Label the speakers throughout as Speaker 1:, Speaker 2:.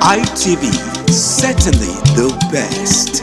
Speaker 1: ITV, certainly the best.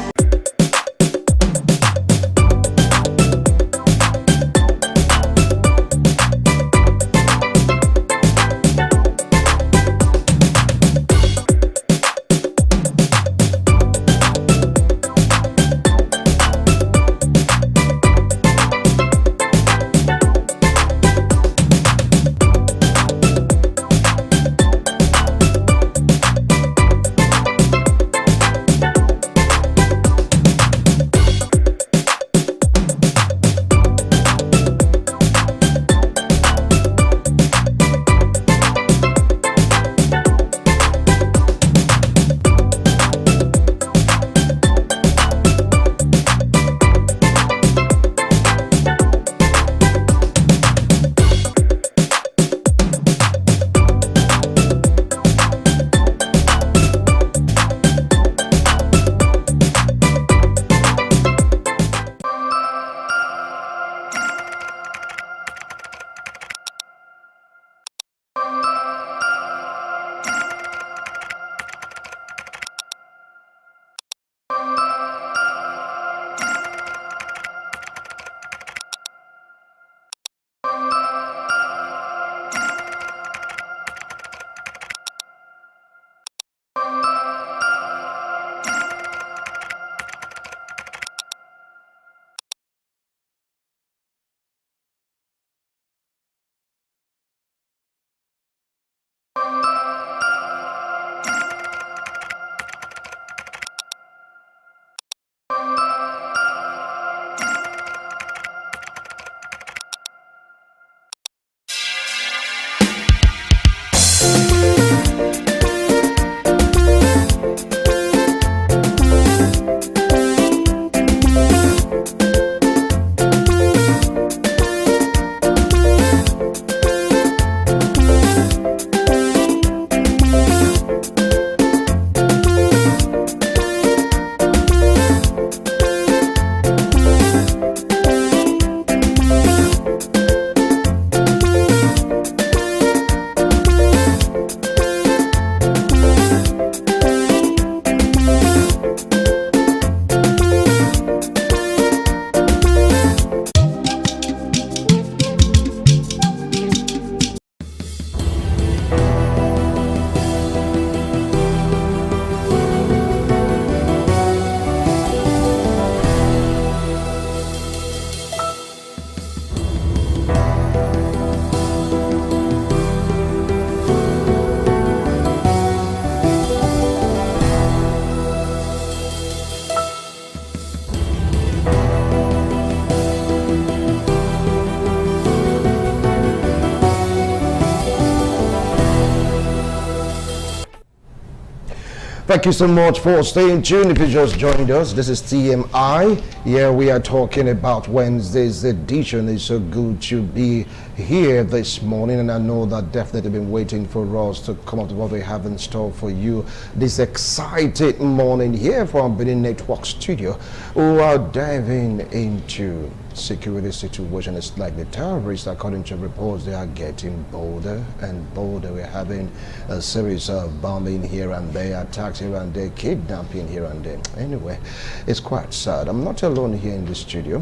Speaker 2: Thank you so much for staying tuned. If you just joined us, this is TMI. Here we are talking about Wednesday's edition. It's so good to be here this morning, and I know that definitely been waiting for us to come up with what we have in store for you this exciting morning here from Benin Network Studio. We are diving into security situation. It's like the terrorists, according to reports, they are getting bolder and bolder. We're having a series of bombing here and there, attacks here and there, kidnapping here and there. Anyway, it's quite sad. I'm not alone here in the studio.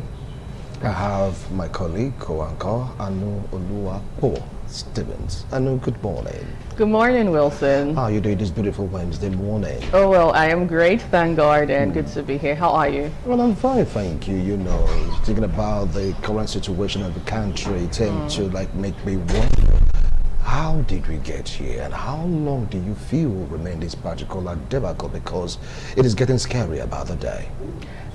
Speaker 2: I have my colleague, co-anchor, Anu Oluwapo Stevens. Anu, good morning.
Speaker 3: Good morning, Wilson.
Speaker 2: How are you doing this beautiful Wednesday morning?
Speaker 3: Oh, well, I am great, thank God, and good to be here. How are you?
Speaker 2: Well, I'm fine, thank you. You know, thinking about the current situation of the country tends to like make me wonder, how did we get here, and how long do you feel will remain this particular debacle, because it is getting scarier by the day?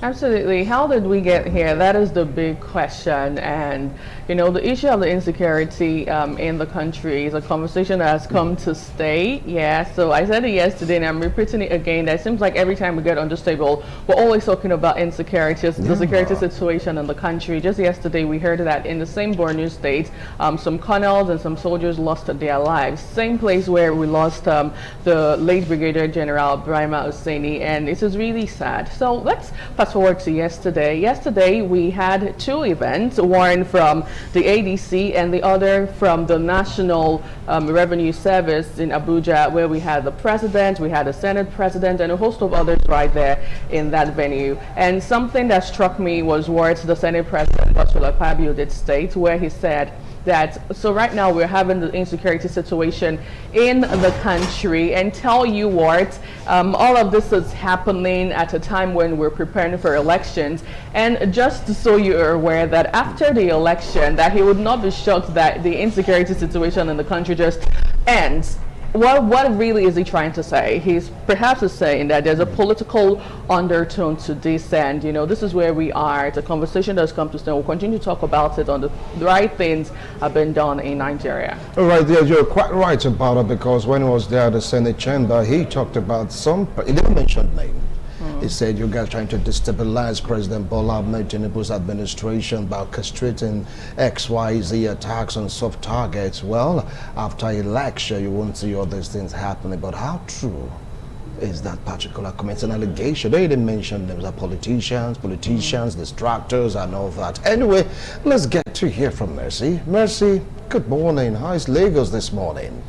Speaker 3: Absolutely. How did we get here? That is the big question. And, you know, the issue of the insecurity in the country is a conversation that has come to stay. Yeah, so I said it yesterday and I'm repeating it again. That it seems like every time we get on this table, we're always talking about insecurity, the security situation in the country. Just yesterday, we heard that in the same Borno state, some colonels and some soldiers lost their their lives. Same place where we lost the late Brigadier General Brahima Hussaini, and it is really sad. So let's fast forward to yesterday. Yesterday we had two events, one from the ADC and the other from the National Revenue Service in Abuja, where we had the president, we had the Senate president, and a host of others right there in that venue. And something that struck me was words the Senate president, Godswill Akpabio, did state, where he said that, so right now we're having the insecurity situation in the country, and tell you what, all of this is happening at a time when we're preparing for elections. And just so you're aware that after the election, that he would not be shocked that the insecurity situation in the country just ends. What really is he trying to say? He's perhaps saying that there's a political undertone to this, and this is where we are. It's a conversation that's come to stay. We'll continue to talk about it on the right things have been done in Nigeria.
Speaker 2: All right, yeah, you're quite right about it, because when he was there at the Senate chamber, he talked about he didn't mention name. He said, you guys trying to destabilize President Bola Ahmed Tinubu's administration by orchestrating XYZ attacks on soft targets. Well, after election, you won't see all these things happening. But how true is that particular comment? It's an allegation. They didn't mention names of politicians, distractors, and all that. Anyway, let's get to hear from Mercy. Mercy, good morning. How is Lagos this morning?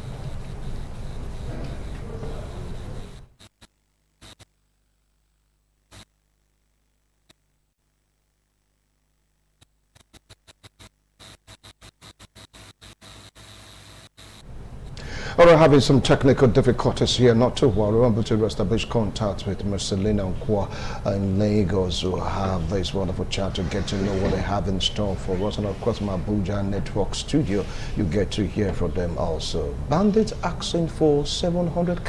Speaker 2: All right, having some technical difficulties here, not to worry. I'm able to establish contact with Marcelina Nkwa in Lagos, who have this wonderful chat to get to know what they have in store for us. And of course, my Abuja Network studio, you get to hear from them also. Bandits asking for 700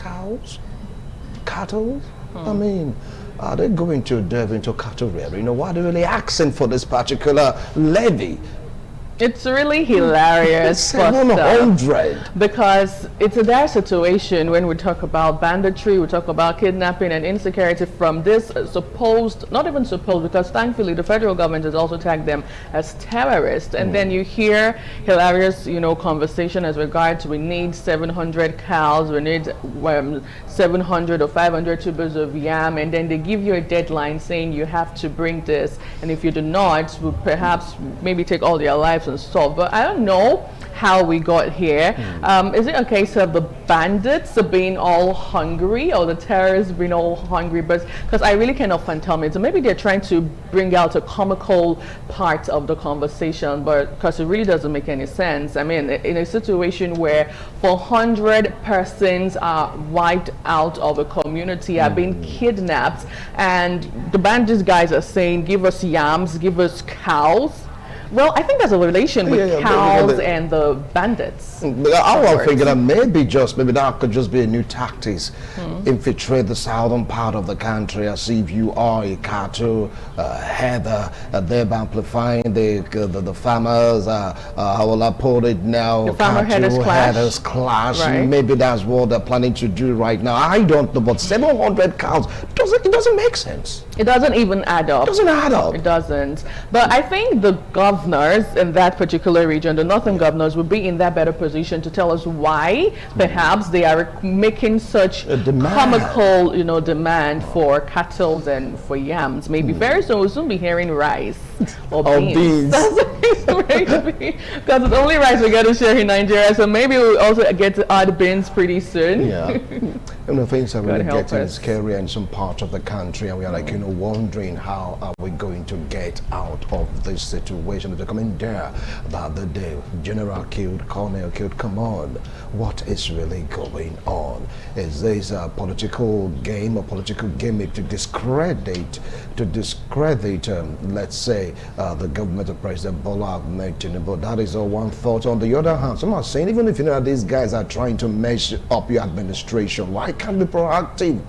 Speaker 2: cattle? I mean, are they going to delve into cattle rearing? Why are they really asking for this particular levy?
Speaker 3: It's really hilarious.
Speaker 2: 700.
Speaker 3: Because it's a dire situation when we talk about banditry, we talk about kidnapping and insecurity from this supposed, not even supposed, because thankfully the federal government has also tagged them as terrorists. And then you hear hilarious, conversation as regards we need 700 cows, we need 700 or 500 tubers of yam, and then they give you a deadline saying you have to bring this, and if you do not, we'll perhaps maybe take all their lives and stuff. But I don't know how we got here. Is it a case of the bandits being all hungry or the terrorists being all hungry? But because I really cannot fathom it. So maybe they're trying to bring out a comical part of the conversation, but because it really doesn't make any sense. I mean, in a situation where 400 persons are wiped out of a community, are being kidnapped, and the bandits guys are saying, give us yams, give us cows. Well, I think there's a relation with cows and the bandits.
Speaker 2: I was thinking that maybe that could just be a new tactics. Infiltrate the southern part of the country as if you are a cattle header, thereby amplifying the farmers, how will I put it now?
Speaker 3: The farmer headers clash.
Speaker 2: Right. Maybe that's what they're planning to do right now. I don't know, but 700 cows, it doesn't make sense.
Speaker 3: It doesn't even add up.
Speaker 2: It doesn't add up.
Speaker 3: It doesn't. But I think the governors in that particular region, the northern governors, would be in that better position to tell us why perhaps they are making such a comical, demand for cattle and for yams. Maybe very soon we'll soon be hearing rice or beans. Because it's only rice we get to share in Nigeria, so maybe we'll also get to add beans pretty soon.
Speaker 2: Yeah. Things are really getting scary in some part of the country, and we are wondering how are we going to get out of this situation. They're coming there the other day, general killed, colonel killed. Come on, what is really going on? Is this a political game or political gimmick to discredit let's say the government of President Bola Ahmed Tinubu? That is all one thought. On the other hand, some are saying, even if you know that these guys are trying to mess up your administration, why can't be proactive?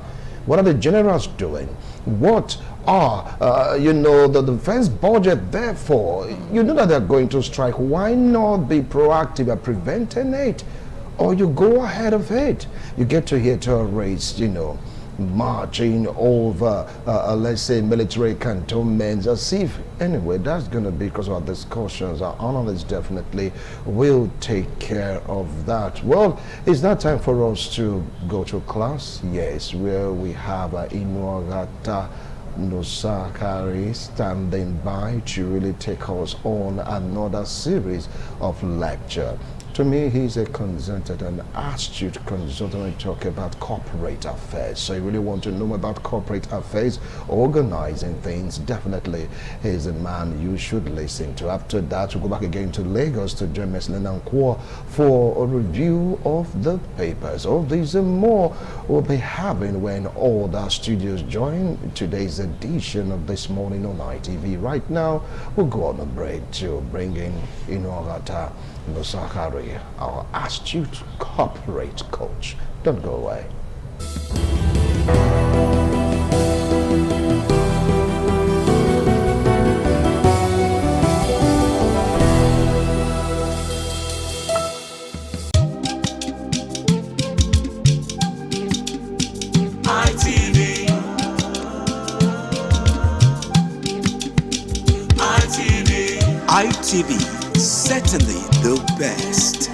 Speaker 2: What are the generals doing? What are the defense budget there for? You know that they're going to strike. Why not be proactive at preventing it? Or you go ahead of it. You get to hear terrorists, marching over, let's say, military cantonments, as if, anyway, that's going to be because of our discussions. Our analysts definitely will take care of that. Well, it's that time for us to go to class, yes, where we have Inuagata Nosakari standing by to really take us on another series of lecture. To me, he's a consultant, an astute consultant when talk about corporate affairs. So you really want to know more about corporate affairs, organizing things, definitely he's a man you should listen to. After that, we'll go back again to Lagos to join Ms. Lenankwo for a review of the papers. All these and more we'll be having when all the studios join today's edition of This Morning on ITV. Right now, we'll go on a break to bring in Inuagata Nosakari, our astute corporate coach. Don't go away.
Speaker 1: ITV, certainly the best.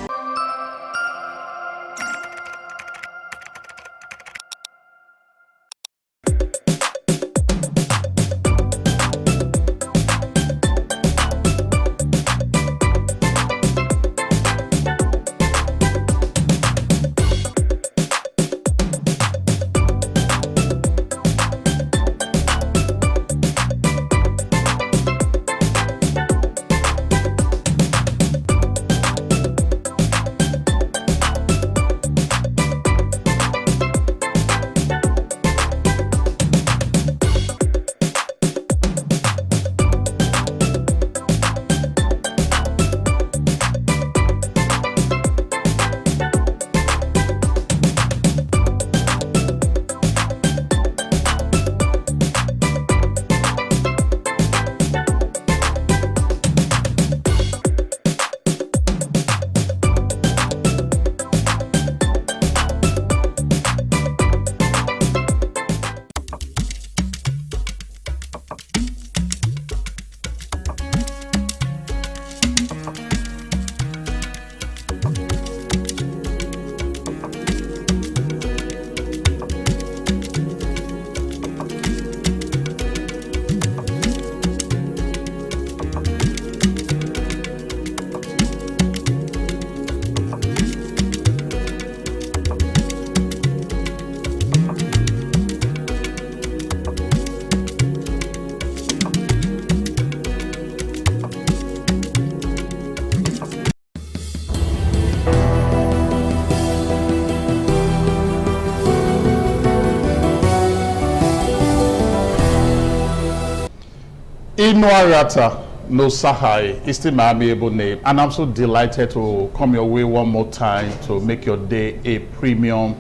Speaker 4: Inuagata Nosakari is still my amiable name, and I'm so delighted to come your way one more time to make your day a premium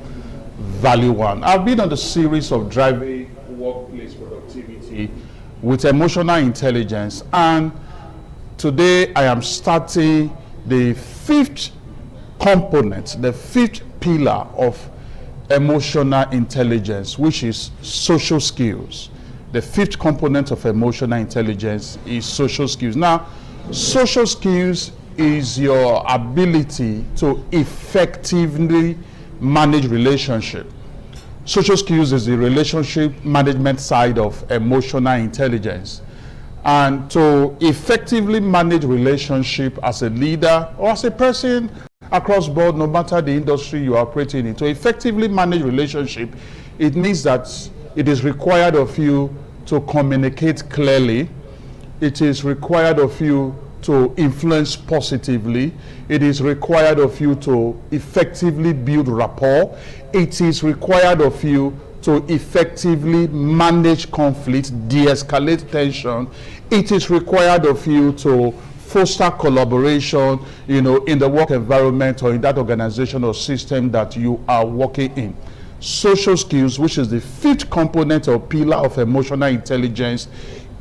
Speaker 4: value one. I've been on the series of driving workplace productivity with emotional intelligence, and today I am starting the fifth component, the fifth pillar of emotional intelligence, which is social skills. The fifth component of emotional intelligence is social skills. Now, social skills is your ability to effectively manage relationship. Social skills is the relationship management side of emotional intelligence. And to effectively manage relationship as a leader or as a person across board, no matter the industry you are operating in, to effectively manage relationship, it means that it is required of you to communicate clearly. It is required of you to influence positively. It is required of you to effectively build rapport. It is required of you to effectively manage conflict, de-escalate tension. It is required of you to foster collaboration, in the work environment or in that organization or system that you are working in. Social skills, which is the fifth component or pillar of emotional intelligence,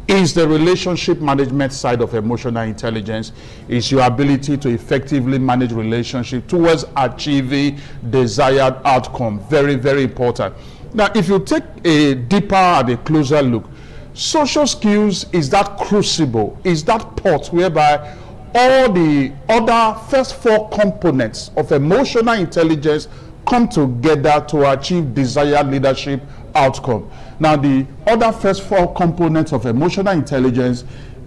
Speaker 4: is the relationship management side of emotional intelligence. Is your ability to effectively manage relationship towards achieving desired outcome. Very, very important. Now, if you take a deeper and a closer look, social skills is that crucible, is that pot whereby all the other first 4 components of emotional intelligence come together to achieve desired leadership outcome. Now, the other first 4 components of emotional intelligence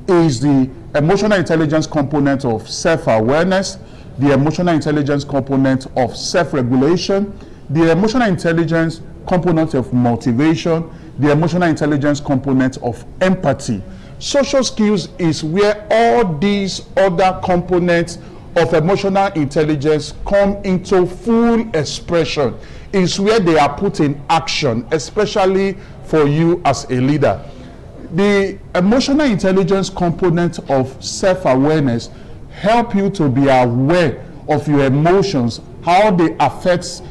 Speaker 4: is the emotional intelligence component of self-awareness, the emotional intelligence component of self-regulation, the emotional intelligence component of motivation, the emotional intelligence component of empathy. Social skills is where all these other components of emotional intelligence come into full expression. It's where they are put in action, especially for you as a leader. The emotional intelligence component of self-awareness help you to be aware of your emotions, how they affect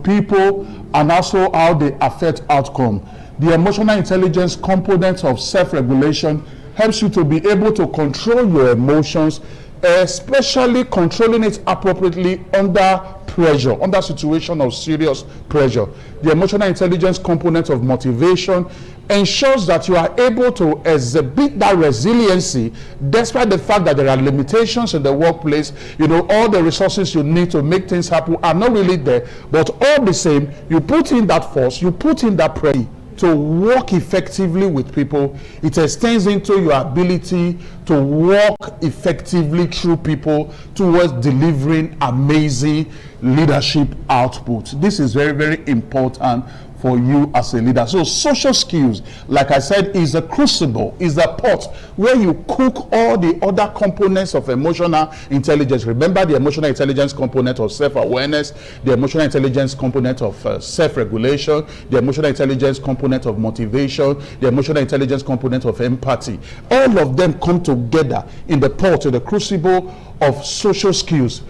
Speaker 4: people, and also how they affect outcome. The emotional intelligence component of self-regulation helps you to be able to control your emotions, especially controlling it appropriately under pressure, under situation of serious pressure. The emotional intelligence component of motivation ensures that you are able to exhibit that resiliency despite the fact that there are limitations in the workplace. All the resources you need to make things happen are not really there, but all the same, you put in that force, you put in that pressure to work effectively with people. It extends into your ability to work effectively through people towards delivering amazing leadership output. This is very, very important for you as a leader. So social skills, like I said, is a crucible, is a pot where you cook all the other components of emotional intelligence. Remember the emotional intelligence component of self-awareness, the emotional intelligence component of self-regulation, the emotional intelligence component of motivation, the emotional intelligence component of empathy. All of them come together in the pot, in the crucible of social skills,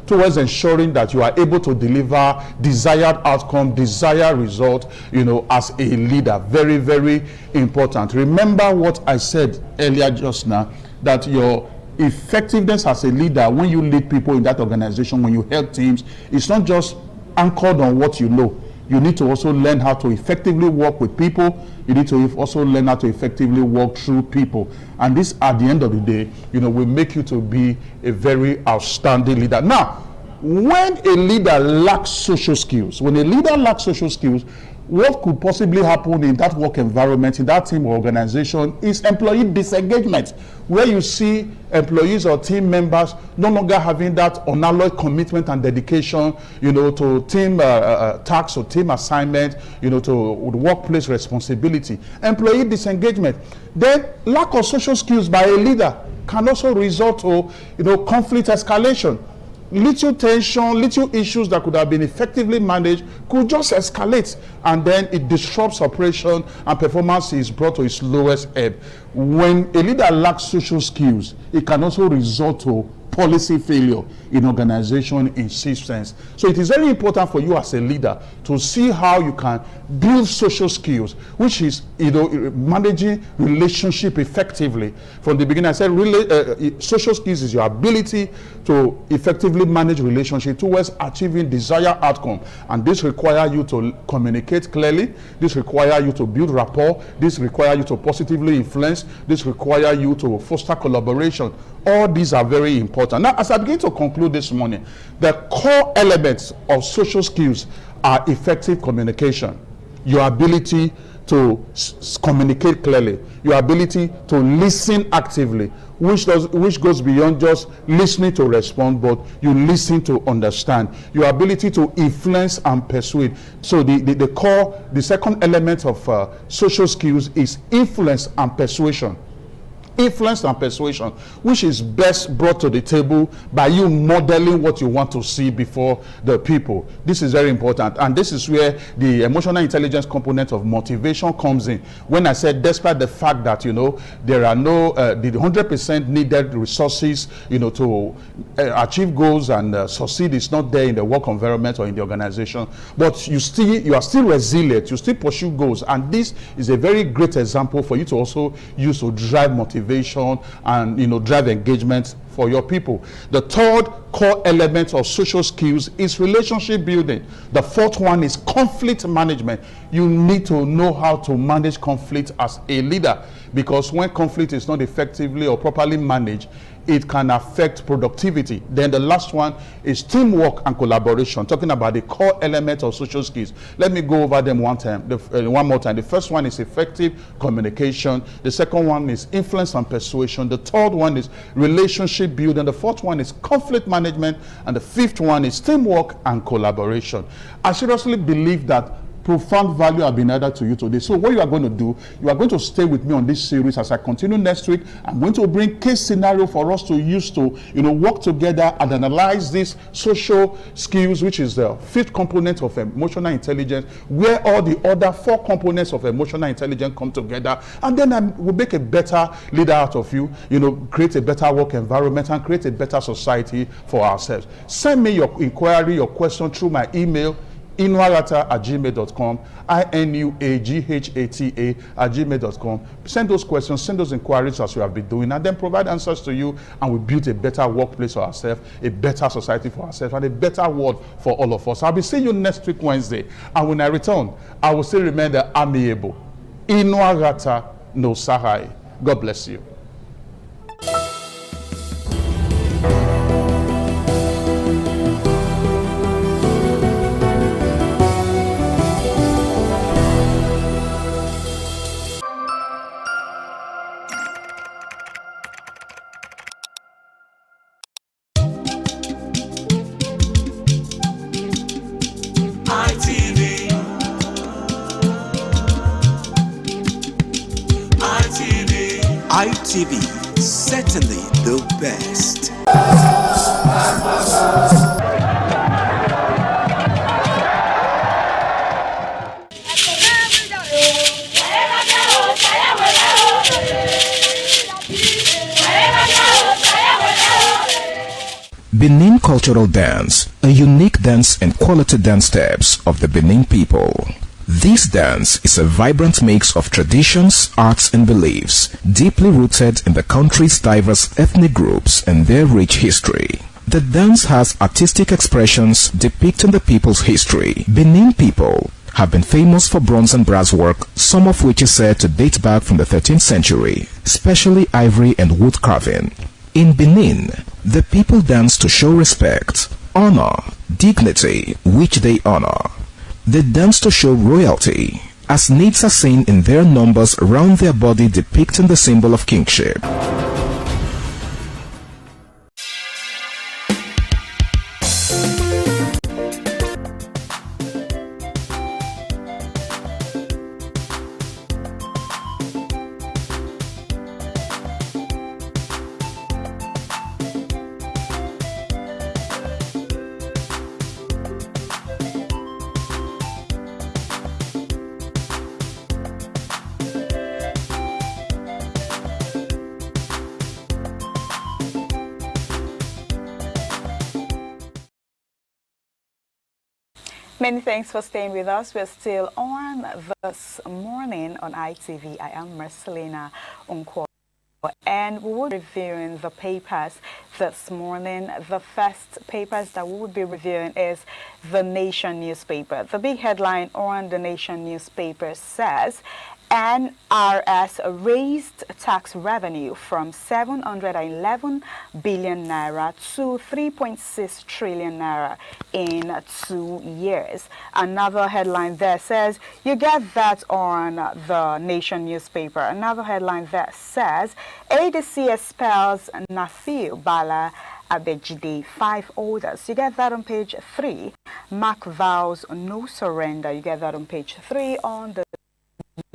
Speaker 4: towards ensuring that you are able to deliver desired outcome, desired result, as a leader. Very, very important. Remember what I said earlier just now, that your effectiveness as a leader, when you lead people in that organization, when you help teams, it's not just anchored on what you know. You need to also learn how to effectively work with people. You need to also learn how to effectively work through people. And this, at the end of the day, will make you to be a very outstanding leader. Now, when a leader lacks social skills, what could possibly happen in that work environment, in that team or organization, is employee disengagement, where you see employees or team members no longer having that unalloyed commitment and dedication, to team tasks or team assignment, to workplace responsibility. Employee disengagement. Then lack of social skills by a leader can also result to, conflict escalation. Little tension, little issues that could have been effectively managed could just escalate, and then it disrupts operation and performance is brought to its lowest ebb. When a leader lacks social skills, it can also result to policy failure in organization, in systems. So it is very important for you as a leader to see how you can build social skills, which is managing relationship effectively. From the beginning I said social skills is your ability to effectively manage relationship towards achieving desired outcome, and this requires you to communicate clearly, this requires you to build rapport, this requires you to positively influence, this requires you to foster collaboration. All these are very important. Now, as I begin to conclude this morning, the core elements of social skills are effective communication, your ability to communicate clearly, your ability to listen actively, which goes beyond just listening to respond, but you listen to understand, your ability to influence and persuade. So the second element of social skills is influence and persuasion. Influence and persuasion, which is best brought to the table by you modeling what you want to see before the people. This is very important, and this is where the emotional intelligence component of motivation comes in. When I said, despite the fact that there are no the 100% needed resources to achieve goals and succeed is not there in the work environment or in the organization, but you are still resilient, you still pursue goals, and this is a very great example for you to also use to drive motivation and drive engagement for your people. The third core element of social skills is relationship building. The fourth one is conflict management. You need to know how to manage conflict as a leader, because when conflict is not effectively or properly managed, it can affect productivity. Then the last one is teamwork and collaboration, talking about the core element of social skills. Let me go over them one more time. The first one is effective communication. The second one is influence and persuasion. The third one is relationship building. The fourth one is conflict management. And the fifth one is teamwork and collaboration. I seriously believe that profound value have been added to you today. So what you are going to do, you are going to stay with me on this series as I continue next week. I'm going to bring case scenario for us to use to, work together and analyze these social skills, which is the fifth component of emotional intelligence, where all the other four components of emotional intelligence come together. And then we'll make a better leader out of you, create a better work environment and create a better society for ourselves. Send me your inquiry, your question through my email, inuaghata@gmail.com, inuaghata@gmail.com. Send those questions, send those inquiries as we have been doing, and then provide answers to you, and we build a better workplace for ourselves, a better society for ourselves, and a better world for all of us. I'll be seeing you next week, Wednesday, and when I return, I will still remain the amiable. Inuaghata no Sahai. God bless you.
Speaker 1: ITV, certainly the best.
Speaker 5: Benin Cultural Dance, a unique dance and quality dance steps of the Benin people. This dance is a vibrant mix of traditions, arts and beliefs, deeply rooted in the country's diverse ethnic groups and their rich history. The dance has artistic expressions depicting the people's history. Benin people have been famous for bronze and brass work, some of which is said to date back from the 13th century, especially ivory and wood carving. In Benin, the people dance to show respect, honor, dignity, which they honor. They dance to show royalty, as naids are seen in their numbers around their body depicting the symbol of kingship.
Speaker 6: Many thanks for staying with us. We're still on this morning on ITV. I am Marcelina Unko, and we will be reviewing the papers this morning. The first papers that we will be reviewing is The Nation newspaper. The big headline on The Nation newspaper says, NRS raised tax revenue from 711 billion naira to 3.6 trillion naira in 2 years. Another headline there says, you get that on The Nation newspaper. Another headline there says, ADC expels Nafiu Bala Abejide 5 orders. You get that on page 3. Mark vows no surrender. You get that on page 3 on The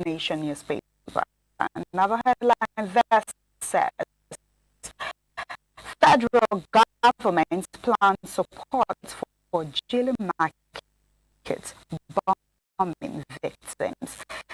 Speaker 6: Nation newspaper. Another headline that says, federal government plans support for Jili Market bombing victims.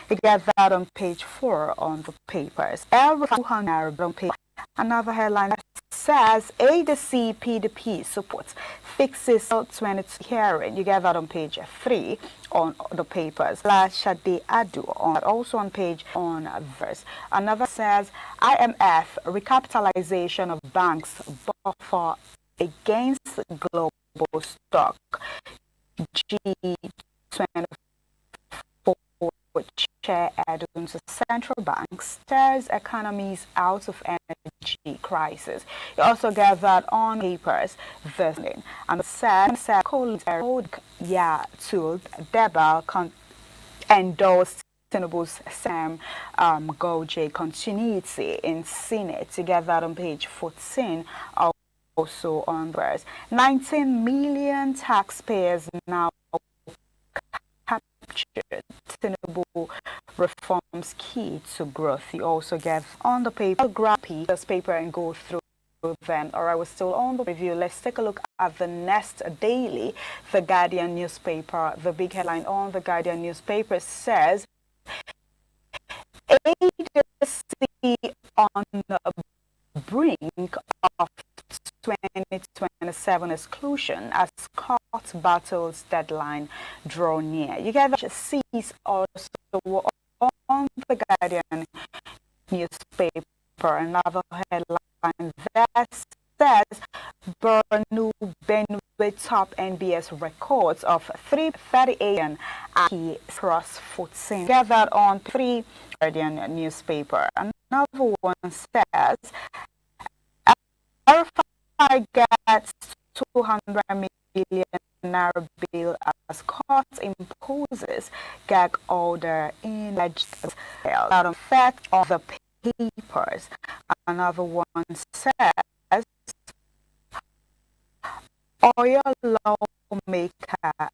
Speaker 6: You get that on page 4 on the papers. On page. Another headline that says ADC PDP supports fixes 20 hearing. You get that on page 3 on the papers. La Shade Adu also on page on verse. Another says IMF recapitalization of banks buffer against global stock. G24 chair adds central banks stirs economies out of energy crisis. You also get that on papers this morning. And said tool Deba endorsed Tinubu's Sam Goje continuity in Senate. You get that on page 14. Also on verse 19 million taxpayers now captured. Tinubu reforms key to growth. You also get on the paper, grab this paper and go through them. Or I was still on the review. Let's take a look at the next daily, The Guardian newspaper. The big headline on The Guardian newspaper says ADC on the brink of 2027 exclusion as court battles deadline draw near. You get that sees also on The Guardian newspaper another headline that says Borno Benue top NBS records of 338 and he cross 14. Get that on 3 Guardian newspaper. Another one says I gets 200 million naira bill as court imposes gag order in legislature. That effect of the papers. Another one says oil lawmaker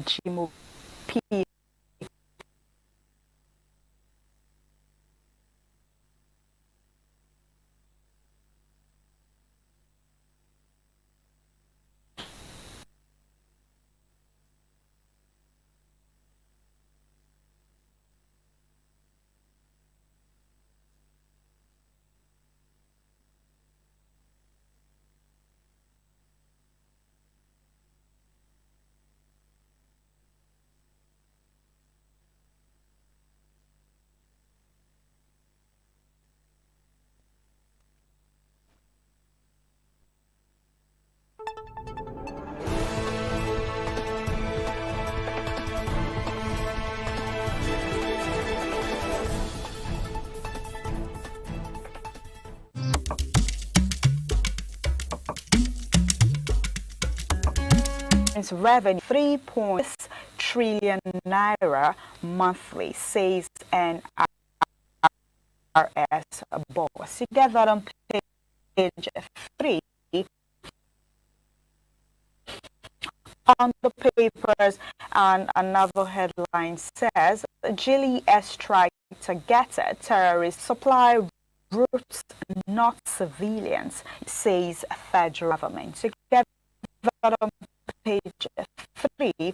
Speaker 6: Jimo P. Revenue 3.6 trillion naira monthly, says NRS boss. You get that on page 3 on the papers. And another headline says Gili airstrike targeted terrorist supply routes, not civilians, says federal government. You get that on page 3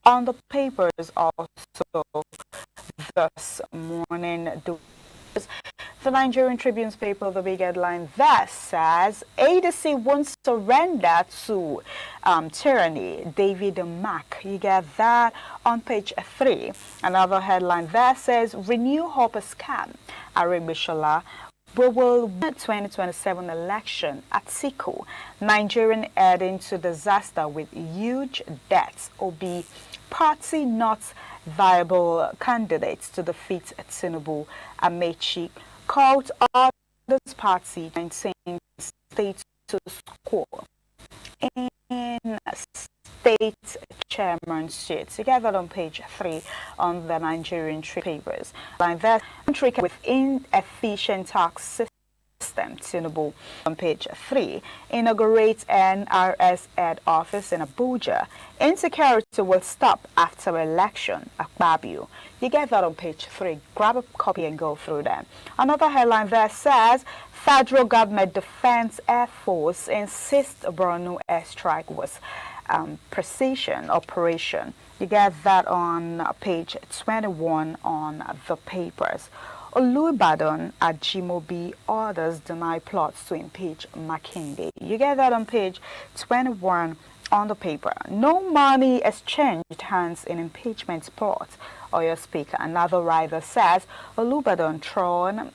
Speaker 6: on the papers also this morning. The Nigerian Tribune's paper, the big headline that says ADC won't surrender to tyranny. David Mack. You get that on page 3. Another headline that says renew hope scam. Arabishola. We will win 2027 election at Siku. Nigerian heading to disaster with huge debts. Obi party not viable candidates to defeat Tinubu. Amechi called others party maintain status quo in state chairmanship. Together on page 3 on the Nigerian papers. Like that, country with inefficient tax system. Tinubu on page 3 inaugurates NRS head office in Abuja. Insecurity will stop after election. Akpabio. You get that on page 3. Grab a copy and go through them. Another headline there says federal government defense air force insists Borno airstrike was precision operation. You get that on page 21 on the papers. Olubadan at Jimobi orders deny plots to impeach Makinde. You get that on page 21 on the paper. No money exchanged hands in impeachment plot. Oyo Speaker. Another writer says Olubadan throne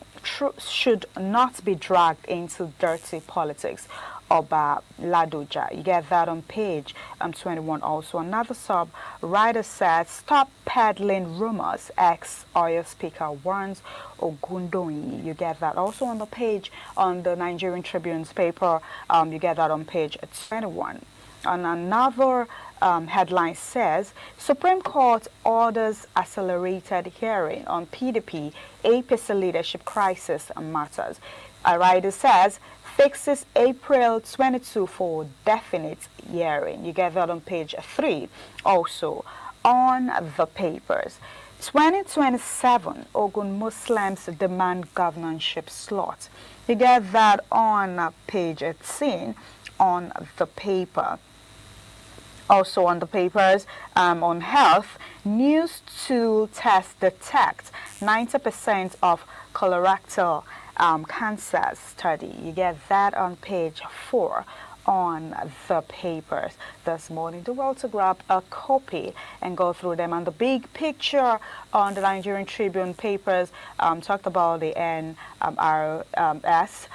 Speaker 6: should not be dragged into dirty politics. Oba Ladoja. You get that on page 21 also. Another sub-writer says, stop peddling rumors, ex-Oyo Speaker warns Ogundoyi. You get that also on the page on the Nigerian Tribune's paper. You get that on page 21. And another headline says, Supreme Court orders accelerated hearing on PDP, APC leadership crisis matters. A writer says, fixes April 22 for definite hearing. You get that on page 3. Also, on the papers. 2027, Ogun Muslims demand governorship slot. You get that on page 18 on the paper. Also on the papers, on health, news to test detect 90% of colorectal cancer study. You get that on page 4 on the papers this morning. Do well to grab a copy and go through them. And the big picture on the Nigerian Tribune papers talked about the NRS.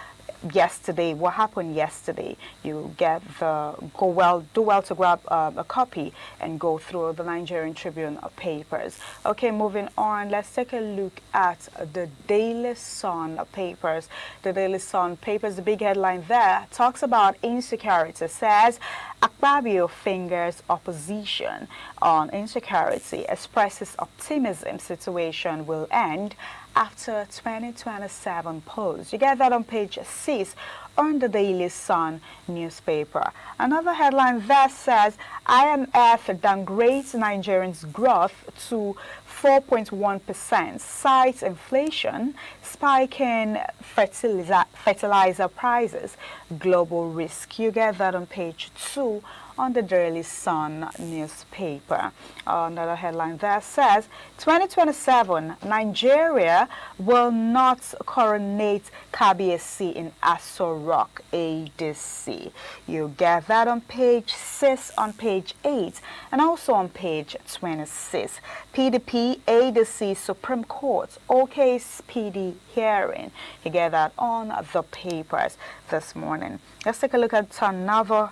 Speaker 6: Yesterday, what happened yesterday? You get do well to grab a copy and go through the Nigerian Tribune papers. Okay, moving on, let's take a look at the Daily Sun papers. The Daily Sun papers, the big headline there talks about insecurity. Says Akpabio fingers opposition on insecurity, expresses optimism situation will end after 2027 polls. You get that on page 6 on the Daily Sun newspaper. Another headline there says IMF downgrades Nigerians' growth to 4.1%, cites inflation, spiking fertilizer prices, global risk. You get that on page 2 on the Daily Sun newspaper. Another headline there says 2027, Nigeria will not coronate Kabiyesi in Aso Rock, ADC. You get that on page 6, on page 8, and also on page 26. PDP, ADC, Supreme Court, OK speedy hearing. You get that on the papers this morning. Let's take a look at another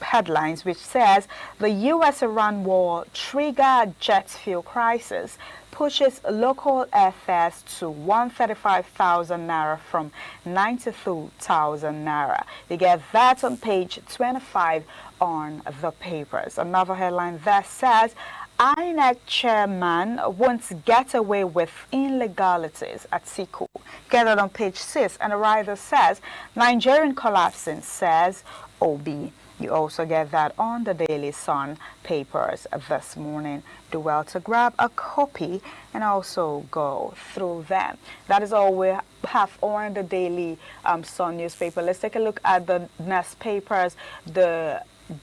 Speaker 6: headlines which says the US-Iran war trigger jet fuel crisis, pushes local airfares to 135,000 naira from 92,000 naira. You get that on page 25 on the papers. Another headline that says INEC chairman wants to get away with illegalities at Siku. Get it on page 6. And the writer says Nigerian collapsing, says Obi. You also get that on the Daily Sun papers this morning. Do well to grab a copy and also go through them. That is all we have on the Daily Sun newspaper. Let's take a look at the next papers.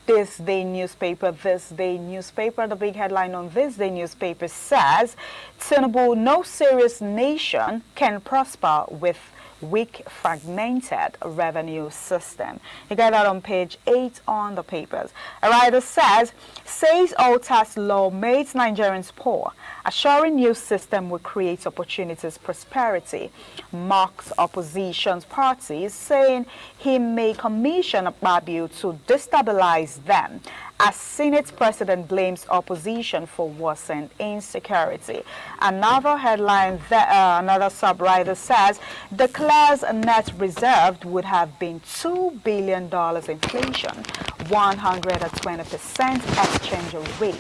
Speaker 6: This Day newspaper. The big headline on This Day newspaper says Tinubu, no serious nation can prosper with weak, fragmented revenue system. You get that on page 8 on the papers. A writer says old tax law makes Nigerians poor, assuring new system will create opportunities, prosperity. Mocks opposition parties, saying he may commission Akpabio to destabilize them, as Senate President blames opposition for worsened insecurity. Another headline, another sub-writer says, declares net reserve would have been $2 billion inflation, 120% exchange rate,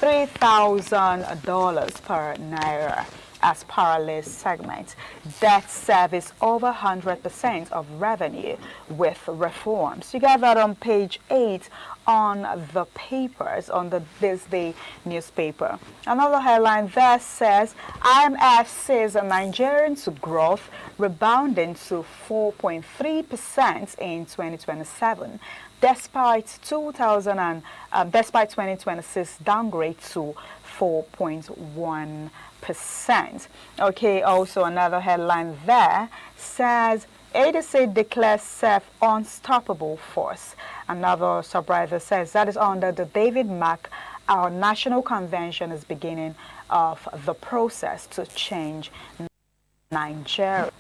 Speaker 6: $3,000 per naira. As parallel segment, debt service over 100% of revenue with reforms. You get that on page 8 on the papers, on the This Day newspaper. Another headline there says IMF says Nigerians growth rebounding to 4.3% in 2027. despite 2026 downgrade to 4.1%. Okay, also another headline there says ADC declares self unstoppable force. Another subwriter says that is under the David Mack, our national convention is beginning of the process to change Nigeria.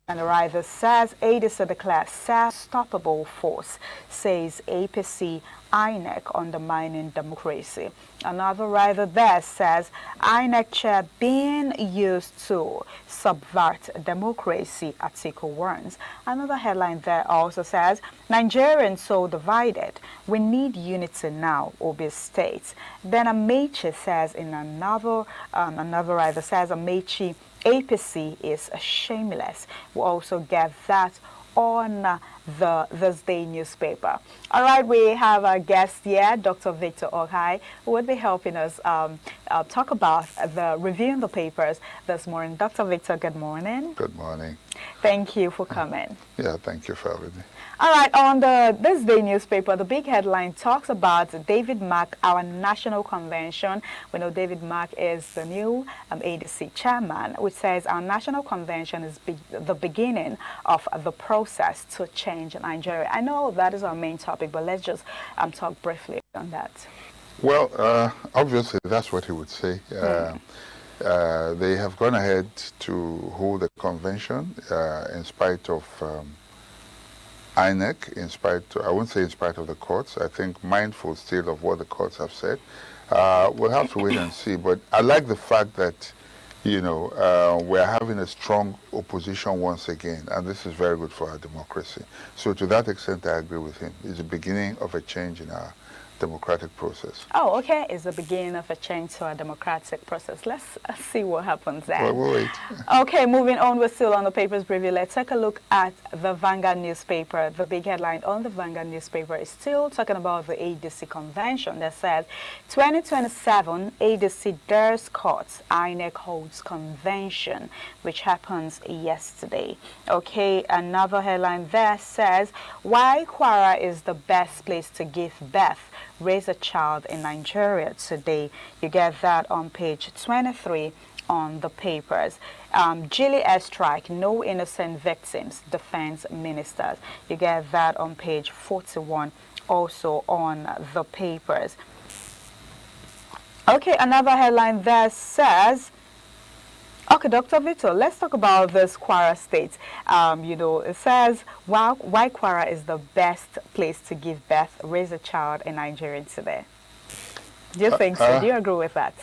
Speaker 6: And the writer says ADC declares self-stoppable force, says APC INEC undermining democracy. Another writer there says INEC chair being used to subvert democracy, Atiku warns. Another headline there also says Nigerians so divided, we need unity now, Obi states. Then Amechi says in another writer says Amechi APC is shameless. We'll also get that on the Thursday newspaper. All right, we have our guest here, Dr. Victor Okai, who will be helping us talk about reviewing the papers this morning. Dr. Victor, good morning.
Speaker 7: Good morning.
Speaker 6: Thank you for coming.
Speaker 7: Yeah, thank you for having me.
Speaker 6: All right, on the This Day newspaper, the big headline talks about David Mack, our national convention. We know David Mack is the new ADC chairman, which says our national convention is the beginning of the process to change Nigeria. I know that is our main topic, but let's just talk briefly on that.
Speaker 7: Well, obviously, that's what he would say. They have gone ahead to hold a convention in spite of INEC, I won't say in spite of the courts. I think mindful still of what the courts have said. We'll have to wait and see. But I like the fact that, you know, we're having a strong opposition once again, and this is very good for our democracy. So to that extent, I agree with him. It's the beginning of a change in our democratic process.
Speaker 6: Oh, okay. It's the beginning of a change to our democratic process. Let's see what happens there.
Speaker 7: Well, we'll wait.
Speaker 6: Okay, moving on. We're still on the papers preview. Let's take a look at the Vanguard newspaper. The big headline on the Vanguard newspaper is still talking about the ADC convention that says 2027 ADC dares courts, INEC holds convention, which happens yesterday. Okay, another headline there says why Kwara is the best place to give birth, raise a child in Nigeria today. You get that on page 23 on the papers. Gili airstrike, no innocent victims, defense ministers. You get that on page 41 also on the papers. Okay, another headline there says, okay, Dr. Victor, let's talk about this Kwara state. You know, it says why Kwara is the best place to give birth, raise a child in Nigeria today. Do you think so? Do you agree with that?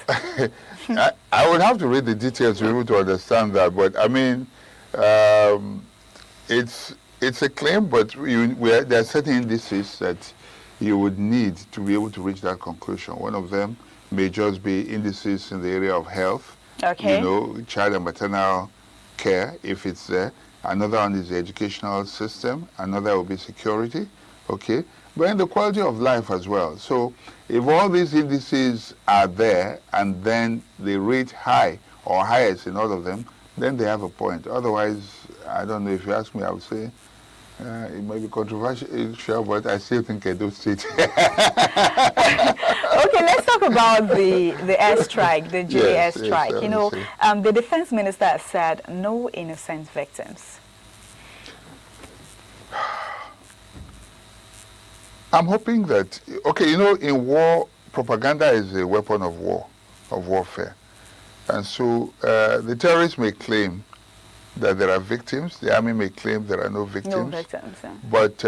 Speaker 7: I would have to read the details to be able to understand that. But I mean, it's a claim, but there are certain indices that you would need to be able to reach that conclusion. One of them may just be indices in the area of health.
Speaker 6: Okay.
Speaker 7: You know, child and maternal care, if it's there. Another one is the educational system. Another will be security. Okay. But in the quality of life as well. So if all these indices are there and then they rate high or highest in all of them, then they have a point. Otherwise, I don't know, if you ask me, I would say it might be controversial, but I still think Edo State.
Speaker 6: Okay, let's talk about the airstrike, the Gili airstrike.
Speaker 7: Yes,
Speaker 6: you know, the defense minister has said no innocent victims.
Speaker 7: I'm hoping that, okay, you know, in war, propaganda is a weapon of war, of warfare. And so the terrorists may claim that there are victims. The army may claim there are no victims.
Speaker 6: No victims, yeah.
Speaker 7: But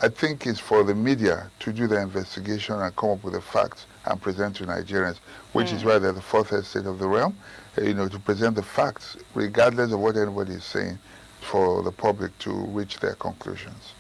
Speaker 7: I think it's for the media to do the investigation and come up with the facts and present to Nigerians, which is why they're the fourth estate of the realm, you know, to present the facts, regardless of what anybody is saying, for the public to reach their conclusions.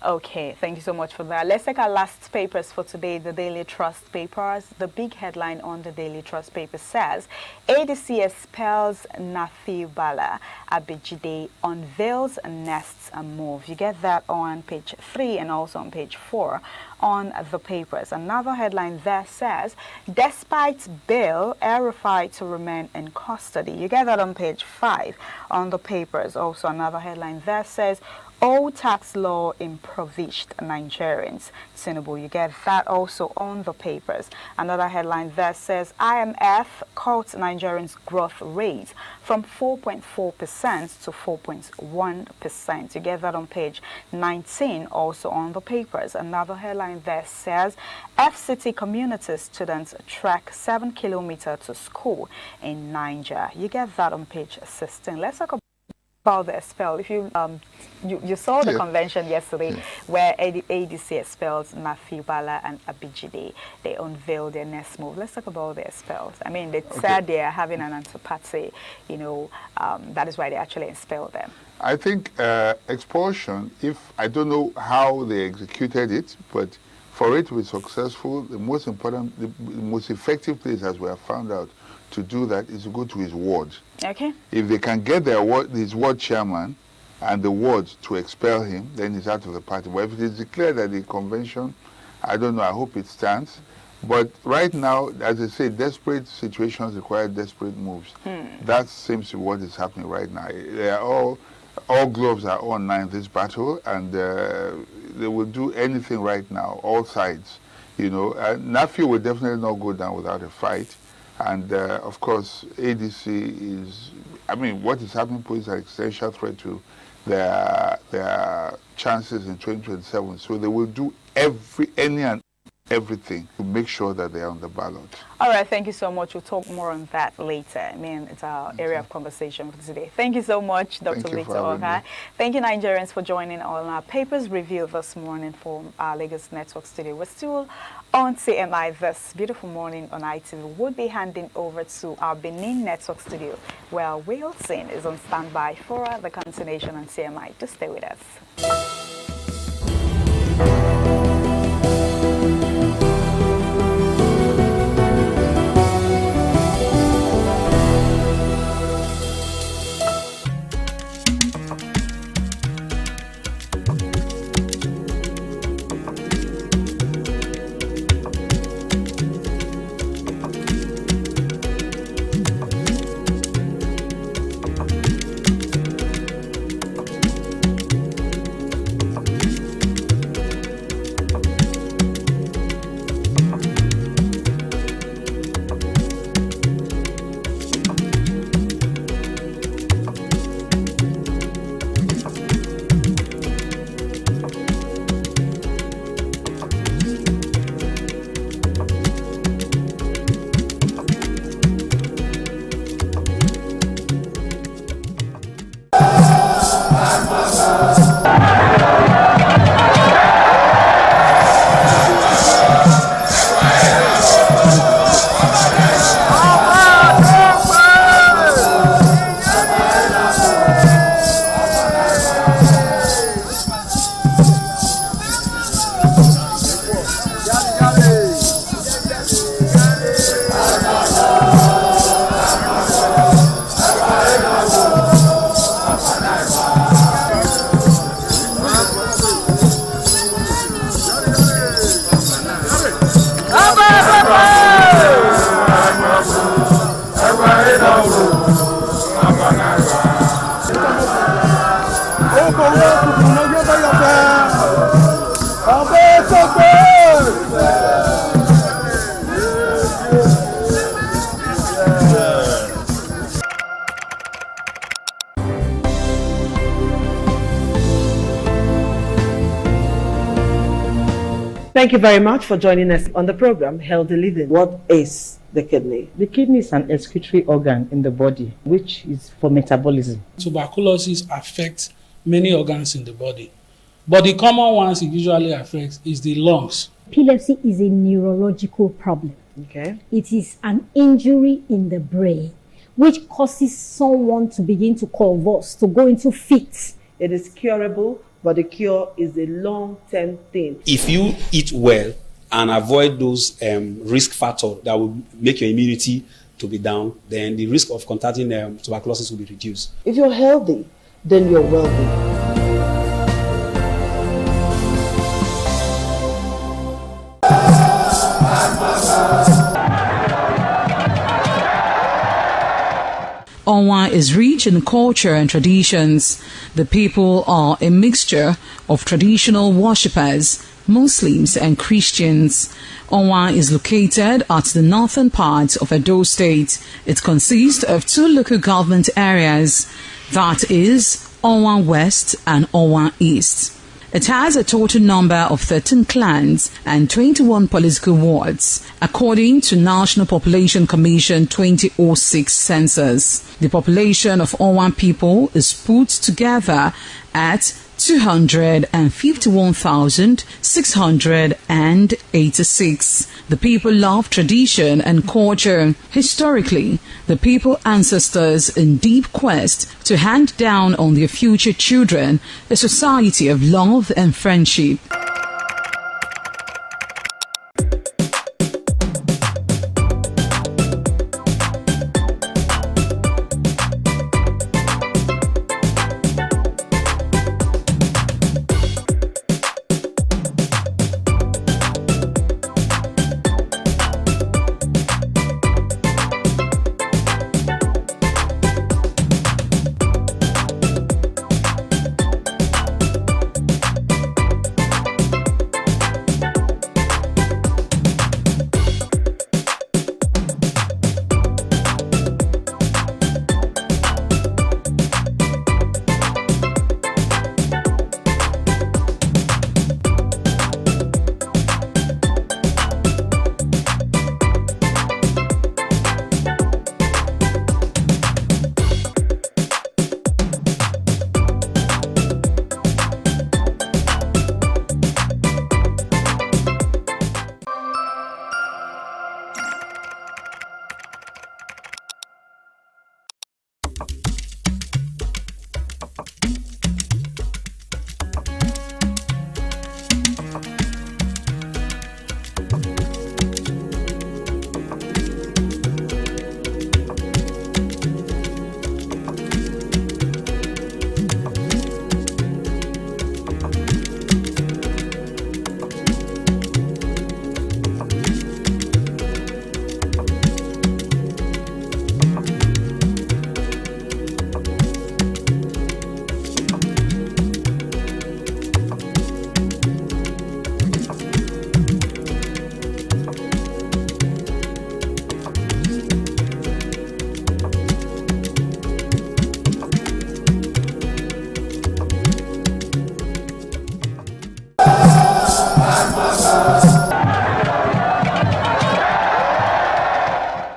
Speaker 6: Okay, thank you so much for that. Let's take our last papers for today, the Daily Trust papers. The big headline on the Daily Trust paper says, ADC expels Nafi Bala, Abejide unveils nests and move. You get that on page 3 and also on page 4 on the papers. Another headline there says, despite bail, El-Rufai to remain in custody. You get that on page 5 on the papers. Also another headline there says, old tax law impoverished Nigerians. Tinubu, you get that also on the papers. Another headline there says, IMF cuts Nigerians' growth rate from 4.4% to 4.1%. You get that on page 19 also on the papers. Another headline there says, FCT community students trek 7 kilometers to school in Niger. You get that on page 16. Let's talk about the expel. If you you saw the convention yesterday where ADC expelled Matthew Bala and Abijide. They unveiled their next move. Let's talk about the expels. I mean, they said they are having an antipathy, you know, that is why they actually expelled them.
Speaker 7: I think expulsion, I don't know how they executed it, but for it to be successful, the most important, the most effective place, as we have found out, to do that is to go to his ward.
Speaker 6: Okay.
Speaker 7: If they can get his ward chairman and the ward to expel him, then he's out of the party. But if it is declared at the convention, I don't know, I hope it stands. But right now, as I say, desperate situations require desperate moves. That seems to be what is happening right now. They are all gloves are on now in this battle, and they will do anything right now, all sides. You know, NAFIO will definitely not go down without a fight. And of course, ADC is, I mean, what is happening poses an existential threat to their chances in 2027. So they will do any and everything to make sure that they are on the ballot.
Speaker 6: All right, thank you so much. We'll talk more on that later. I mean, it's our area of conversation for today. Thank you so much, Dr. Victor Okai. Thank you, Nigerians, for joining on our Papers Review this morning from our Lagos Network studio. We're still on CMI this beautiful morning on ITV. We'll be handing over to our Benin Network studio, where Wilson is on standby for the continuation on CMI. Just stay with us.
Speaker 8: Thank you very much for joining us on the program, Healthy Living. What is the kidney?
Speaker 9: The kidney is an excretory organ in the body, which is for metabolism.
Speaker 10: Tuberculosis affects many organs in the body, but the common ones it usually affects is the lungs.
Speaker 11: Epilepsy is a neurological problem.
Speaker 8: Okay.
Speaker 11: It is an injury in the brain, which causes someone to begin to convulse, to go into fits.
Speaker 8: It is curable, but the cure is a long-term thing.
Speaker 12: If you eat well and avoid those risk factors that will make your immunity to be down, then the risk of contracting tuberculosis will be reduced.
Speaker 8: If you're healthy, then you're wealthy.
Speaker 13: Onwa is rich in culture and traditions. The people are a mixture of traditional worshippers, Muslims and Christians. Onwa is located at the northern part of Edo State. It consists of 2 local government areas, that is Onwa West and Onwa East. It has a total number of 13 clans and 21 political wards, according to National Population Commission 2006 census. The population of Onwa people is put together at 251,686. The people love tradition and culture. Historically, the people ancestors in deep quest to hand down on their future children a society of love and friendship.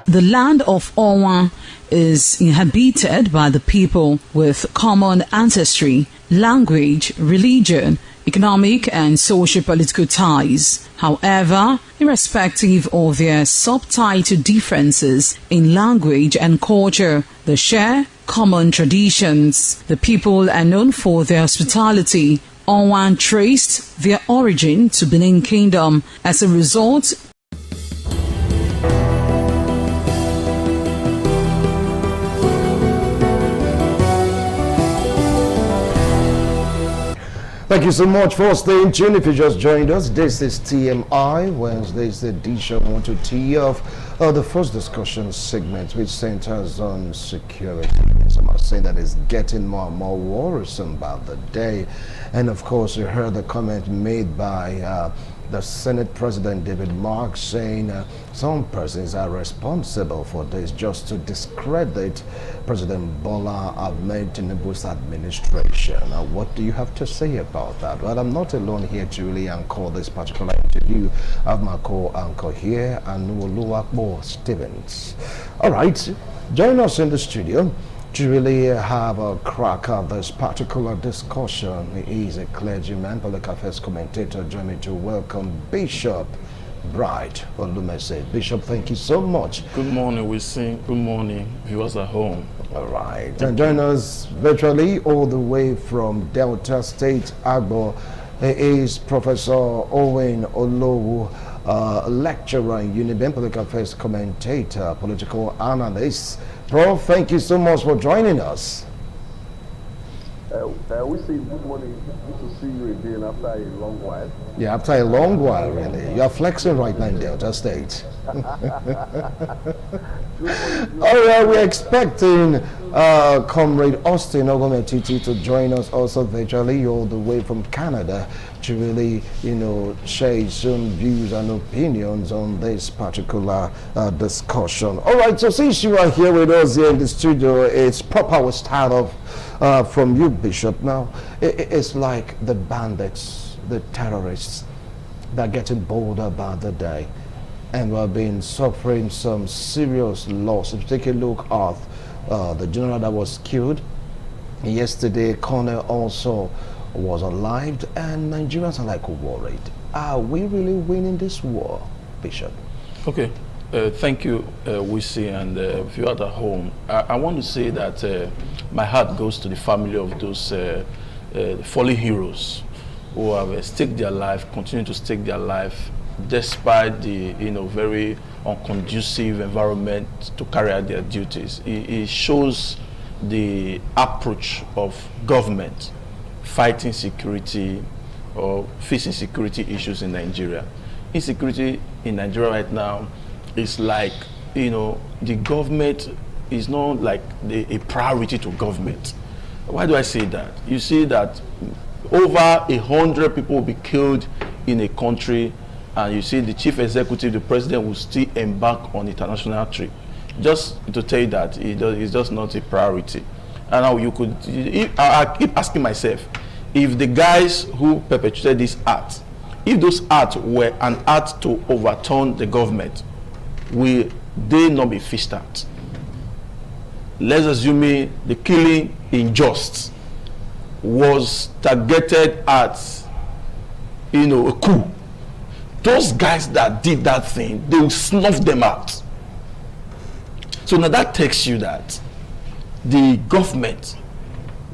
Speaker 13: The land of Onwa is inhabited by the people with common ancestry, language, religion, economic and socio-political ties. However, irrespective of their subtitle differences in language and culture, they share common traditions. The people are known for their hospitality. Onwa traced their origin to Benin Kingdom. As a result,
Speaker 2: thank you so much for staying tuned. If you just joined us, this is TMI, Wednesday's edition. I want to tee off the first discussion segment, which centers on security. Some are saying that it's getting more and more worrisome by the day. And of course, you heard the comment made by the Senate President David Mark saying some persons are responsible for this just to discredit President Bola Ahmed Tinubu's administration. Now, what do you have to say about that? Well, I'm not alone here to really anchor this particular interview. I have my co-anchor here, Anuoluwakbo Stevens. All right, join us in the studio to really have a crack at this particular discussion. He is a clergyman, public affairs commentator. Join me to welcome Bishop Bright Olumese. Bishop, thank you so much.
Speaker 14: Good morning, we sing. Good morning, viewers at home.
Speaker 2: All right, and join us virtually all the way from Delta State, Agbo. He is Professor Owen Olowu, lecturer in UNIBEN, public affairs commentator, political analyst. Prof, thank you so much for joining us.
Speaker 15: We say good morning. Good to see you again after a long while.
Speaker 2: Yeah, after a long while, really. You're flexing right now in Delta State. All right, we're expecting Comrade Austin Ogometiti to join us also virtually all the way from Canada to really, share his own views and opinions on this particular discussion. All right, so since you are here with us here in the studio, it's proper we start off from you, Bishop. Now, it's like the bandits, the terrorists, they're getting bolder by the day, and we've been suffering some serious loss. If you take a look at the general that was killed yesterday, Colonel also was alive, and Nigerians are like worried. Are we really winning this war, Bishop?
Speaker 14: Okay, thank you, Wisi, and if you're at home, I want to say that my heart goes to the family of those fallen heroes who have staked their life, continue to stake their life, despite the very unconducive environment to carry out their duties. It shows the approach of government fighting security or facing security issues in Nigeria. Insecurity in Nigeria right now is like, the government is not like a priority to government. Why do I say that? You see that over 100 people will be killed in a country, and you see the chief executive, the president, will still embark on international trip. Just to tell you that it's just not a priority. And now I keep asking myself, if the guys who perpetrated this act, if those acts were an act to overturn the government, will they not be fished out? Let's assume the killing in Just was targeted at, a coup. Those guys that did that thing, they will snuff them out. So now that tells you that the government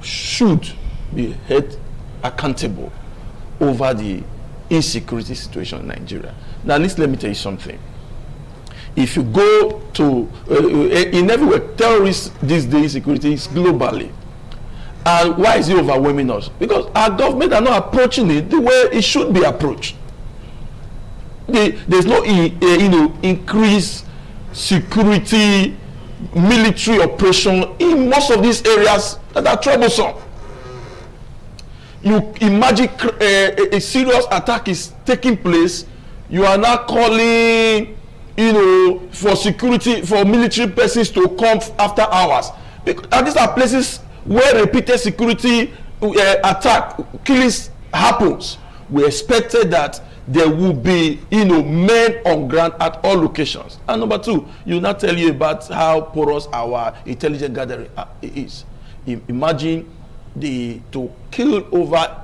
Speaker 14: should be held accountable over the insecurity situation in Nigeria. Now, let me tell you something. If you go to, in everywhere, terrorists these days, insecurity is globally. And why is it overwhelming us? Because our government are not approaching it the way it should be approached. There's no, increased security, military operation in most of these areas that are troublesome. You imagine a serious attack is taking place. You are now calling, for security, for military persons to come after hours. And these are places where repeated security attack, killings happens. We expected that there will be, men on ground at all locations. And number two, you now tell you about how porous our intelligence gathering is. Imagine to kill over,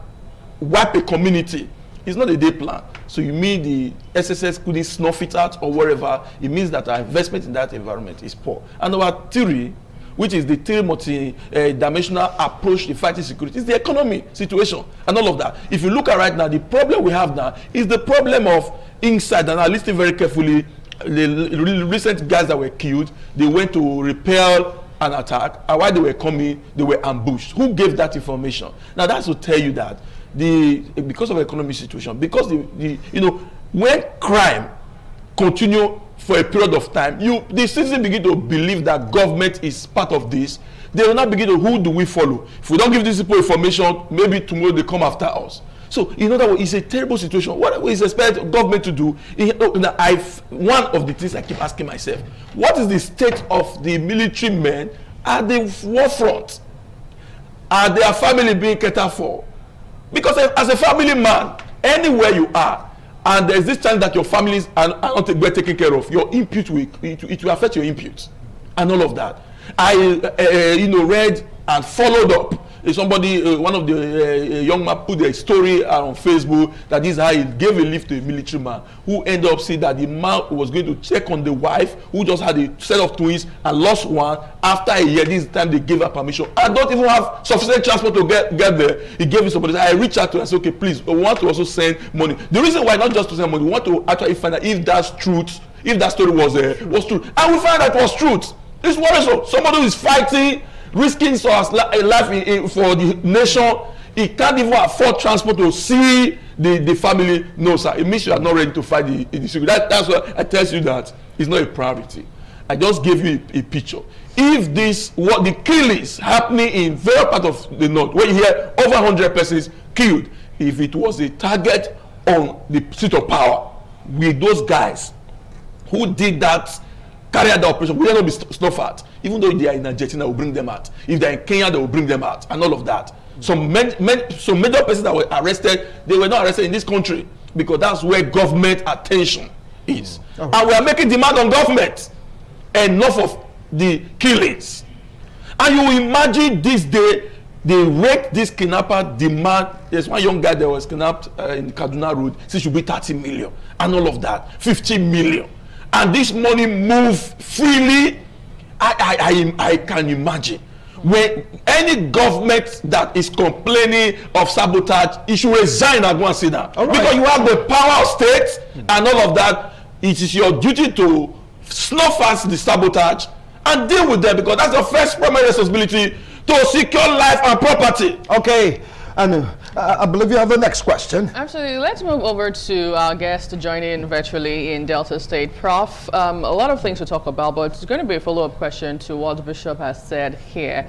Speaker 14: wipe a community. It's not a day plan. So you mean the SSS couldn't snuff it out or wherever? It means that our investment in that environment is poor. And our theory, which is the three multi-dimensional approach to fighting security, is the economy situation and all of that. If you look at right now, the problem we have now is the problem of inside. And I listened very carefully. The recent guys that were killed, they went to repel an attack, and while they were coming, they were ambushed. Who gave that information? Now that's to tell you that because of the economic situation, because when crime continue for a period of time, the citizens begin to believe that government is part of this. They will not begin to, who do we follow? If we don't give these people information, maybe tomorrow they come after us. So in other words, it's a terrible situation. What is expected government to do? One of the things I keep asking myself, what is the state of the military men at the forefront? Are their family being catered for? Because as a family man, anywhere you are, and there's this chance that your families are not taken care of, your impute it will affect your impute and all of that. I read and followed up. Somebody, one of the young man put a story on Facebook that this is how he gave a lift to a military man who ended up saying that the man was going to check on the wife who just had a set of twins and lost one. After a year, this time they gave her permission. I don't even have sufficient transport to get there. He gave me somebody. I reached out to her and said, okay, please, we want to also send money. The reason why not just to send money, we want to actually find out if that's truth, if that story was true. And we found that it was truth. It's worrisome. Somebody who is fighting, risking his life for the nation, he can't even afford transport to see the family. No, sir. It means you are not ready to fight the security. That's what I tell you, that it's not a priority. I just gave you a picture. If what the killings happening in various part of the north, where you hear over 100 persons killed, if it was a target on the seat of power, with those guys who did that, carry out the operation, we will not be snuffed at. Even though they are in Argentina, will bring them out. If they are in Kenya, they will bring them out, and all of that. Some major persons that were arrested, they were not arrested in this country because that's where government attention is. And we are making demand on government. Enough of the killings. And you imagine this day, they rape this kidnapper, demand. There's one young guy that was kidnapped in Kaduna Road, so it should be 30 million, and all of that, 50 million. And this money move freely. I can imagine. When any government that is complaining of sabotage, it should resign and go and sit down. Because you have the power of state and all of that. It is your duty to snuff out the sabotage and deal with them, because that's your first primary responsibility, to secure life and property.
Speaker 2: Okay, and I believe you have the next question.
Speaker 3: Absolutely. Let's move over to our guest to join in virtually in Delta State. Prof, a lot of things to talk about, but it's going to be a follow-up question to what Bishop has said here.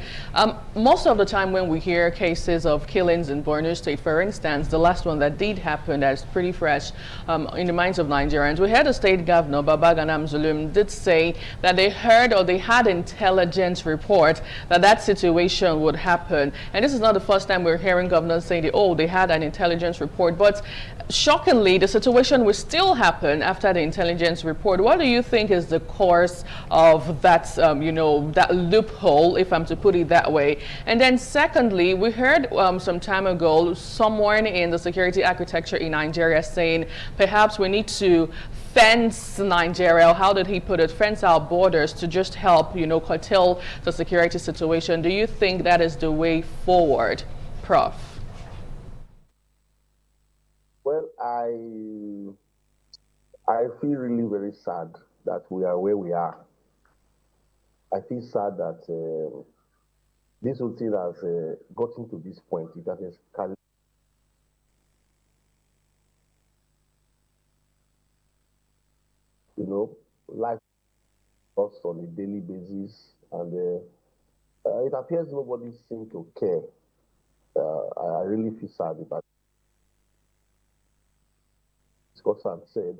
Speaker 3: Most of the time when we hear cases of killings in Borno State, for instance, the last one that did happen that's pretty fresh in the minds of Nigerians, we heard the state governor, Babagana Zulum, did say that they heard or they had intelligence report that that situation would happen. And this is not the first time we're hearing governors saying, oh, they had an intelligence report. But shockingly, the situation will still happen after the intelligence report. What do you think is the cause of that, that loophole, if I'm to put it that way? And then secondly, we heard some time ago someone in the security architecture in Nigeria saying perhaps we need to fence Nigeria. How did he put it? Fence our borders to just help, curtail the security situation. Do you think that is the way forward, Prof?
Speaker 15: Well, I feel really very sad that we are where we are. I feel sad that this whole thing has gotten to this point. It has escalated. Life us on a daily basis, and it appears nobody seems to care. I really feel sad about Scott said.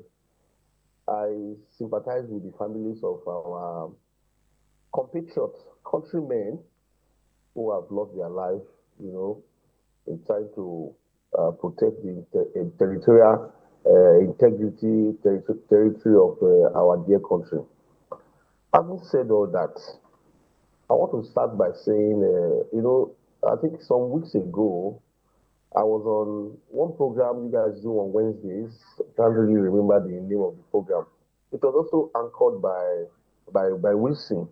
Speaker 15: I sympathize with the families of our compatriots, countrymen who have lost their life, in trying to protect the territorial integrity, territory of our dear country. Having said all that, I want to start by saying, I think some weeks ago, I was on one program you guys do on Wednesdays. I can't really remember the name of the program. It was also anchored by Wilson.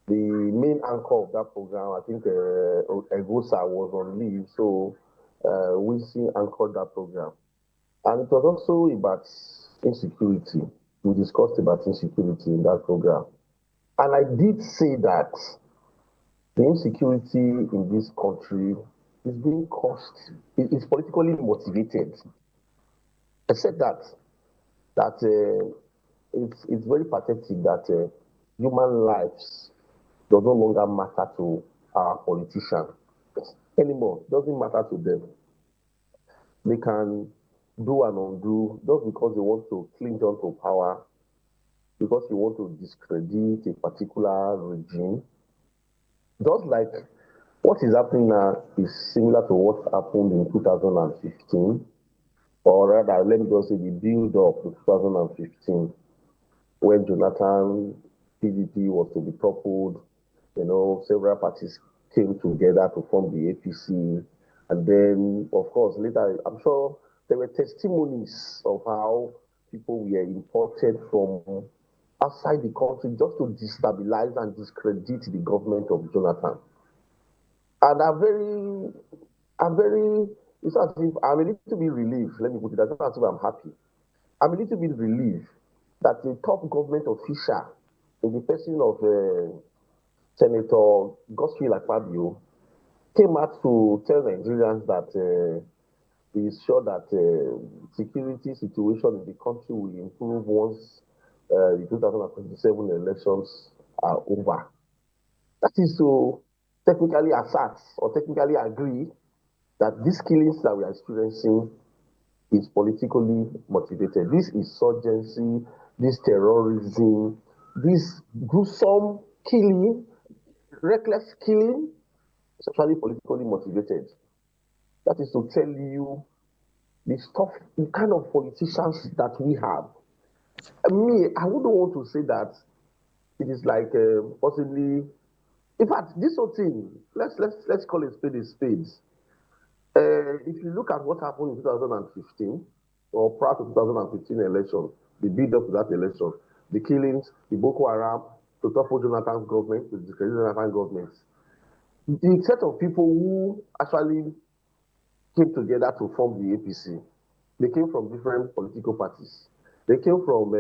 Speaker 15: The main anchor of that program, I think Egosa was on leave, so Wilson anchored that program. And it was also about insecurity. We discussed about insecurity in that program. And I did say that the insecurity in this country is being caused, it's politically motivated. I said that it's very pathetic that human lives does no longer matter to our politicians anymore. It doesn't matter to them. They can do and undo just because they want to cling on to power, because you want to discredit a particular regime. Just like what is happening now is similar to what happened in 2015, or rather, let me just say the build-up to 2015, when Jonathan PDP was to be toppled. Several parties came together to form the APC, and then, of course, later, I'm sure there were testimonies of how people were imported from outside the country just to destabilize and discredit the government of Jonathan. And it's as if I'm a little bit relieved, let me put it as if I'm happy. I'm a little bit relieved that the top government official, in the person of Senator Godswill Akpabio, came out to tell Nigerians that he is sure that security situation in the country will improve once the 2027 elections are over. That is to technically assert or technically agree that these killings that we are experiencing is politically motivated. This insurgency, this terrorism, this gruesome killing, reckless killing, is actually politically motivated. That is to tell you the kind of politicians that we have. Me, I wouldn't want to say that it is like possibly. In fact, this whole thing, let's call it spades. If you look at what happened in 2015 or prior to 2015 election, the build up to that election, the killings, the Boko Haram, to topple Jonathan's government, to discredit Jonathan's government, the set of people who actually came together to form the APC, they came from different political parties. They came from,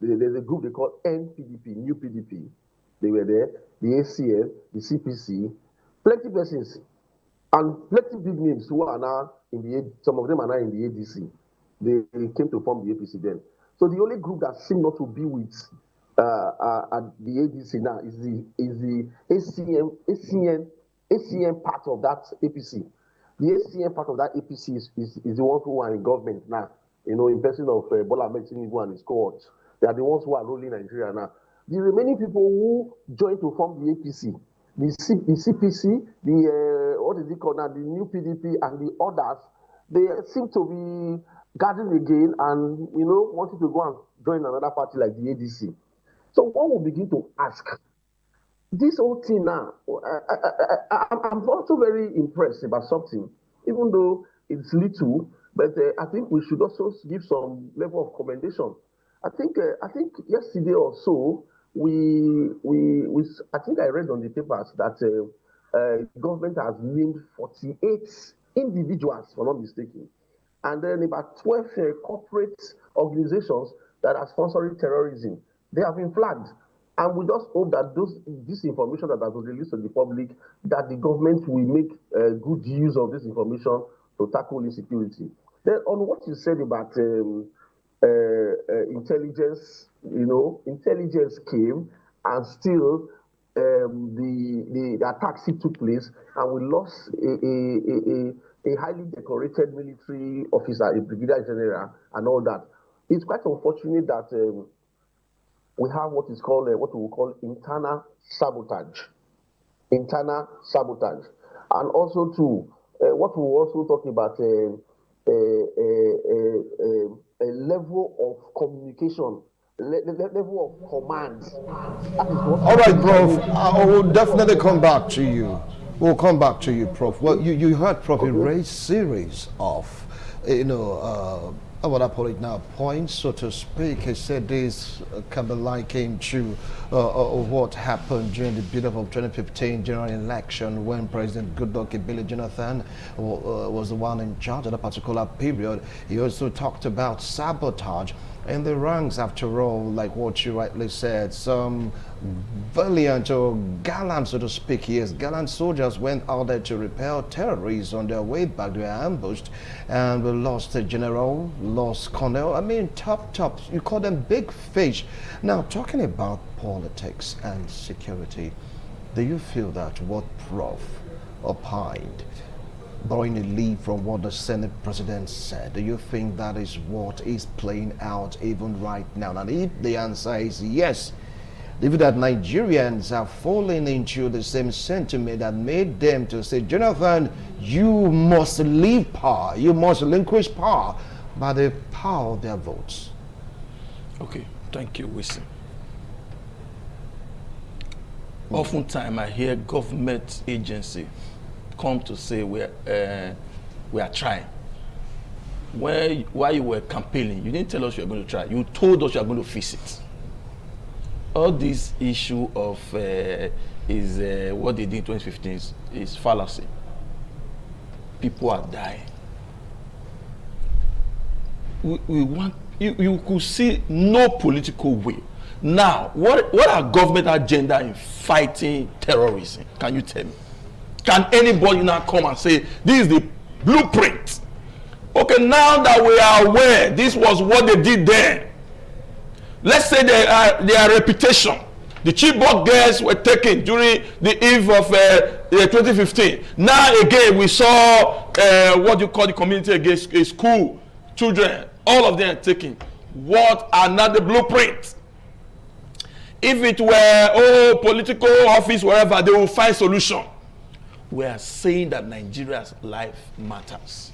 Speaker 15: there's a group they call NPDP, New PDP. They were there, the ACL, the CPC, plenty persons, and plenty big names who are now in the, some of them are now in the ADC. They came to form the APC then. So the only group that seemed not to be with at the ADC now is the ACN part of that APC. The ACN part of that APC is the ones who are in government now, you know, in person of Bola Ahmed Tinubu and his cohort. They are the ones who are ruling Nigeria now. The remaining people who joined to form the APC, the CPC, what is it called now, the New PDP and the others, they seem to be guarding again and, you know, wanting to go and join another party like the ADC. So one will begin to ask, this whole thing now, I'm also very impressed about something, even though it's little, but I think we should also give some level of commendation. I think yesterday or so, I think I read on the papers that government has named 48 individuals, if I'm not mistaken, and then about 12 corporate organizations that are sponsoring terrorism. They have been flagged. And we just hope that this information that has been released to the public, that the government will make good use of this information to tackle insecurity. Then on what you said about intelligence, you know, intelligence came and still the attack took place and we lost a highly decorated military officer, a brigadier general and all that. It's quite unfortunate that we have what is called, what we will call internal sabotage. Internal sabotage. And also too, what we will also talk about a level of communication, level of command.
Speaker 2: All right, Prof. I will definitely come back to you. We'll come back to you, Prof. Well, you heard Prof. A raised series of, you know, what I call it now, points, so to speak. He said this can be likened to what happened during the build-up of 2015 general election when President Goodluck Ebele Jonathan was the one in charge at a particular period. He also talked about sabotage in the ranks, after all, like what you rightly said. Some valiant or gallant, so to speak, yes, gallant soldiers went out there to repel terrorists. On their way back, they were ambushed, and we lost a general, lost colonel. I mean, top, you call them big fish. Now, talking about politics and security, do you feel that what Prof. opined, borrowing a lead from what the Senate President said, do you think that is what is playing out even right now? And if the answer is yes, even that Nigerians are falling into the same sentiment that made them to say, Jonathan, you must leave power, you must relinquish power by the power of their votes.
Speaker 14: Okay, thank you, Wilson. Oftentimes I hear government agency come to say we are trying. While you were campaigning, you didn't tell us you were going to try. You told us you are going to fix it. All this issue of is what they did in 2015 is fallacy. People are dying. We want you could see no political way. Now, what are government agenda in fighting terrorism? Can you tell me? Can anybody now come and say this is the blueprint? Okay, now that we are aware, this was what they did then. Let's say their reputation. The Chibok girls were taken during the eve of 2015. Now again, we saw what you call the community against school children. All of them are taken. What another blueprint? If it were political office, wherever, they will find solution. We are saying that Nigeria's life matters.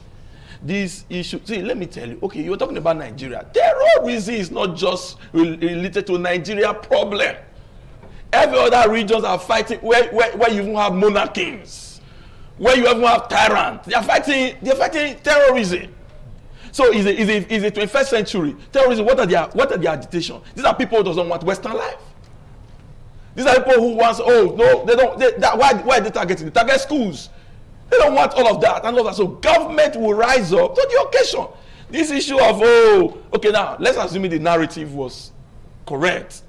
Speaker 14: This issue, see, let me tell you, okay, you're talking about Nigeria. Terrorism is not just related to Nigeria problem. Every other regions are fighting where you even have monarchies, where you even have tyrants. They're fighting terrorism. So is the 21st century terrorism? What are their agitation? These are people who doesn't want Western life. These are people who want, why are they targeting? They target schools. They don't want all of that and all of that. So government will rise up to the occasion. This issue of, okay, now let's assume the narrative was correct.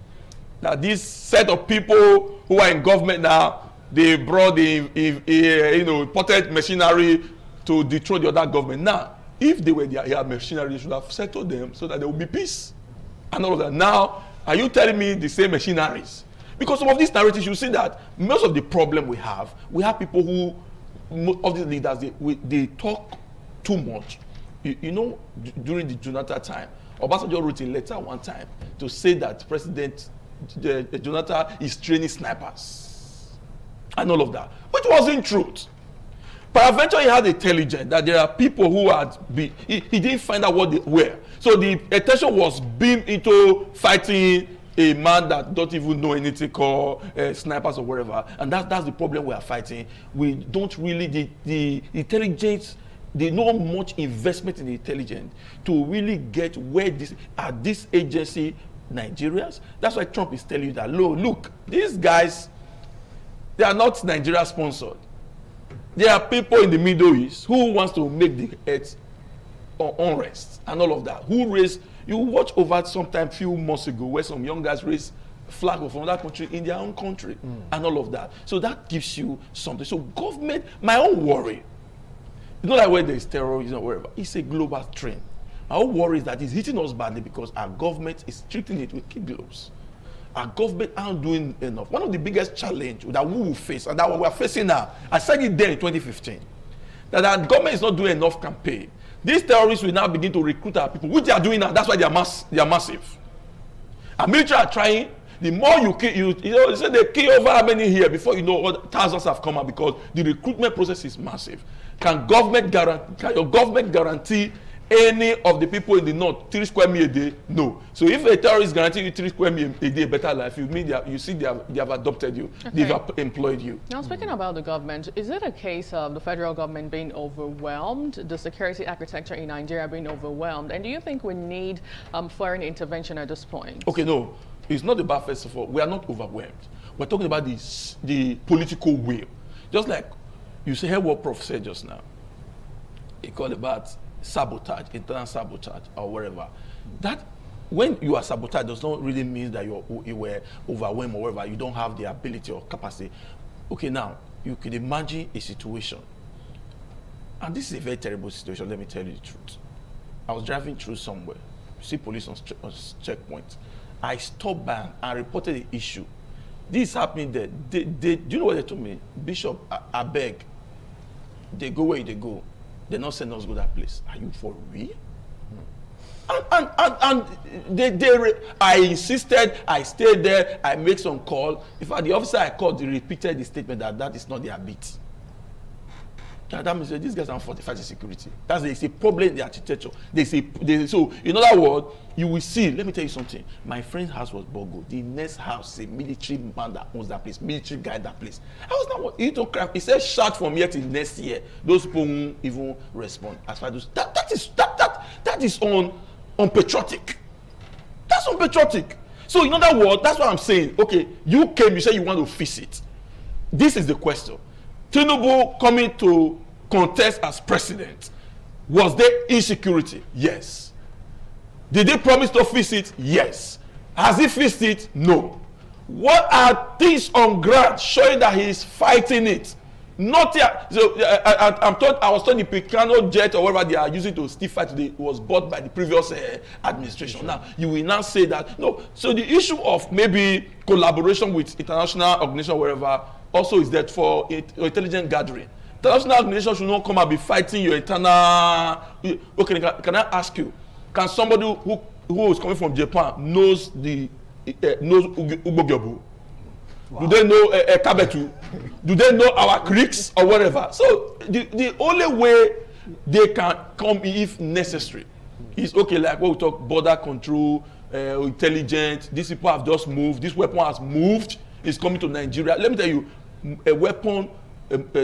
Speaker 14: Now this set of people who are in government now, they brought the imported machinery to dethrone the other government. Now, if they were their machinery, they should have settled them so that there will be peace and all of that. Now, are you telling me the same machineries? Because some of these narratives, you see that most of the problem we have people who, of the leaders, they talk too much. You know, during the Jonathan time, Obasanjo wrote a letter one time to say that President Jonathan is training snipers and all of that, which wasn't truth. Peradventure, he had intelligence that there are people who he didn't find out what they were. So the attention was beamed into fighting a man that don't even know anything called snipers or whatever, and that's the problem we are fighting. We don't really the intelligence. They know much investment in the intelligence to really get where this agency Nigerians. That's why Trump is telling you that look, these guys, they are not Nigeria sponsored. There are people in the Middle East who wants to make the earth unrest and all of that. Who raised, you watch over sometime few months ago where some young guys raised flag from another country in their own country and all of that. So that gives you something. So government, my own worry, it's not like where there is terrorism or wherever, it's a global trend. My own worry is that it's hitting us badly because our government is treating it with kid gloves. Our government aren't doing enough. One of the biggest challenges that we will face, and that what we are facing now, I said it there in 2015, that our government is not doing enough campaign. These terrorists will now begin to recruit our people, which they are doing now. That's why they are massive. Our military are trying. The more you kill, you say they kill over how many here before you know thousands have come out because the recruitment process is massive. Can your government guarantee any of the people in the north 3 square meals a day? No. So if a terrorist guarantees you 3 square meals a day better life, you mean they have adopted you, okay. They've employed you. Now
Speaker 3: speaking about the government, is it a case of the federal government being overwhelmed, the security architecture in Nigeria being overwhelmed, and do you think we need foreign intervention at this point? Okay, no, it's not about, first of all, we are not overwhelmed. We're talking about the political will. Just like you say, what Prof said just now, he called about sabotage, internal sabotage, or whatever. That when you are sabotaged does not really mean that you were overwhelmed or whatever. You don't have the ability or capacity. Okay, now you could imagine a situation, and this is a very terrible situation. Let me tell you the truth. I was driving through somewhere, you see police on checkpoint. I stopped by and reported the issue. This is happening there. Do you know what they told me? Bishop, I beg. They go where they go. They not send us go that place. Are you for real? And I insisted. I stayed there. I make some call. In fact, the officer I called, he repeated the statement that is not their beat. That means these guys are fortified security. There's a problem in the architecture. So in other words, you will see. Let me tell you something. My friend's house was Bogo. The next house is a military man that owns that place. Military guy that place. I was not. He don't cry. He said, "Shout from here till next year." Those people won't even respond. As far as that is unpatriotic. That's unpatriotic. So in other words, that's what I'm saying. Okay, you came. You said you want to fix it. This is the question. Tinubu coming to contest as president, was there insecurity? Yes. Did he promise to fix it? Yes. Has he fixed it? No. What are things on ground showing that he is fighting it?
Speaker 14: Not yet. So I was told the Picano jet or whatever they are using to still fight today was bought by the previous administration. Now you will now say that no. So the issue of maybe collaboration with international organization or wherever also is that for intelligence gathering. International organization should not come and be fighting your internal. Okay, can I ask you? Can somebody who is coming from Japan knows Ugbogebu? Wow. Do they know Kabetu? Do they know our creeks or whatever? So the only way they can come if necessary is okay, like what we talk border control, intelligence. These people have just moved. This weapon has moved. It's coming to Nigeria. Let me tell you, a weapon.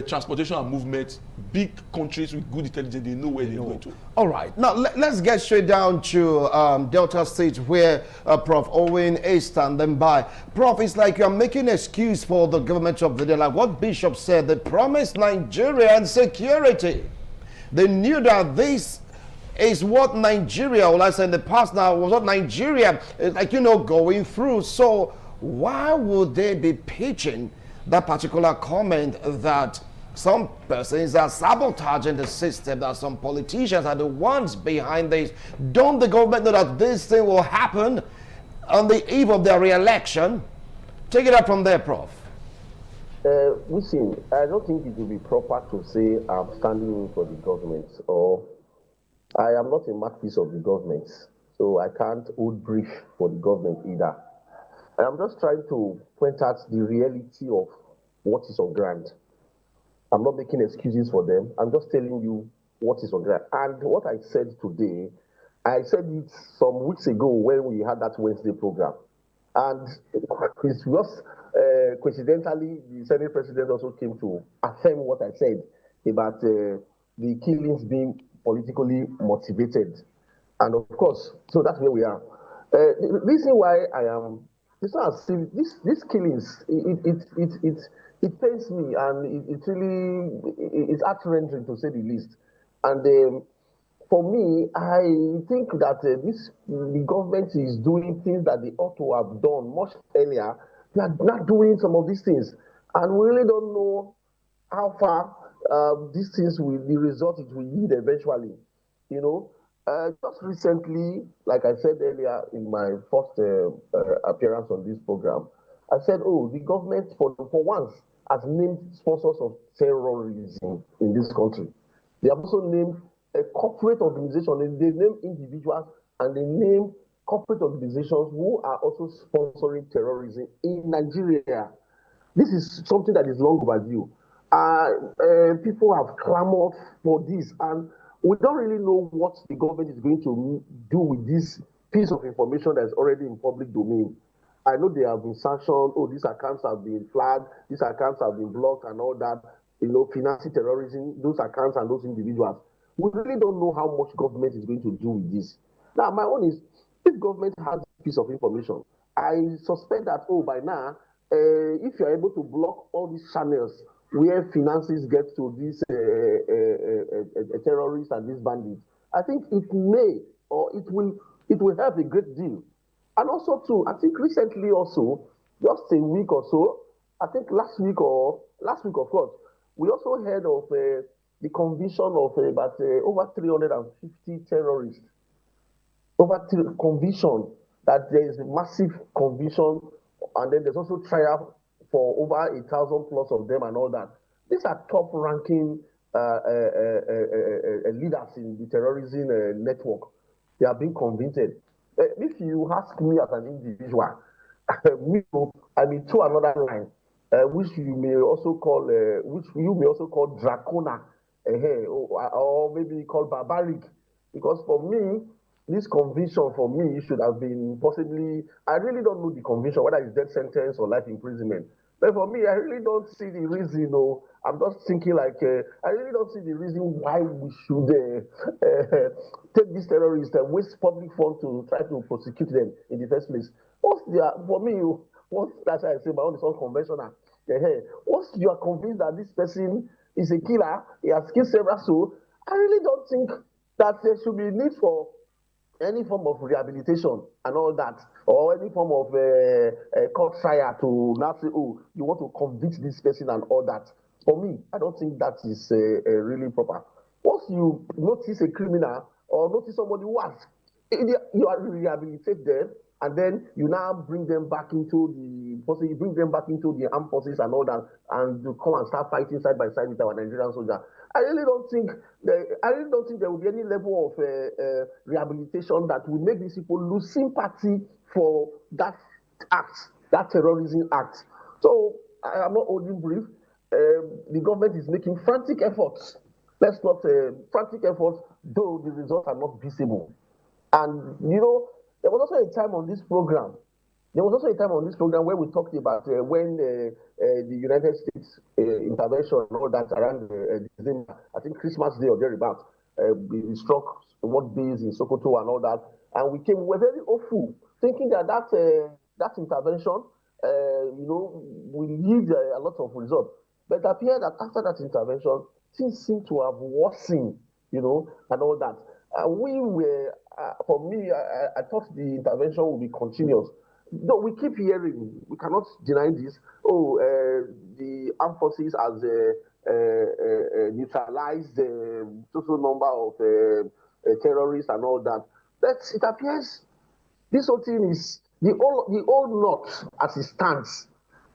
Speaker 14: Transportation and movement, big countries with good intelligence, they know where they're going to.
Speaker 2: All right, now let's get straight down to Delta State, where Prof. Owen is standing by. Prof, it's like you're making an excuse for the government of the day, like what Bishop said. They promised Nigerian security. They knew that this is what Nigeria, well, I said in the past now, was what Nigeria, like, going through. So why would they be pitching that particular comment that some persons are sabotaging the system, that some politicians are the ones behind this? Don't the government know that this thing will happen on the eve of their re-election? Take it up from there, Prof.
Speaker 15: Listen, I don't think it will be proper to say I'm standing in for the government, or I am not a mouthpiece of the government, so I can't hold brief for the government either. I'm just trying to point out the reality of what is on ground. I'm not making excuses for them. I'm just telling you what is on ground. And what I said today, I said it some weeks ago when we had that Wednesday program. And it was coincidentally, the Senate President also came to affirm what I said about the killings being politically motivated. And of course, so that's where we are. The reason why I am This killings, it pains me, and it really is heart-rending to say the least. And for me, I think that the government is doing things that they ought to have done much earlier. They are not doing some of these things, and we really don't know how far these things will, the result it will yield eventually. Just recently, like I said earlier in my first appearance on this program, I said, the government for once has named sponsors of terrorism in this country. They have also named a corporate organization. They name individuals and they name corporate organizations who are also sponsoring terrorism in Nigeria. This is something that is long overdue. People have clamored for this, and we don't really know what the government is going to do with this piece of information that is already in public domain. I know they have been sanctioned. These accounts have been flagged. These accounts have been blocked and all that. Financing terrorism, those accounts and those individuals. We really don't know how much government is going to do with this. Now, my own is, if government has a piece of information, I suspect that, by now, if you're able to block all these channels where finances get to these terrorists and these bandits, I think it may, or it will help a great deal. And also too, I think recently also, just a week or so, I think last week of course, we also heard of the conviction of about over 350 terrorists. Conviction, that there is a massive conviction, and then there's also trial for over 1,000 plus of them and all that. These are top-ranking leaders in the terrorism network. They are being convicted. If you ask me as an individual, I mean, to another line, which you may also call, dracona, or maybe called barbaric, because for me, this conviction for me should have been possibly, I really don't know the conviction, whether it's death sentence or life imprisonment. But for me, I really don't see the reason, I'm just thinking like, I really don't see the reason why we should take these terrorists and waste public funds to try to prosecute them in the first place. For me, that's why I say my own is unconventional. Once you are convinced that this person is a killer, he has killed several souls, I really don't think that there should be need for any form of rehabilitation and all that, or any form of court trial to now say, you want to convict this person and all that. For me, I don't think that is really proper. Once you notice a criminal or notice somebody who has, you are rehabilitate them, and then you now bring them back into the armed forces and all that, and you come and start fighting side by side with our Nigerian soldiers. I really don't think there will be any level of rehabilitation that will make these people lose sympathy for that act, that terrorism act. So I am not holding brief. The government is making frantic efforts. Let's not frantic efforts, though the results are not visible. And there was also a time on this program. Where we talked about when the United States intervention and all that around December, I think Christmas Day or thereabouts, we struck what base in Sokoto and all that, and we were very hopeful, thinking that that intervention, will yield a lot of results. But it appeared that after that intervention, things seem to have worsened, and all that. We were, for me, I thought the intervention would be continuous. Though we keep hearing, we cannot deny this. The armed forces has neutralized the total number of terrorists and all that. But it appears this whole thing is the old north as it stands.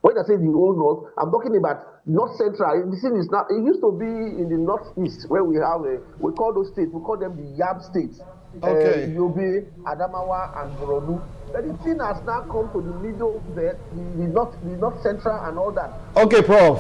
Speaker 15: When I say the old north, I'm talking about North Central. The thing is not. It used to be in the northeast where we have we call those states. We call them the Yab states.
Speaker 2: Okay.
Speaker 15: Yobe, Adamawa, and Borno. But the thing has now come to the middle belt, the north central, and all that.
Speaker 2: Okay, Prof.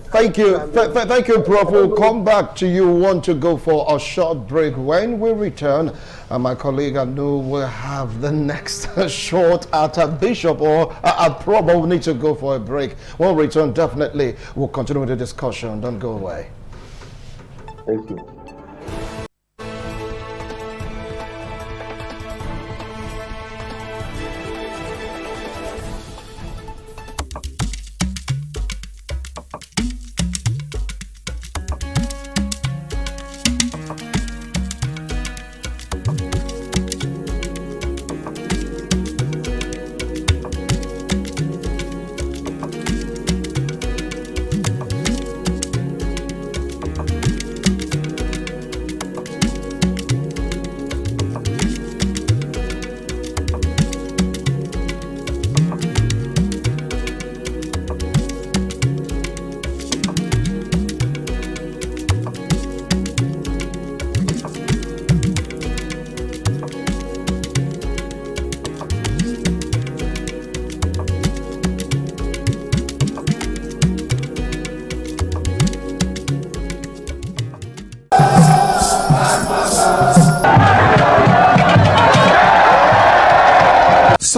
Speaker 2: Thank you. Thank you, Prof. We'll come back to you. Want to go for a short break. When we return, my colleague Anu will have the next short at Bishop or at Prof. We'll need to go for a break. When we return, definitely we'll continue with the discussion. Don't go away.
Speaker 15: Thank you.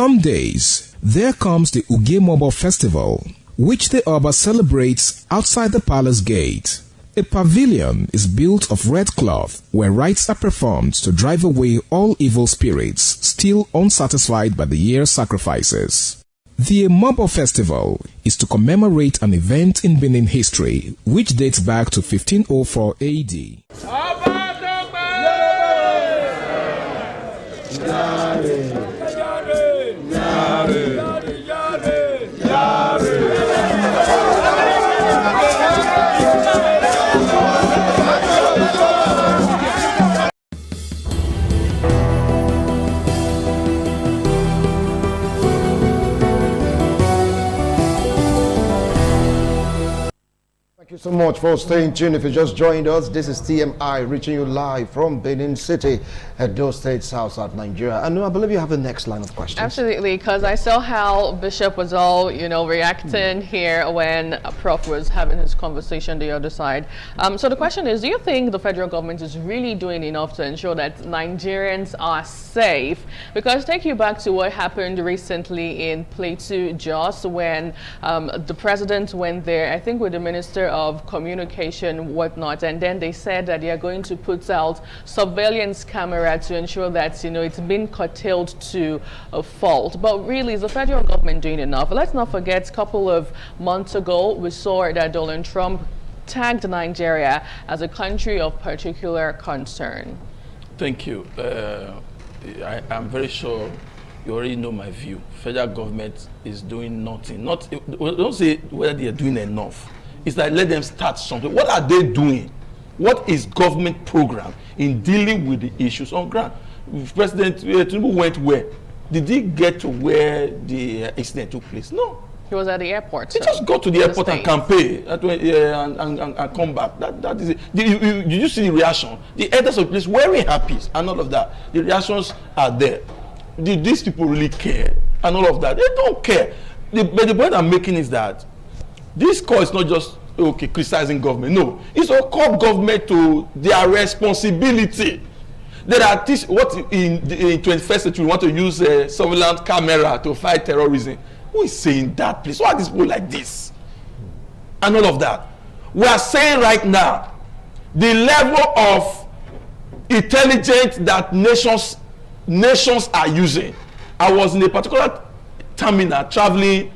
Speaker 5: Some days, there comes the Ugemobo Festival, which the Oba celebrates outside the palace gate. A pavilion is built of red cloth where rites are performed to drive away all evil spirits still unsatisfied by the year's sacrifices. The Ugemobo Festival is to commemorate an event in Benin history which dates back to 1504 AD.
Speaker 2: Thank you so much for staying tuned. If you just joined us, this is TMI reaching you live from Benin City, Edo State, South Nigeria. And I believe you have the next line of questions.
Speaker 3: Absolutely, because I saw how Bishop was all, reacting here when Prof was having his conversation the other side. So the question is, do you think the federal government is really doing enough to ensure that Nigerians are safe? Because take you back to what happened recently in Plateau, Jos, when the president went there, I think with the Minister of Communication, whatnot, and then they said that they are going to put out surveillance camera to ensure that it's been curtailed to a fault. But really, is the federal government doing enough? Let's not forget, a couple of months ago we saw that Donald Trump tagged Nigeria as a country of particular concern.
Speaker 14: Thank you. I'm very sure you already know my view. Federal government is doing nothing. Don't say whether they are doing enough. It's like let them start something. What are they doing? What is government program in dealing with the issues on ground? President Tinubu went where? Did he get to where the incident took place? No.
Speaker 3: He was at the airport.
Speaker 14: He just go to the airport and campaign and come back. That is it. Did you see the reaction? The elders of the place very happy and all of that. The reactions are there. Did these people really care and all of that? They don't care. But the point I'm making is that this call is not just criticizing government. No, it's to call government to their responsibility. There are what in the 21st century we want to use a surveillance camera to fight terrorism. Who is saying that, please? Why are these people like this? And all of that. We are saying right now, the level of intelligence that nations are using. I was in a particular terminal traveling.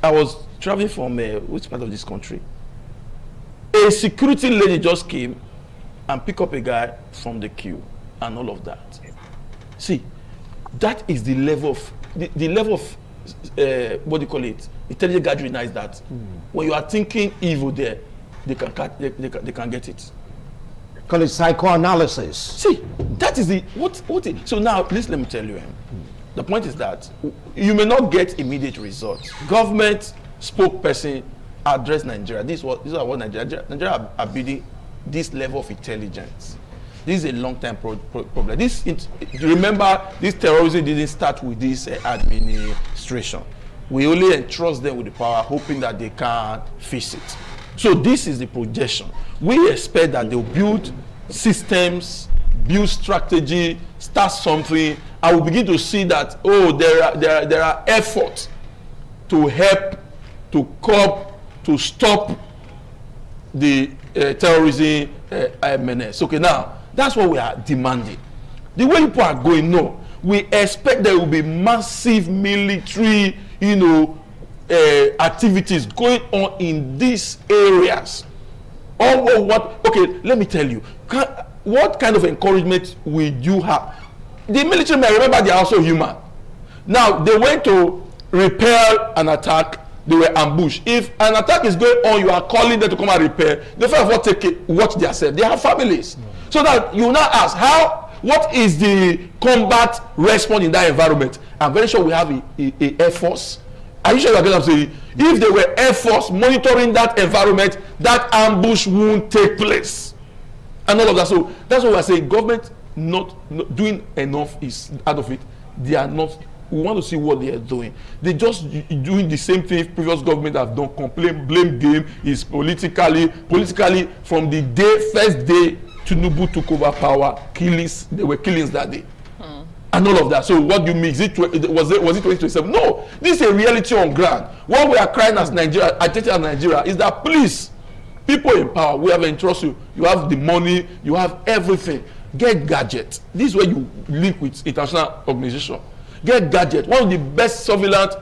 Speaker 14: I was traveling from which part of this country? A security lady just came and picked up a guy from the queue and all of that. See, that is the level of the level of what do you call it? Intelligent gathering is that when you are thinking evil there, they can get it.
Speaker 2: Call it psychoanalysis.
Speaker 14: See, that is the so now please let me tell you. The point is that you may not get immediate results. Government spokesperson address Nigeria. This is what Nigeria are building this level of intelligence. This is a long-term problem. Remember, this terrorism didn't start with this administration. We only entrust them with the power, hoping that they can fix it. So this is the projection. We expect that they'll build systems, build strategy, start something, and we'll begin to see that there are efforts to help, to curb, to stop the terrorism menace. Okay, now. That's what we are demanding. The way people are going, no. We expect there will be massive military, activities going on in these areas. Okay, let me tell you. What kind of encouragement will you have? The military may remember they are also human. Now, they went to repel an attack. They were ambushed. If an attack is going on, you are calling them to come and repair. They first of all take it, watch themselves. They have families. So that you now ask, what is the combat response in that environment? I'm very sure we have a Air Force. Are you sure you are getting what I'm saying? If there were Air Force monitoring that environment, that ambush won't take place. And all of that. So that's what we're saying. Government not doing enough is out of it. They are not. We want to see what they are doing. They're just doing the same thing previous government have done. Complain, blame game is politically from the first day Tinubu took over power, killings, there were killings that day. And all of that. So what do you mean? Was it 2027? No, this is a reality on ground. What we are crying as Nigeria, is that please, people in power, we have entrusted you. You have the money, you have everything. Get gadgets. This is where you link with international organization. Get gadget. One of the best surveillance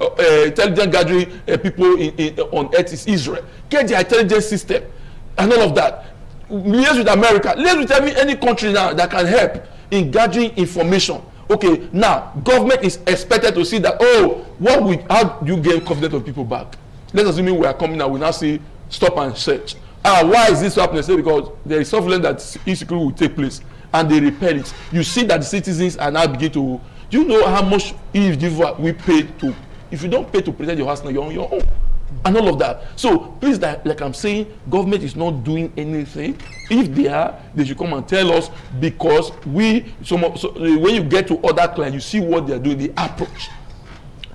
Speaker 14: intelligence gathering people on earth is Israel. Get their intelligence system and all of that. Liaise with America. Liaise with any country now that can help in gathering information. Okay, now government is expected to see that. How do you gain confidence of people back? Let's assume we are coming now. We now see stop and search. Why is this happening? Say because there is surveillance that insecurity will take place, and they repel it. You see that the citizens are now beginning to. Do you know how much we pay to? If you don't pay to protect your house, now you're on your own, and all of that. So please, like I'm saying, government is not doing anything. If they are, they should come and tell us, because when you get to other clients, you see what they are doing, the approach.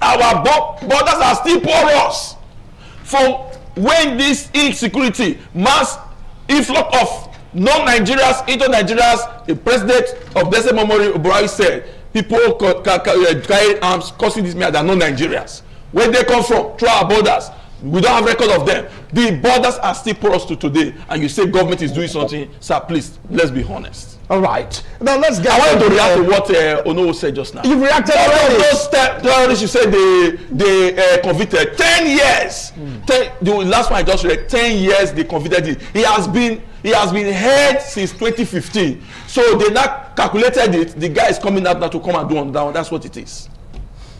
Speaker 14: Our borders are still porous. From when this insecurity, mass influx of non-Nigerians into Nigerians, the president of Blessed Memory Buhari said, people carrying arms causing this man, they are not Nigerians. Where they come from, through our borders, we don't have record of them. The borders are still porous to today, and you say government is doing something. Sir, please, let's be honest.
Speaker 2: All right. Now let's get.
Speaker 14: I wanted to react to what Ono said just now.
Speaker 2: You reacted already.
Speaker 14: Those terrorists, you said they convicted 10 years. The last one I just read, 10 years they convicted him. He has been held since 2015. So they now calculated it. The guy is coming out now to come and do on that one. That's what it is.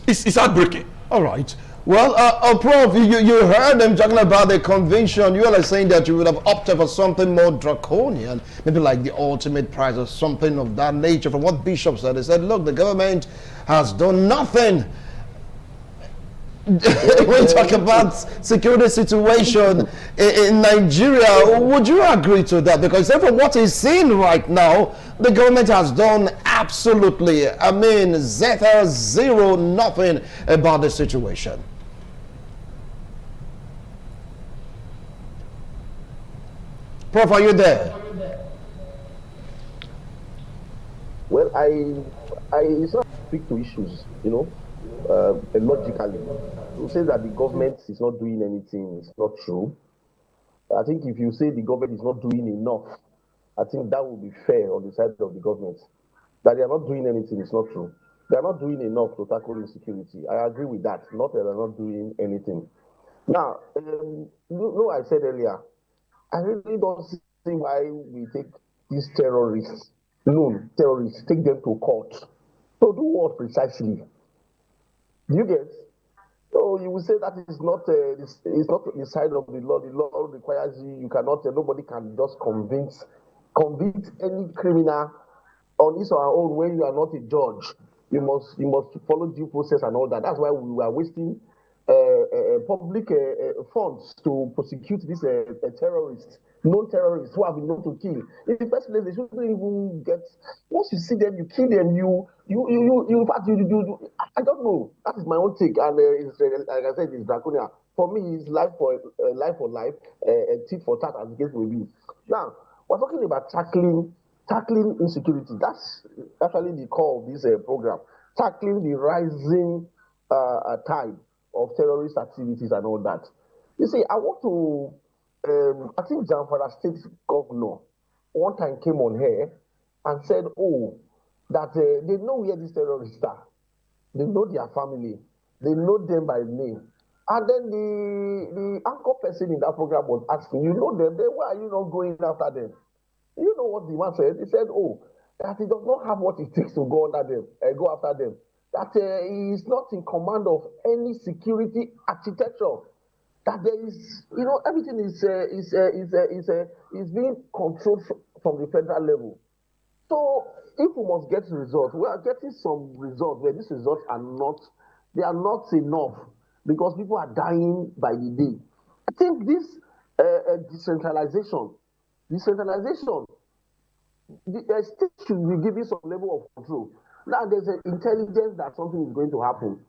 Speaker 14: It's heartbreaking.
Speaker 2: All right. Well, Prof, you heard them talking about the convention. You are saying that you would have opted for something more draconian, maybe like the ultimate prize or something of that nature. From what Bishop said, they said, look, the government has done nothing. We talk about security situation in Nigeria. Would you agree to that? Because from what is seen right now, the government has done absolutely, I mean, zeta, zero, nothing about the situation. Prof, are you there?
Speaker 15: Well, it's not speak to issues, logically. To say that the government is not doing anything is not true. I think if you say the government is not doing enough, I think that would be fair on the side of the government. That they are not doing anything is not true. They are not doing enough to tackle insecurity. I agree with that. Not that they are not doing anything. Now, I said earlier, I really don't see why we take these terrorists, take them to court. To do what precisely? Do you get? So you will say that is not it's not the side of the law. The law requires you cannot. Nobody can just convict any criminal on his or her own when you are not a judge. You must follow due process and all that. That's why we are wasting public funds to prosecute these terrorists, known terrorists who have been known to kill. In the first place, they shouldn't even get. Once you see them, you kill them. In fact, I don't know. That is my own take, and it's, like I said, it's draconian. For me, it's life for life, tit for tat, as the case may be. Now, we're talking about tackling insecurity. That's actually the core of this program. Tackling the rising tide of terrorist activities and all that. You see, I want to. I think Zamfara State Governor one time came on here and said, that they know where these terrorists are. They know their family. They know them by name. And then the anchor person in that program was asking, you know them, then why are you not going after them? You know what the man said? He said, that he does not have what it takes to go after them. That he is not in command of any security architecture. That there is, everything is being controlled from the federal level. So if we must get results, we are getting some results where these results are not enough because people are dying by the day. I think this decentralization, the state should be given some level of control. Now there's an intelligence that something is going to happen,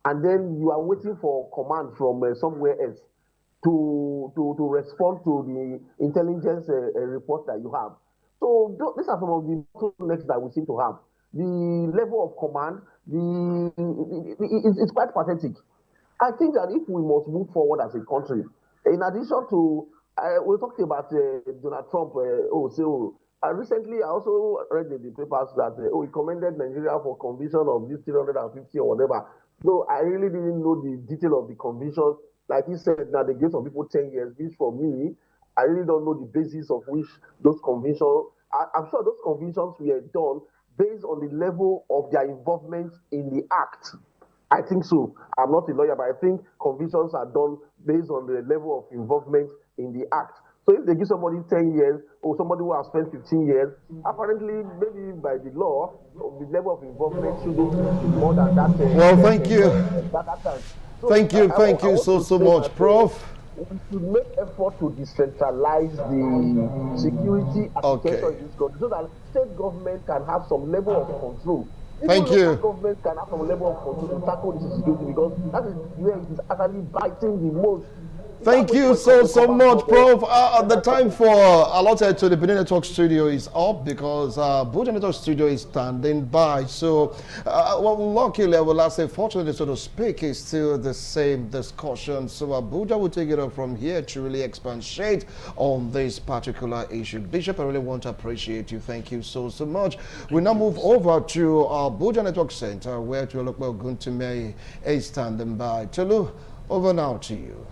Speaker 15: and then you are waiting for command from somewhere else to respond to the intelligence report that you have. So these are some of the bottlenecks that we seem to have. The level of command, it's quite pathetic. I think that if we must move forward as a country, in addition to, we're talking about Donald Trump, recently I also read in the papers that he commended Nigeria for conviction of this 350 or whatever. So I really didn't know the detail of the conviction. Like he said, now they gave some people 10 years, which for me, I really don't know the basis of which those convictions. I'm sure those convictions were done based on the level of their involvement in the act. I think so. I'm not a lawyer, but I think convictions are done based on the level of involvement in the act. So if they give somebody 10 years or somebody who has spent 15 years, apparently maybe by the law, the level of involvement should be more than that.
Speaker 2: Well, thank you.
Speaker 15: So
Speaker 2: thank you so much, Prof.
Speaker 15: We should make effort to decentralize the security architecture in this country so that state government can have some level of control.
Speaker 2: Thank you.
Speaker 15: Government can have some level of control to tackle this security because that is where it is actually biting the most.
Speaker 2: Thank you so much, Prof. The time for allotted to the Benin Network studio is up because Abuja Network studio is standing by. So, luckily, I will say, fortunately, so to speak, is still the same discussion. So, Abuja will take it up from here to really expatiate on this particular issue. Bishop, I really want to appreciate you. Thank you so much. We now move over to Abuja Network Center, where Tolulope Oguntunmi is standing by. Tolu, over now to you.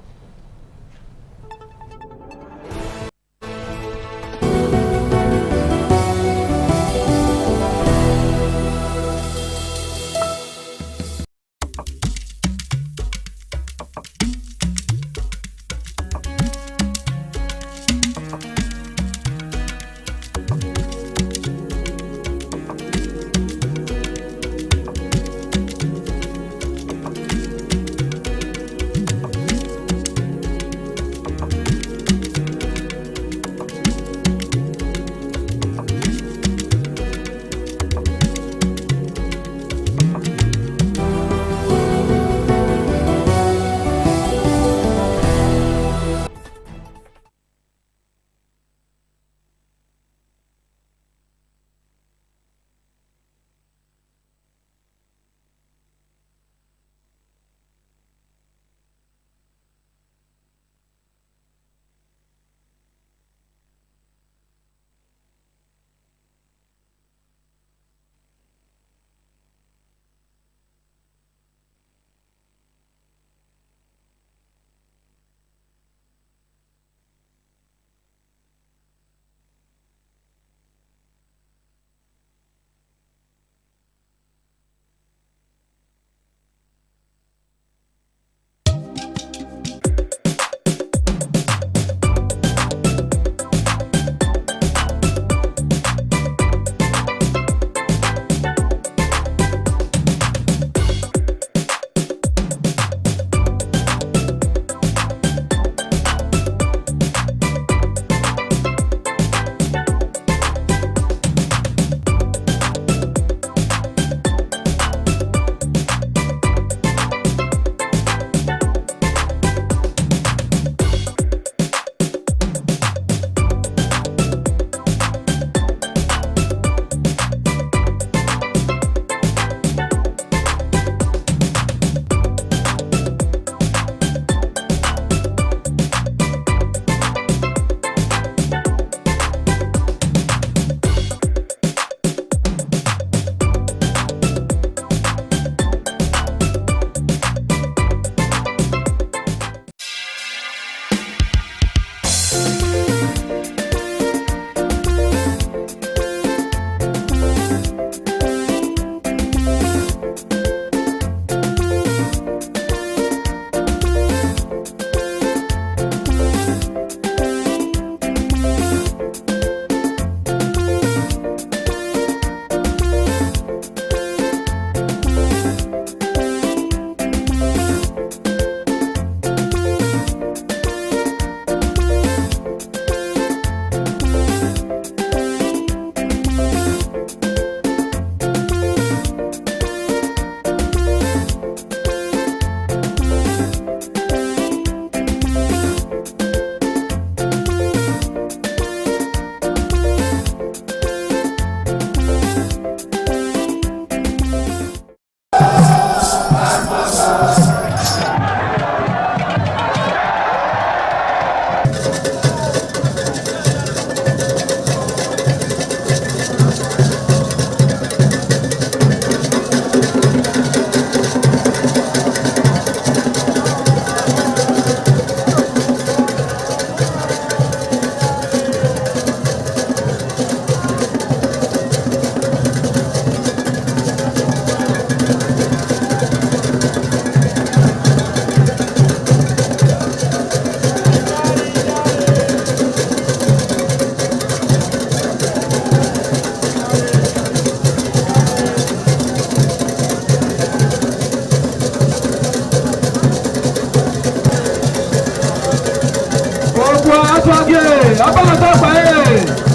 Speaker 16: swagger, abala pae.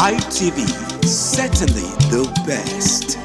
Speaker 1: ITV, certainly the best.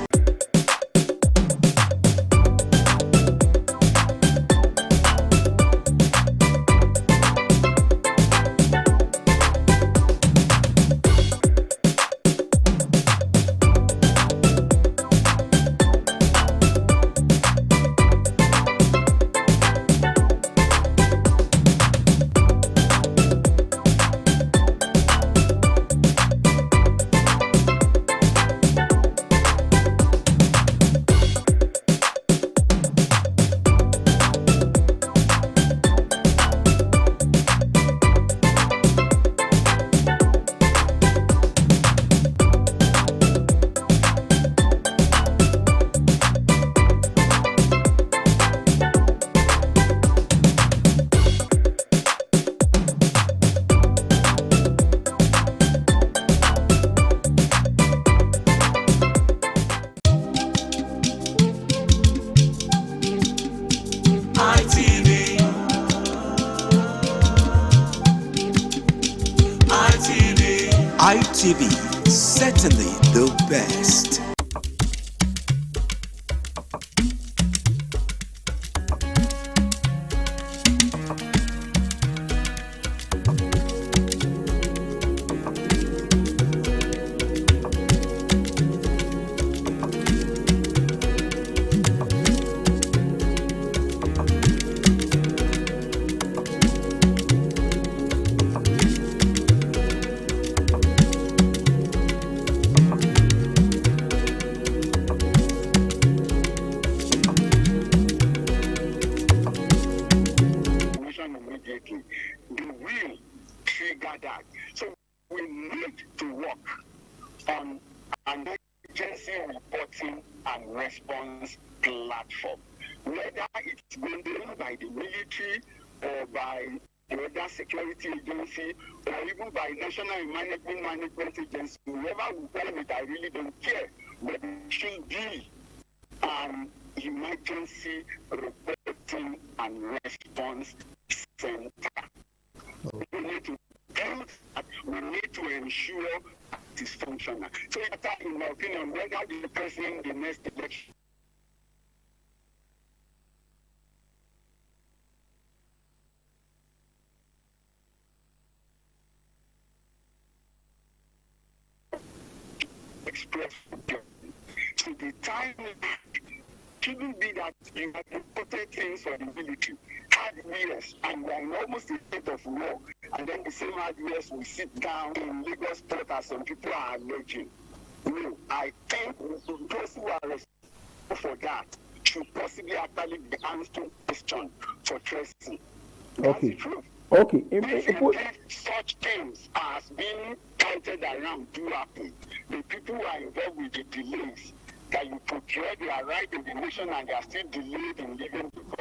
Speaker 1: ITV, certainly the best.
Speaker 17: So the time shouldn't be that you have imported things for the military, hardwares, and we are in almost a state of war, and then the same hardwares will sit down in Lagos port as some people are alleging. No, I think those who are responsible for that should possibly actually be answering question for tracing.
Speaker 14: Okay. Okay.
Speaker 17: If such things as being counted around do happen, the people who are involved with the delays, that you procure their right in the nation and they are still delayed in leaving the country.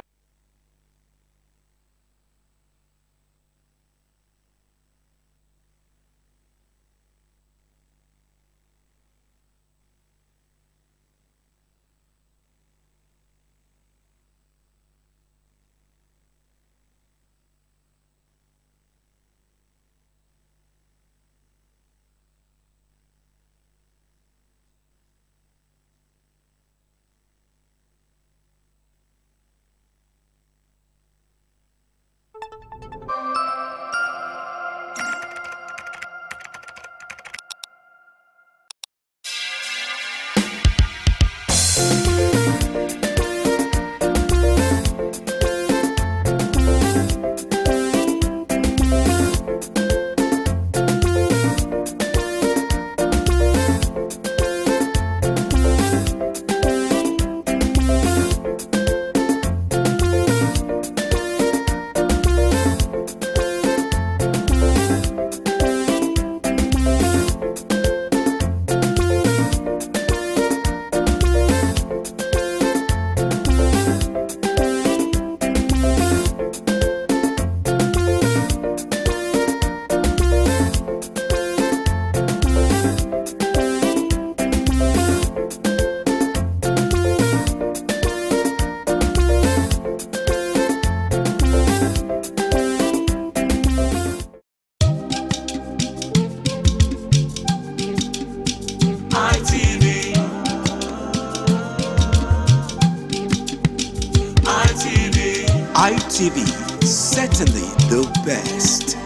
Speaker 1: ITV, certainly the best.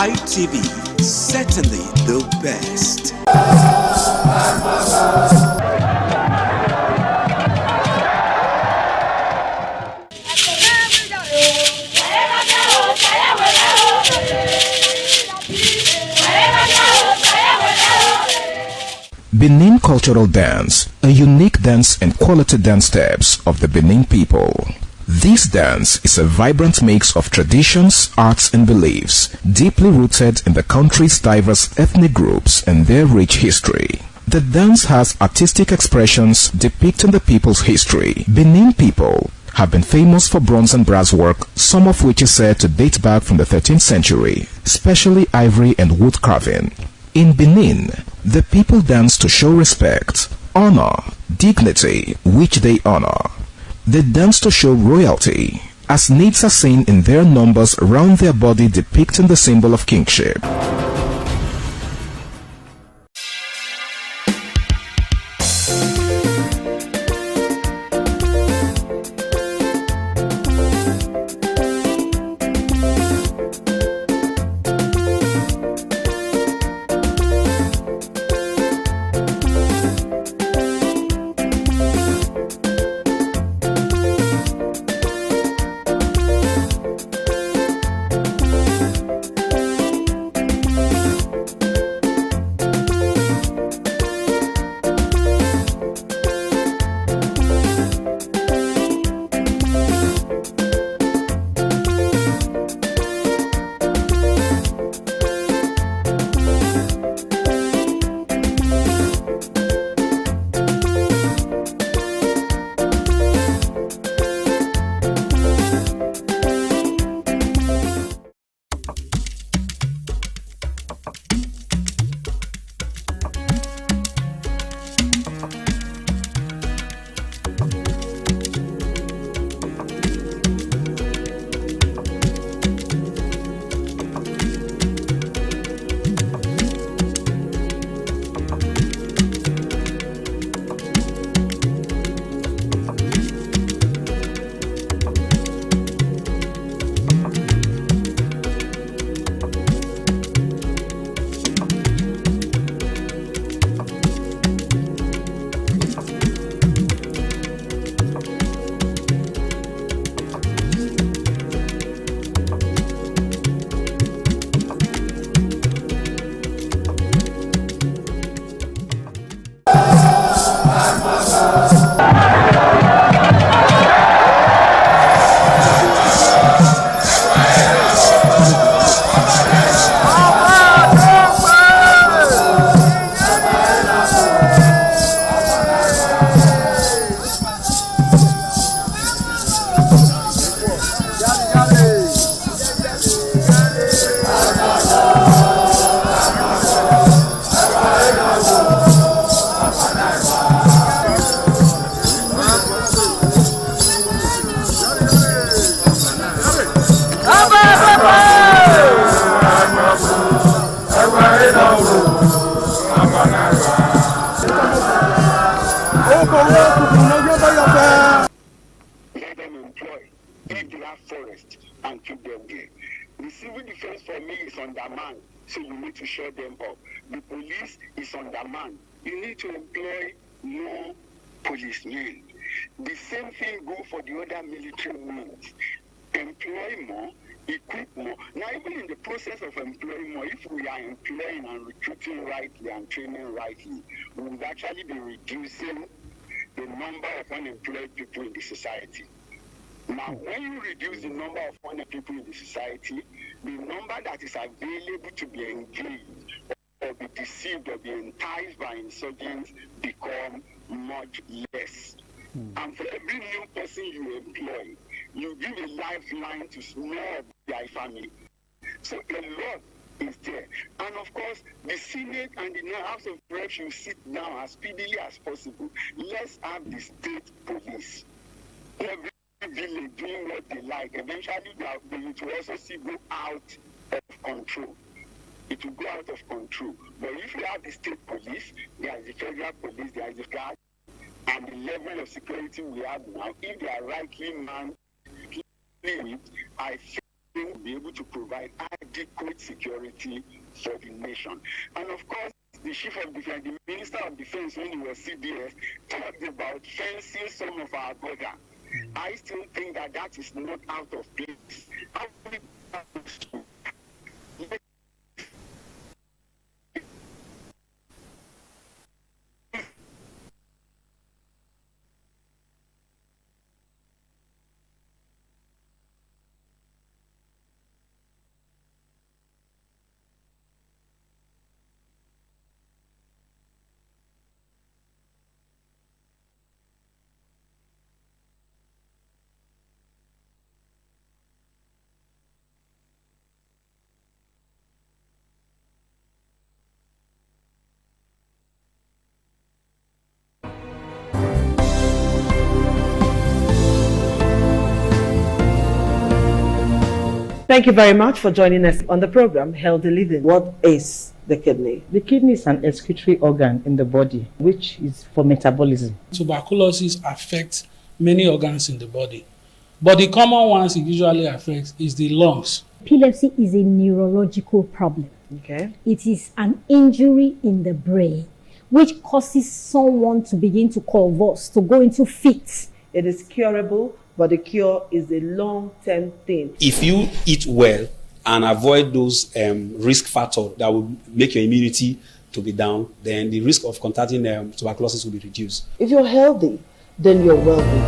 Speaker 1: ITV, certainly the best.
Speaker 5: Benin Cultural Dance, a unique dance and quality dance steps of the Benin people. This dance is a vibrant mix of traditions, arts and beliefs, deeply rooted in the country's diverse ethnic groups and their rich history. The dance has artistic expressions depicting the people's history. Benin people have been famous for bronze and brass work, some of which is said to date back from the 13th century, especially ivory and wood carving. In Benin, the people dance to show respect, honor, dignity, which they honor. They dance to show royalty, as naids are seen in their numbers around their body depicting the symbol of kingship.
Speaker 17: if they have forest, and keep them there. The civil defense for me is undermanned, so you need to shut them up. The police is undermanned. You need to employ more policemen. The same thing go for the other military means. Employ more, equip more. Now, even in the process of employing more, if we are employing and recruiting rightly and training rightly, we would actually be reducing the number of unemployed people in the society. Now, when you reduce the number of unemployed people in the society, the number that is available to be engaged or be deceived or be enticed by insurgents become much less. And for every new person you employ, you give a lifeline to more of their family. So a lot is there. And of course, the Senate and the House of Reps should sit down as speedily as possible. Let's have the state police. Every village doing what they like. Eventually, it will also go out of control. It will go out of control. But if you have the state police, there is the federal police, there is the guard, and the level of security we have now, if they are rightly manned, I think we'll be able to provide adequate security for the nation. And of course, the Chief of Defense, the Minister of Defense, when he was CDS, talked about fencing some of our border. I still think that that is not out of place.
Speaker 8: Thank you very much for joining us on the program, Healthy Living. What is the kidney?
Speaker 9: The kidney is an excretory organ in the body, which is for metabolism.
Speaker 10: Tuberculosis affects many organs in the body, but the common ones it usually affects is the lungs.
Speaker 11: Epilepsy is a neurological problem.
Speaker 8: Okay.
Speaker 11: It is an injury in the brain, which causes someone to begin to convulse, to go into fits.
Speaker 8: It is curable, but the cure is a long-term thing.
Speaker 12: If you eat well and avoid those risk factors that will make your immunity to be down, then the risk of contracting tuberculosis will be reduced.
Speaker 8: If you're healthy, then you're wealthy.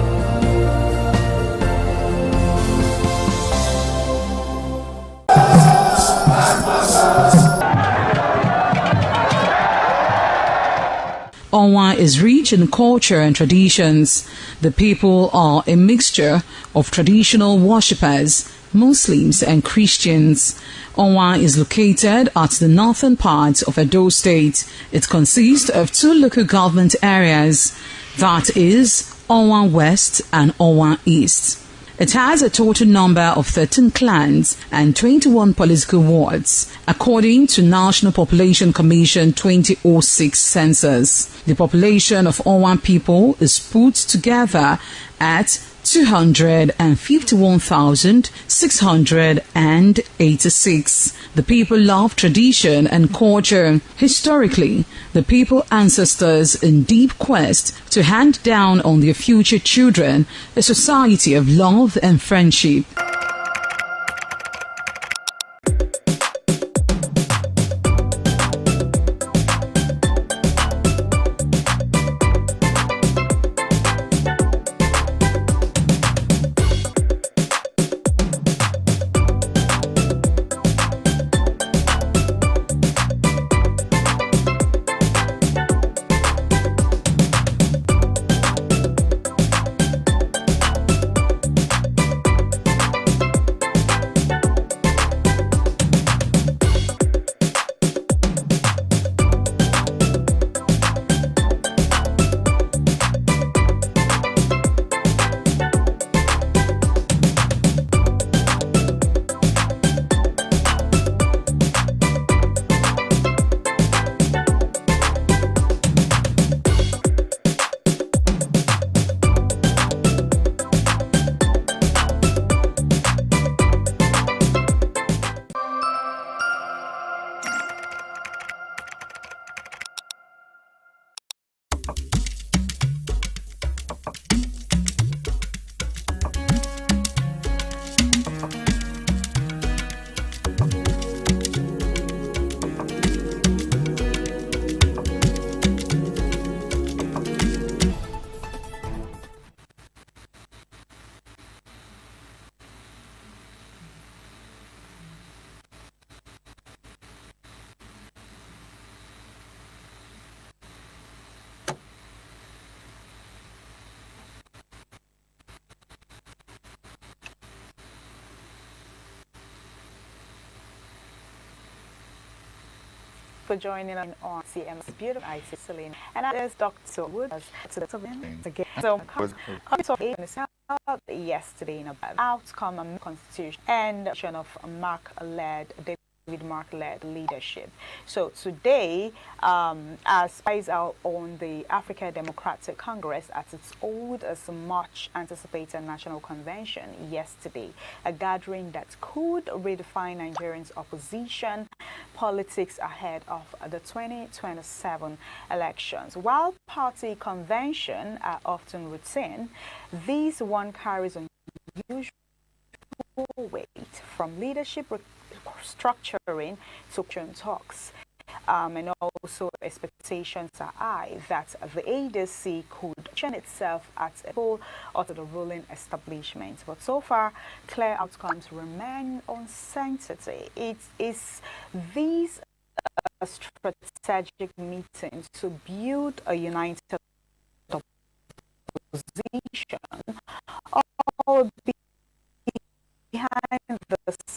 Speaker 13: Onwa is rich in culture and traditions. The people are a mixture of traditional worshippers, Muslims and Christians. Onwa is located at the northern part of Edo State. It consists of two local government areas, that is Onwa West and Onwa East. It has a total number of 13 clans and 21 political wards, according to National Population Commission 2006 census. The population of Onwa people is put together at 251,686. The people love tradition and culture. Historically, the people ancestors in deep quest to hand down on their future children a society of love and friendship.
Speaker 6: for joining us on CM's Beautiful IT Celine. And that is Dr. Wood. So, yesterday in about outcome and constitution and of David Mark-led leadership. So today, as spies out on the African Democratic Congress at its oldest much anticipated national convention yesterday, a gathering that could redefine Nigerians' opposition politics ahead of the 2027 elections. While party conventions are often routine, this one carries unusual weight, from leadership structuring to talks, and also expectations are high that the ADC could turn itself at a whole or to the ruling establishment. But so far, clear outcomes remain uncertainty. It is these strategic meetings to build a united opposition, or behind the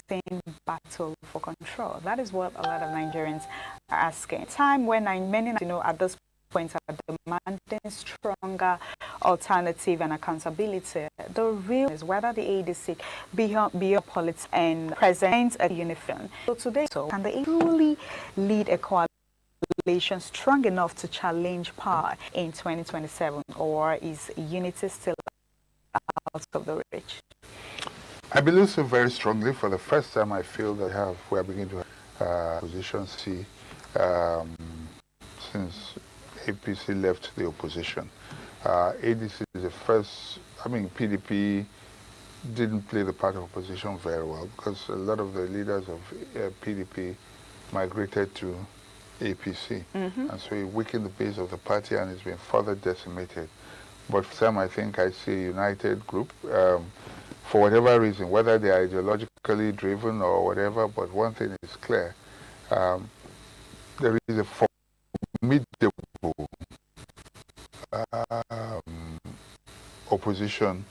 Speaker 6: same battle for control. That is what a lot of Nigerians are asking. A time when many, at this point are demanding stronger alternative and accountability. The real is whether the ADC beyond politics and present a unification. So today, can they truly lead a coalition strong enough to challenge power in 2027, or is unity still out of the reach?
Speaker 7: I believe so very strongly. For the first time, I feel that we are beginning to have position C since APC left the opposition. ADC is the first. I mean, PDP didn't play the part of opposition very well because a lot of the leaders of PDP migrated to APC, and so it weakened the base of the party and it's been further decimated. But for some, I think I see a united group. For whatever reason, whether they are ideologically driven or whatever, but one thing is clear, there is a formidable opposition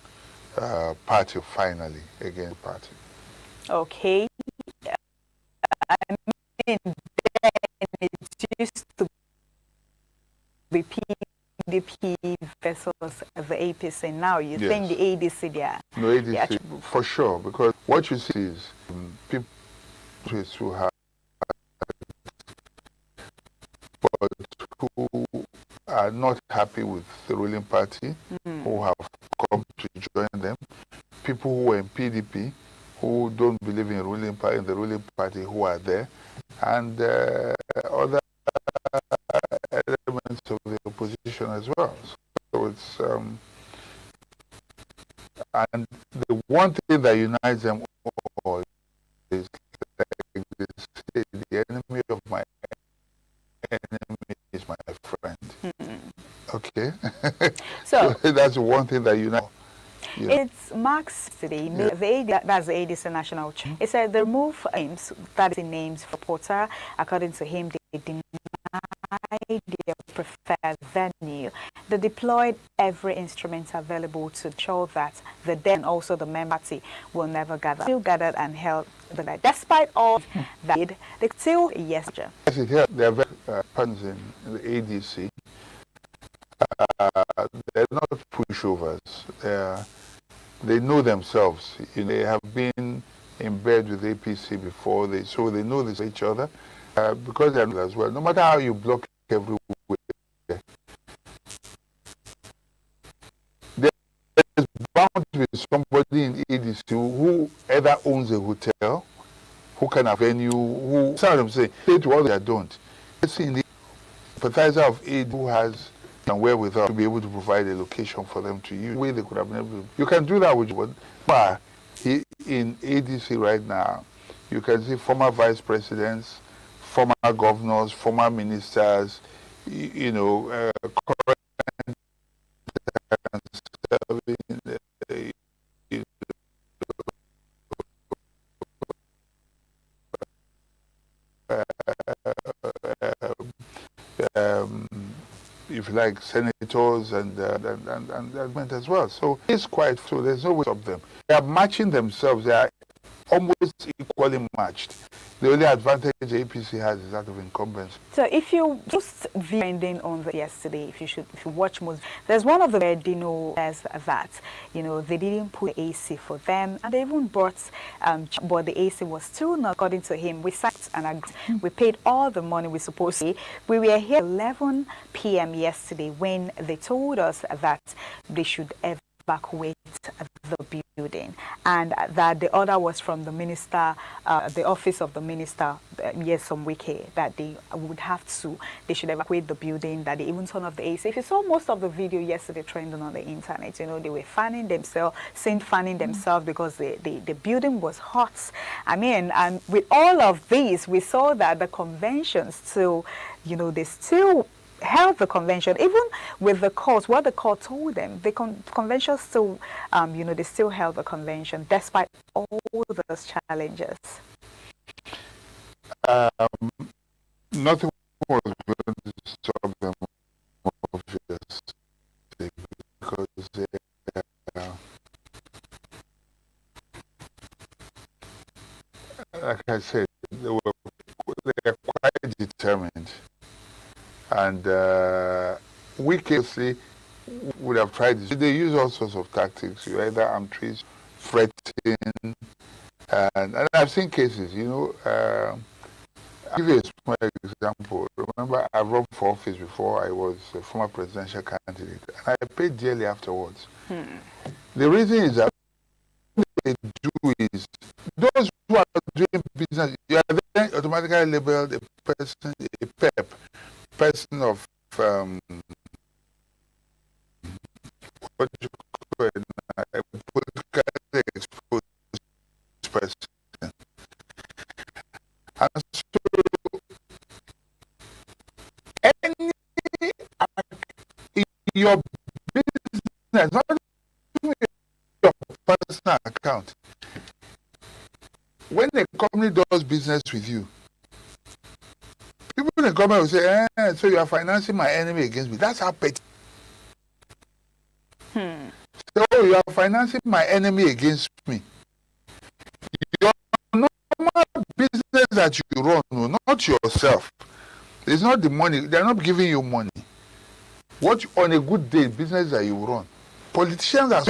Speaker 7: party finally against the party. Okay.
Speaker 6: I mean, then it used to be PDP versus the APC. Now you think the ADC there?
Speaker 7: No, ADC for sure, because what you see is people who have, but who are not happy with the ruling party, who have come to join them, people who are in PDP, who don't believe in the ruling party, who are there, and other elements of the opposition as well. So it's and the one thing that unites them all is, like they say, the enemy of my enemy is my friend. Okay. So that's the one thing that unites.
Speaker 6: It's Marx today. That's the ADC national. It said the move aims, that is the names for Porter. According to him, they deny their preferred venue. They deployed every instrument available to show that the then also the member party will never gather. Still gathered and held the night. Despite all that, they still yesterday.
Speaker 7: There are very partners in the ADC. They're not pushovers. They know themselves. They have been in bed with APC before, so they know this each other because they're as well. No matter how you block everywhere, there's bound to be somebody in ADC who either owns a hotel, who can have venue, who, some of them say to what they don't. Let's see, the sympathizer of AD who has and wherewithal to be able to provide a location for them to use. Way they could have been able to. You can do that with one. But in ADC right now, you can see former vice presidents, former governors, former ministers, current if you like, senators and as well. So it's quite true. There's no way of them. They are matching themselves. They are almost equally matched. The only advantage the APC has is that of incumbency.
Speaker 6: So if you just viewing on the yesterday, if you watch most, there's one of the Dino says that, you know, they didn't put AC for them, and they even brought, but the AC was still not, according to him. We sat and agreed. We paid all the money we supposed to. We were here 11 p.m. yesterday when they told us that they should evacuate the building, and that the order was from the minister, the office of the minister, some week here, that they should evacuate the building, that they even turn off the AC. If you saw most of the video yesterday trending on the internet, you know, they were fanning themselves because the building was hot. I mean, and with all of these, we saw that the convention still, you know, they still held the convention, even with the court, what the court told them, the convention still, you know, they still held the convention despite all those challenges.
Speaker 7: Nothing was going to stop them, obviously, because like I said, they are quite determined. And we closely would have tried this. They use all sorts of tactics. You either arm trees, threatening, and I've seen cases, you know. I'll give you a small example. Remember, I ran for office before. I was a former presidential candidate, and I paid dearly afterwards. The reason is that what they do is, those who are doing business, you are then automatically labeled a person, a PEP. Person of what you call it, a politically exposed person. And so any your business, not even your personal account, when a company does business with you, people in the government will say, so you are financing my enemy against me. That's how petty. So you are financing my enemy against me. Your normal business that you run, not yourself. It's not the money. They're not giving you money. What on a good day, business that you run. Politicians are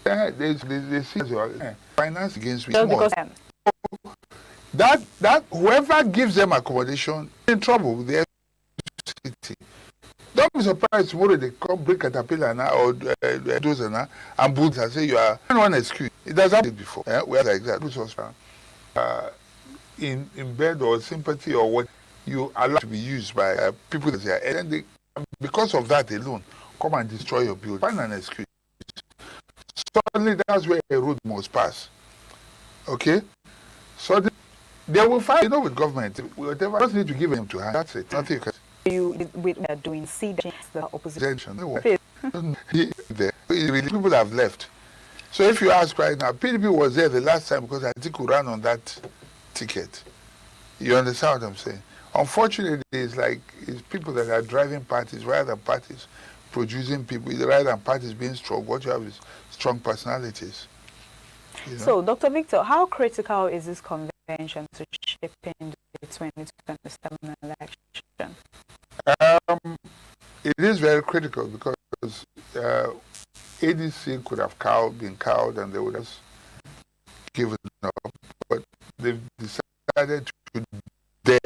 Speaker 7: they see finance against me. That whoever gives them accommodation in trouble with the FCT. Don't be surprised tomorrow they come break Caterpillar now or Dozer now and boots and say you are one excuse. It does happen before. Where like that, in bed or sympathy or what you allow to be used by people that say, and then they, because of that alone, come and destroy your building. Find an excuse. Suddenly that's where a road must pass. Okay, so. They will fight, you know, with government. Whatever, just need to give them to hand. That's it. Nothing you can doing see the opposition. People have left. So if you ask right now, PDP was there the last time because I think we ran on that ticket. You understand what I'm saying? Unfortunately, it's like it's people that are driving parties rather than parties producing people, rather than parties being strong. What you have is strong personalities. You know? So, Dr. Victor, how critical is this convention to shaping the 2027 election? It is very critical because ADC could have been cowed and they would have given up, but they've decided to dare.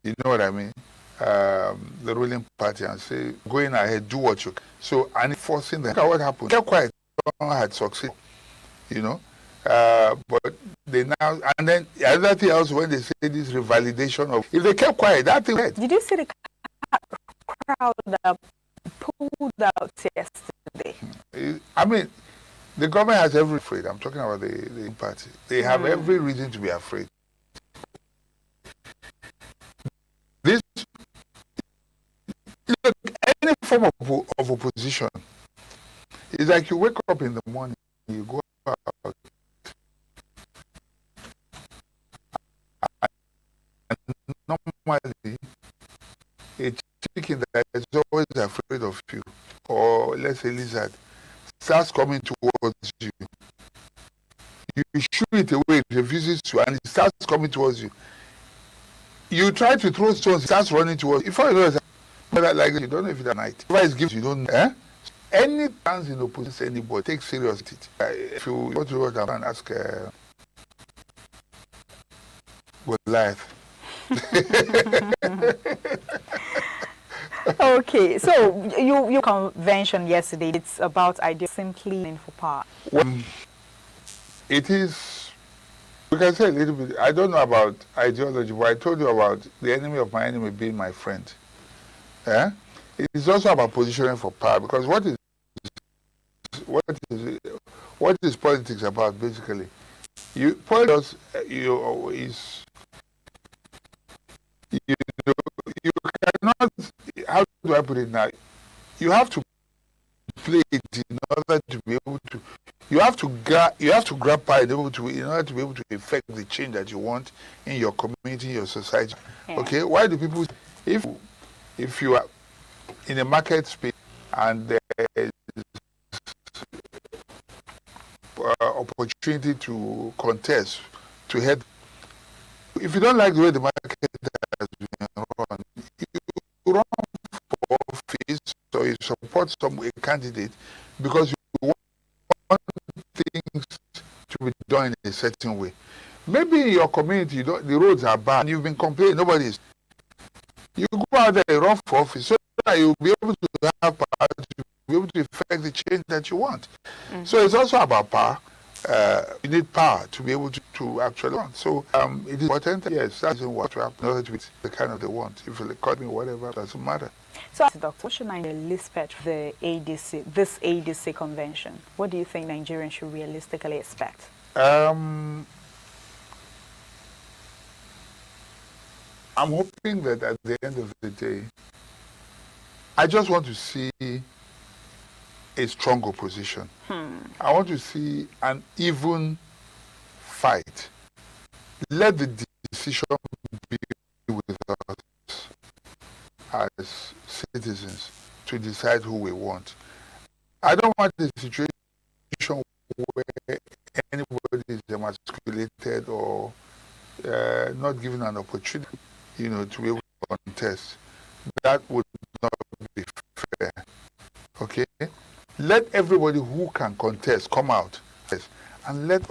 Speaker 7: You know what I mean? The ruling party and say, going ahead, do what you can. So, and forcing them. Look at what happened. Kept quiet. Had succeeded, you know, but they now, and then the other thing else when they say this revalidation of, if they kept quiet, that thing. Did you see the crowd that pulled out yesterday? I mean, the government has every afraid. I'm talking about the party. They have every reason to be afraid. This, look, any form of opposition. It's like you wake up in the morning, you go out, and normally a chicken that is always afraid of you, or let's say lizard, starts coming towards you. you and it starts coming towards you, you try to throw stones, it starts running towards you. If I know it's like you don't know if it's at night. If it's gives you don't know. Any chance in opposition to anybody, take seriously. If you go to what and ask Goliath.
Speaker 6: Okay, so your convention yesterday, it's about ideas simply in for power.
Speaker 7: Well, it is, we can say a little bit, I don't know about ideology, but I told you about the enemy of my enemy being my friend. It is also about positioning for power, because what is politics about basically? Politics you cannot, how do I put it now? You have to play it in order to be able to, you have to grab power in order to be able to effect the change that you want in your community, in your society. Yeah. Okay, why do people, if you are in a market space and there is opportunity to contest, to head, if you don't like the way the market has been run, you run for office or you support a candidate because you want things to be done in a certain way. Maybe in your community the roads are bad and you've been complaining, nobody is. You go out there and run for office so that you'll be able to have power to be able to effect the change that you want. Mm-hmm. So it's also about power. You need power to be able to actually want. So it is important, yes, that's what you have in order to be the kind of they want. If you cut me, whatever, doesn't matter.
Speaker 6: So, Dr. what should Nigeria expect for the ADC, this ADC convention? What do you think Nigerians should realistically expect?
Speaker 7: I'm hoping that at the end of the day, I just want to see a strong opposition. I want to see an even fight. Let the decision be with us as citizens to decide who we want. I don't want a situation where anybody is emasculated or not given an opportunity, to be able to contest. That would not be fair. Okay? Let everybody who can contest come out, and let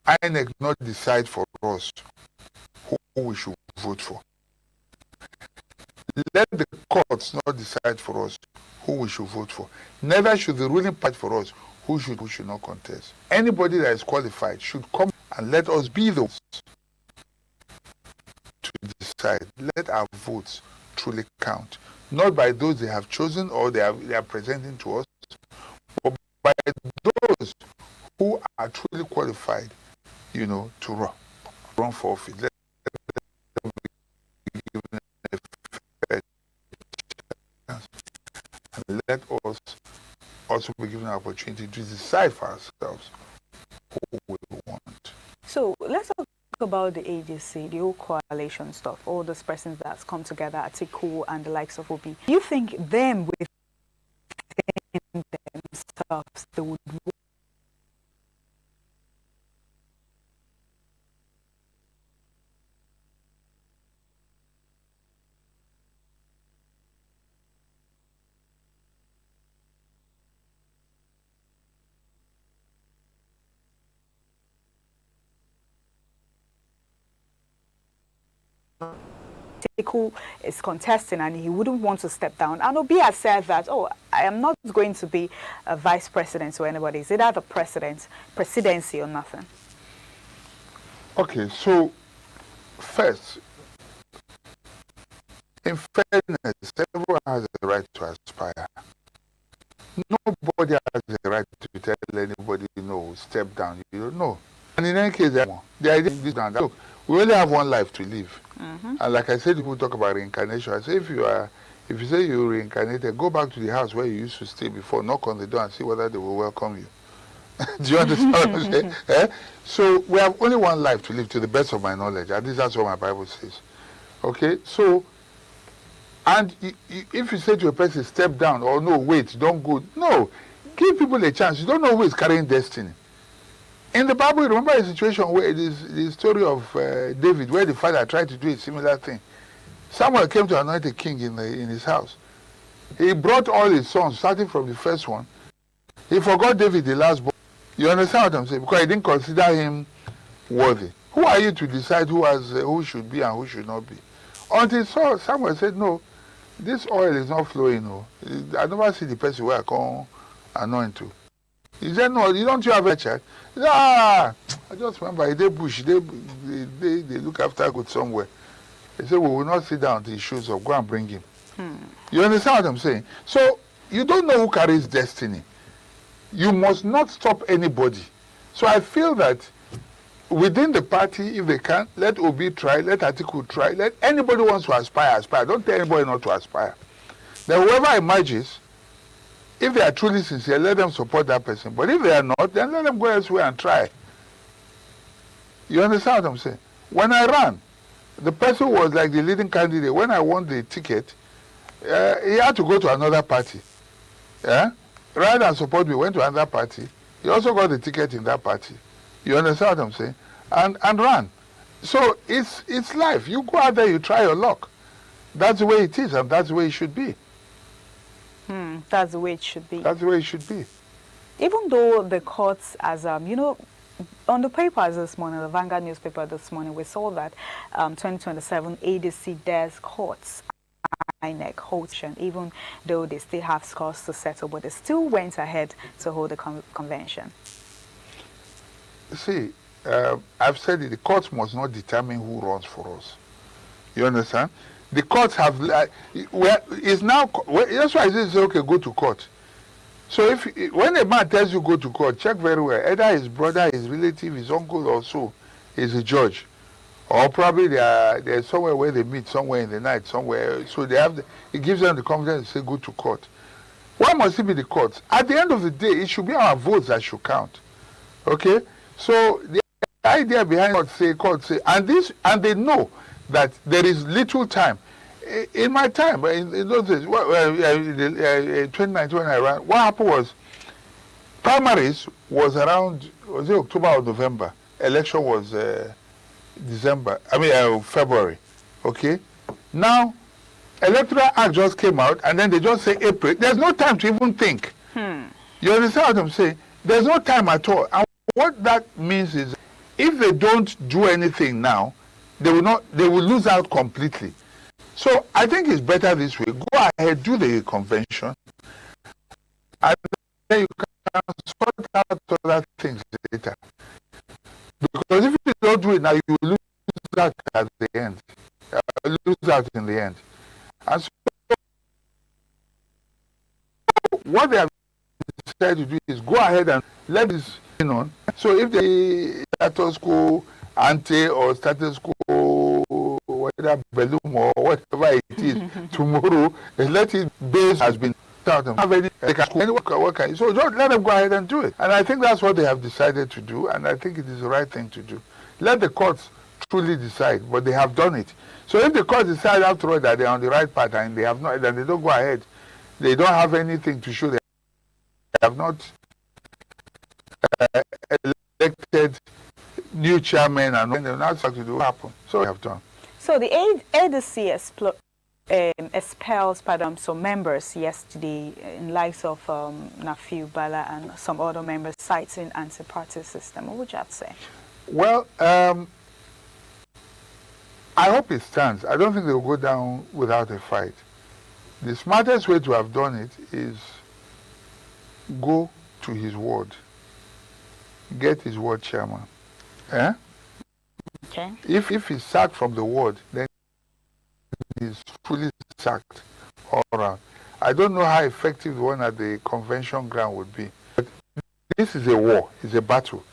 Speaker 7: INEC not decide for us who we should vote for. Let the courts not decide for us who we should vote for. Neither should the ruling party for us who should not contest. Anybody that is qualified should come and let us be those to decide. Let our votes truly count. Not by those they have chosen or they are presenting to us, but by those who are truly qualified, to run for office. Let them be given a fair chance. And let us also be given an opportunity to decide for ourselves who we want.
Speaker 6: So let's talk about the ADC, the whole coalition stuff, all those persons that's come together, Atiku and the likes of Obi. Do you think them within themselves, they would who is contesting and he wouldn't want to step down? And Obi has said that, I am not going to be a vice president or anybody. Is it either presidency or nothing?
Speaker 7: Okay, so first, in fairness, everyone has the right to aspire. Nobody has the right to tell anybody, step down. You don't know. And in any case, the idea is this: look, we only have one life to live. Mm-hmm. And like I said, people talk about reincarnation. I say, if you say you're reincarnated, go back to the house where you used to stay before, knock on the door and see whether they will welcome you. Do you understand what I'm saying? So we have only one life to live, to the best of my knowledge. At least that's what my Bible says. Okay? So, and if you say to a person, step down, or no, wait, don't go. No. Give people a chance. You don't know who is carrying destiny. In the Bible, remember a situation where it is the story of David, where the father tried to do a similar thing. Samuel came to anoint a king in his house. He brought all his sons, starting from the first one. He forgot David, the last boy. You understand what I'm saying? Because he didn't consider him worthy. Who are you to decide who should be and who should not be? Until Samuel said, no, this oil is not flowing. No. I never see the person where I can anoint to. He said, no, you don't have a child? He said, I just remember, they bush, they look after good somewhere. He said, we will not sit down till he shows up. Go and bring him. You understand what I'm saying? So, you don't know who carries destiny. You must not stop anybody. So I feel that within the party, if they can, let Obi try, let Atiku try, let anybody who wants to aspire. Don't tell anybody not to aspire. Then whoever emerges, if they are truly sincere, let them support that person. But if they are not, then let them go elsewhere and try. You understand what I'm saying? When I ran, the person was like the leading candidate. When I won the ticket, he had to go to another party. Yeah? Rather than support me, went to another party. He also got the ticket in that party. You understand what I'm saying? And ran. So it's life. You go out there, you try your luck. That's the way it is, and that's the way it should be.
Speaker 6: That's the way it should be.
Speaker 7: That's the way it should be.
Speaker 6: Even though the courts, as you know, on the papers this morning, the Vanguard newspaper this morning, we saw that 2027 ADC dares courts INEC holds, even though they still have scores to settle, but they still went ahead to hold the convention.
Speaker 7: See, I've said it, the courts must not determine who runs for us. You understand? The courts have, it's now, that's why I say, okay, go to court. So when a man tells you go to court, check very well. Either his brother, his relative, his uncle or so is a judge. Or probably they're somewhere where they meet, somewhere in the night, somewhere. So it gives them the confidence to say go to court. Why must it be the courts? At the end of the day, it should be our votes that should count. Okay? So the idea behind court say, and they know that there is little time. In my time, in those days, 2019 when I ran, what happened was, primaries was around, was it October or November? Election was February. Okay? Now, Electoral Act just came out, and then they just say April. There's no time to even think. You understand what I'm saying? There's no time at all. And what that means is, if they don't do anything now, they will lose out completely. So I think it's better this way. Go ahead, do the convention, and then you can sort out other things later. Because if you don't do it now, you will lose out at the end. Lose out in the end. And so what they have decided to do is go ahead and let this on. So if the status quo ante or status quo whether Belum or whatever it is tomorrow, let it base has been out and have any so just let them go ahead and do it. And I think that's what they have decided to do, and I think it is the right thing to do. Let the courts truly decide, but they have done it. So if the courts decide after all that they're on the right path and they have not, then they don't go ahead, they don't have anything to show. They have not elected new chairman, and then they're not to do what happen. So they have done.
Speaker 6: So the ADC expels some members yesterday in likes of Nafiu Bala and some other members citing anti-party system. What would you have to say?
Speaker 7: Well, I hope it stands. I don't think they'll go down without a fight. The smartest way to have done it is go to his ward. Get his ward chairman. Eh?
Speaker 6: Okay.
Speaker 7: If he's sacked from the ward, then he's fully sacked all around. I don't know how effective the one at the convention ground would be. But this is a war, it's a battle.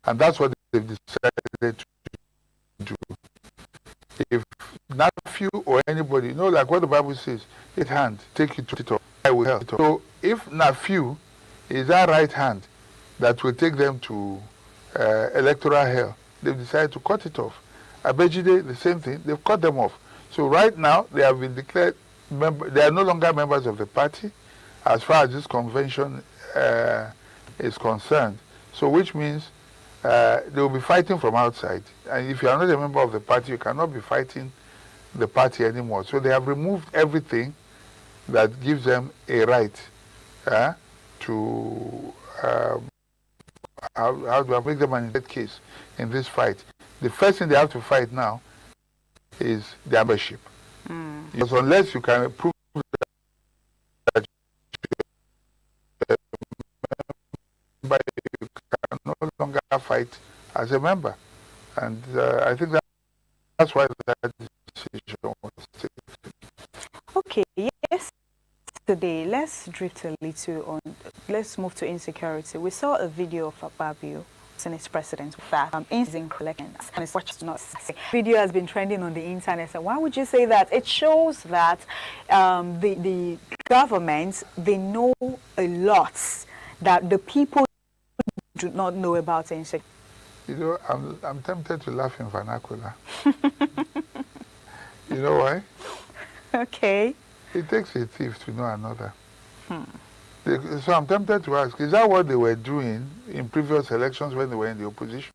Speaker 7: And that's what they've decided to do. If Nafiu or anybody, like what the Bible says, his hand, take it to it off, I will help. So if Nafiu is that right hand that will take them to electoral hell, they've decided to cut it off. Abejide, the same thing, they've cut them off. So right now, they have been declared, they are no longer members of the party as far as this convention is concerned. So which means they will be fighting from outside. And if you are not a member of the party, you cannot be fighting the party anymore. So they have removed everything that gives them a right to how do I make them an in case in this fight. The first thing they have to fight now is the membership. Because unless you can prove that you can no longer fight as a member. And I think that's why that decision was taken.
Speaker 6: Okay, yes. Today, let's drift a little on. Let's move to insecurity. We saw a video of Akpabio, Senate President, that in collections and it's watched not. Video has been trending on the internet. So why would you say that? It shows that the government, they know a lot that the people do not know about insecurity.
Speaker 7: You know, I'm tempted to laugh in vernacular. You know why?
Speaker 6: Okay.
Speaker 7: It takes a thief to know another. So I'm tempted to ask, is that what they were doing in previous elections when they were in the opposition?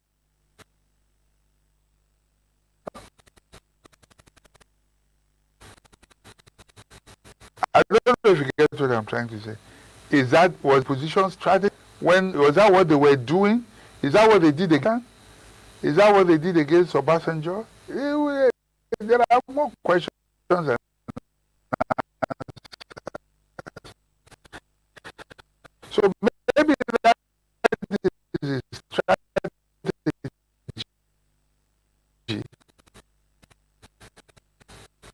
Speaker 7: I don't know if you get what I'm trying to say. Is that was position strategy? Was that what they were doing? Is that what they did again? Is that what they did against Obasanjo? There are more questions than so maybe that is strategy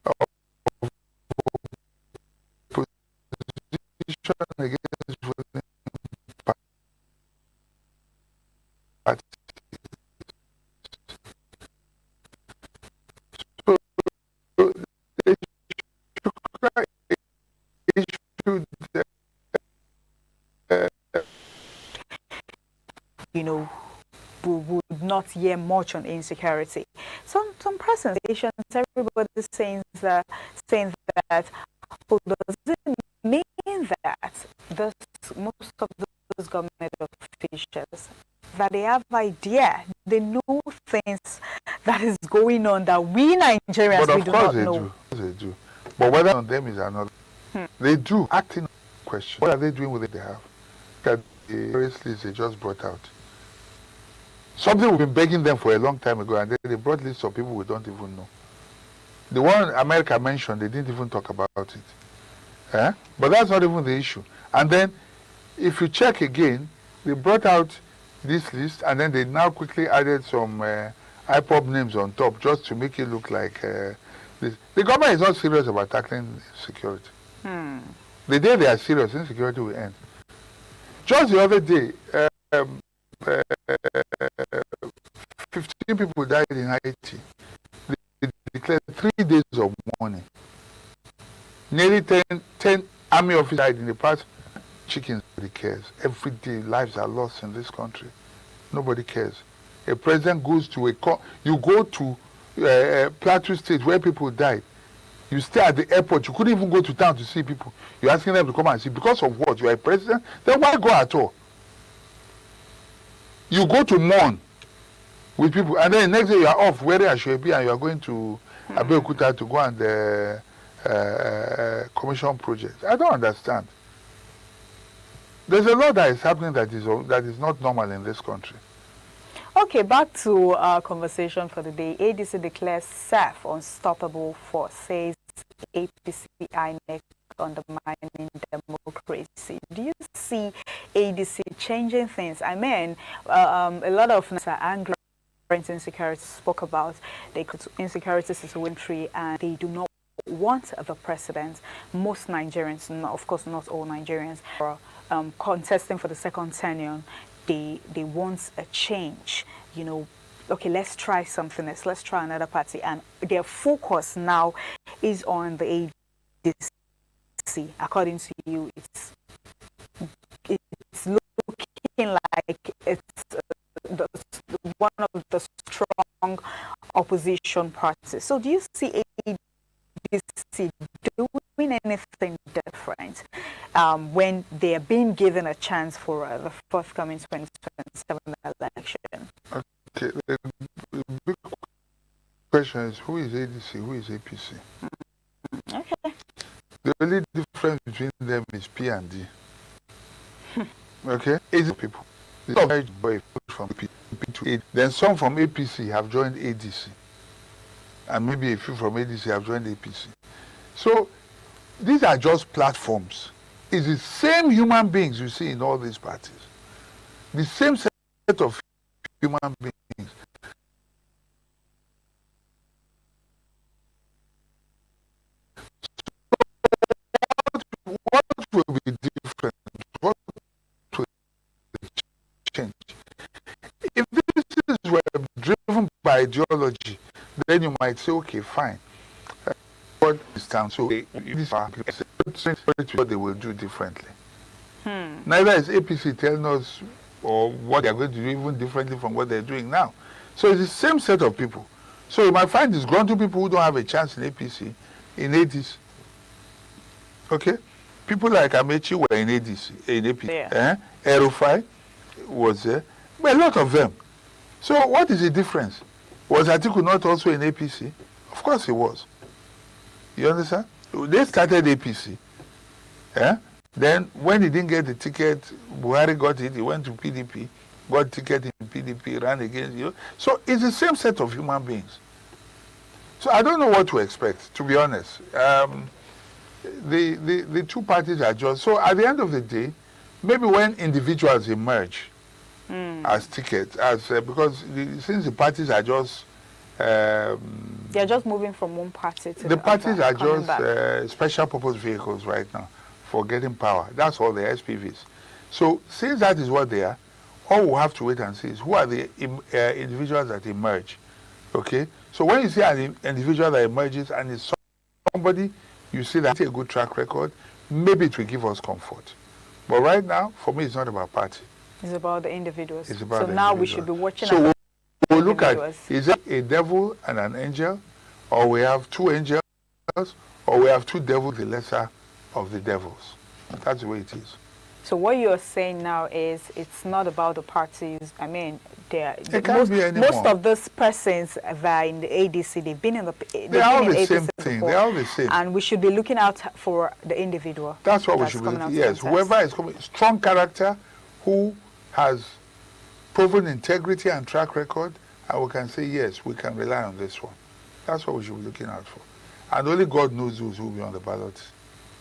Speaker 7: of position against ruling parties. So it should
Speaker 6: you know, we would not hear much on insecurity. Some presentations, everybody is saying that, oh, does it mean that most of those government officials, that they have idea, they know things that is going on that we Nigerians we do not know.
Speaker 7: Of course they do. But whether on them is another. They do acting question. What are they doing with it they have? That the terrorist list they just brought out. Something we've been begging them for a long time ago, and then they brought lists of people we don't even know. The one America mentioned, they didn't even talk about it. But that's not even the issue. And then, if you check again, they brought out this list, and then they now quickly added some IPOB names on top, just to make it look like this. The government is not serious about tackling security. The day they are serious, insecurity will end. Just the other day, 15 people died in Haiti. They declared 3 days of mourning. Nearly 10 army officers died in the past. Chickens, nobody cares. Every day lives are lost in this country. Nobody cares. A president goes to you go to Plateau State where people died. You stay at the airport. You couldn't even go to town to see people. You're asking them to come and see. Because of what? You are a president? Then why go at all? You go to mourn with people, and then the next day you are off wearing a Ashwebi and you are going to Abeokuta to go and commission projects. I don't understand. There's a lot that is happening that is not normal in this country.
Speaker 6: Okay, back to our conversation for the day. ADC declares SAF unstoppable force, says APC INEC undermining democracy. Do you see ADC changing things? I mean, a lot of angry insecurity spoke about the insecurity situation, and they do not want the president. Most Nigerians, of course not all Nigerians, are contesting for the second tenure. They want a change, you know. Okay, let's try something else. Let's try another party, and their focus now is on the ADC. According to you, it's looking like it's one of the strong opposition parties. So, do you see ADC doing anything different when they are being given a chance for the forthcoming 2027 election?
Speaker 7: Okay, the big question is, who is ADC, who is APC?
Speaker 6: Okay.
Speaker 7: The only difference between them is P and D. Okay? ADC people. Some from P to A. Then some from APC have joined ADC. And maybe a few from ADC have joined APC. So, these are just platforms. It's the same human beings you see in all these parties. The same set of human beings. So what will be different? What will change? If this is driven by ideology, then you might say, okay, fine. What is down? So what they will do differently. Neither is APC telling us or what they are going to do even differently from what they're doing now. So it's the same set of people. So you might find disgruntled people who don't have a chance in APC, in ADC. Okay? People like Amechi were in ADC, in APC. Yeah. Erufai was there. But a lot of them. So what is the difference? Was Atiku not also in APC? Of course he was. You understand? They started APC. Then when he didn't get the ticket, Buhari got it, he went to PDP, got ticket in PDP, ran against you. So it's the same set of human beings. So I don't know what to expect, to be honest. The two parties are just... So at the end of the day, maybe when individuals emerge as tickets, because since the parties are just...
Speaker 6: they're just moving from one party to
Speaker 7: the parties are just special purpose vehicles right now for getting power. That's all the SPVs. So since that is what they are, all we'll have to wait and see is who are the individuals that emerge. Okay? So when you see an individual that emerges and is somebody you see that has a good track record, maybe it will give us comfort. But right now, for me, it's not about party.
Speaker 6: It's about the individuals.
Speaker 7: It's about
Speaker 6: so now we should be watching.
Speaker 7: So we'll look at, is it a devil and an angel, or we have two angels, or we have two devils, the lesser of the devils. That's the way it is.
Speaker 6: So what you're saying now is it's not about the parties. I mean, most of those persons that are in the ADC, they've been in the
Speaker 7: they are all the same thing. They are all the same.
Speaker 6: And we should be looking out for the individual.
Speaker 7: That's what we should be looking. Yes, whoever is coming, strong character, who has proven integrity and track record, and we can say, yes, we can rely on this one. That's what we should be looking out for. And only God knows who will be on the ballot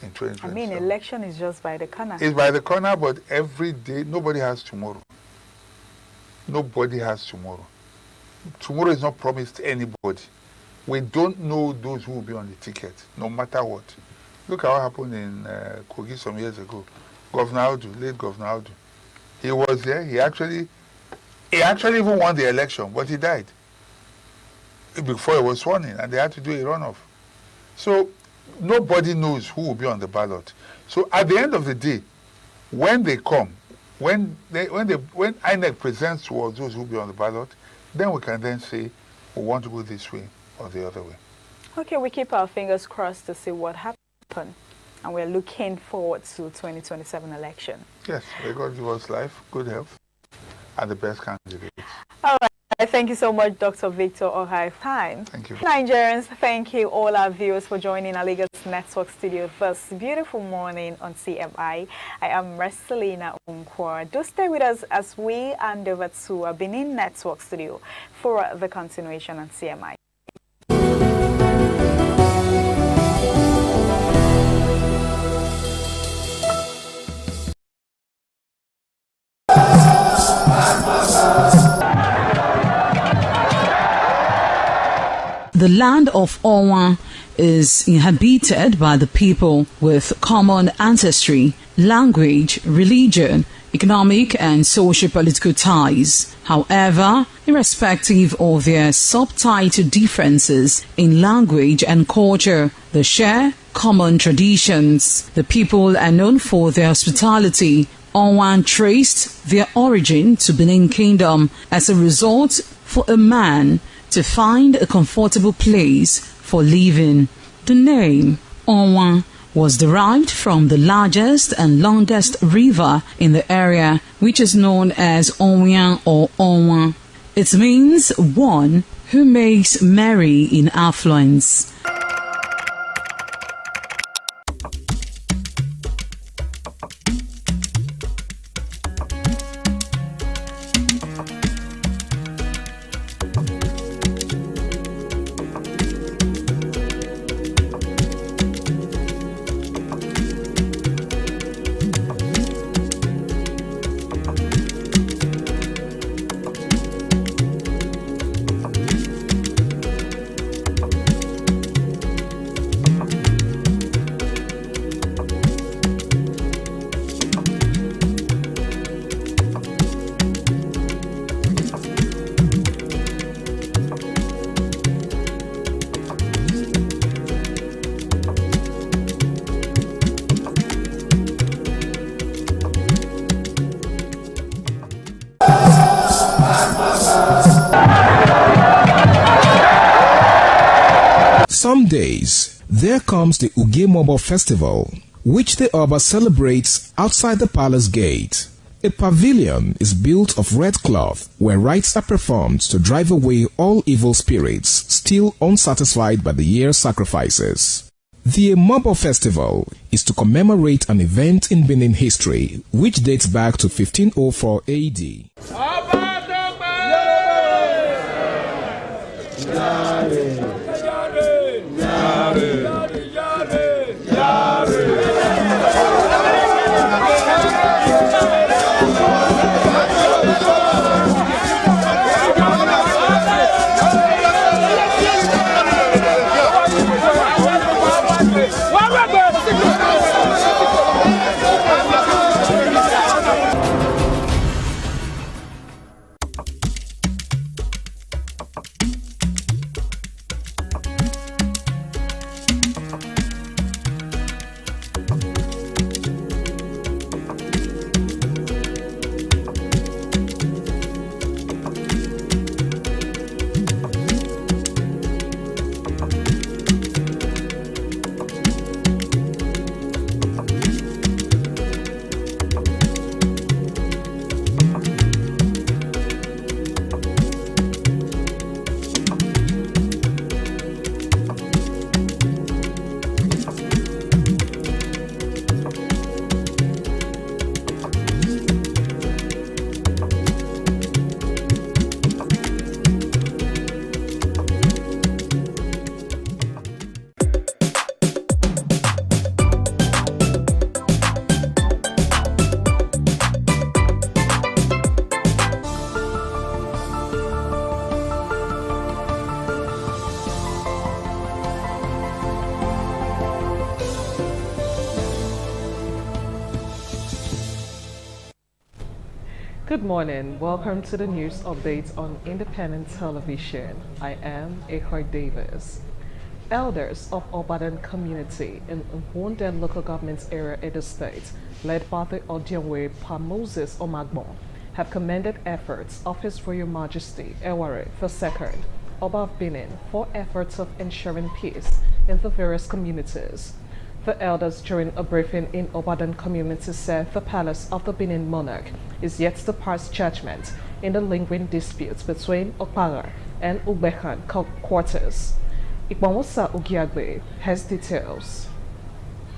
Speaker 7: in 2027.
Speaker 6: I mean, election is just by the corner.
Speaker 7: It's by the corner, but every day, nobody has tomorrow. Nobody has tomorrow. Tomorrow is not promised to anybody. We don't know those who will be on the ticket, no matter what. Look at what happened in Kogi some years ago. Governor Audu, late Governor Audu. He was there. He actually even won the election, but he died before he was sworn in, and they had to do a runoff. So nobody knows who will be on the ballot. So at the end of the day, when they come, when INEC presents towards those who will be on the ballot, then we can then say we want to go this way or the other way.
Speaker 6: Okay, we keep our fingers crossed to see what happens, and we're looking forward to 2027 election.
Speaker 7: Yes, may God give us life, good health, and the best candidates.
Speaker 6: All right. Thank you so much, Dr. Victor Ohai.
Speaker 7: Thank you.
Speaker 6: Nigerians, thank you all our viewers for joining our Lagos Network studio this beautiful morning on CMI. I am Marcelina Unkwa. Do stay with us as we hand over to our Benin Network studio for the continuation on CMI.
Speaker 13: The land of Owa is inhabited by the people with common ancestry, language, religion, economic and socio-political ties. However, irrespective of their subtitle differences in language and culture, they share common traditions. The people are known for their hospitality. Owa traced their origin to Benin Kingdom as a result for a man to find a comfortable place for living. The name Owa was derived from the largest and longest river in the area, which is known as Onwian or Onwa. It means one who makes merry in affluence.
Speaker 5: Some days, there comes the Ugemobo Festival, which the Oba celebrates outside the palace gate. A pavilion is built of red cloth where rites are performed to drive away all evil spirits still unsatisfied by the year's sacrifices. The Ugemobo Festival is to commemorate an event in Benin history which dates back to 1504 AD.
Speaker 18: Good morning. Welcome to the news updates on Independent Television. I am Ehor Davis. Elders of Obadan community in Nwunde local government area Edo State, led by the Odionwe Pa Moses Omagbon, have commended efforts of His Royal Majesty Eware II, Oba of Benin, for efforts of ensuring peace in the various communities. The elders during a briefing in Obadan community said the palace of the Benin monarch is yet to pass judgment in the lingering disputes between Okpara and Ugbekan quarters. Ikwanwosa Ugiagbe has details.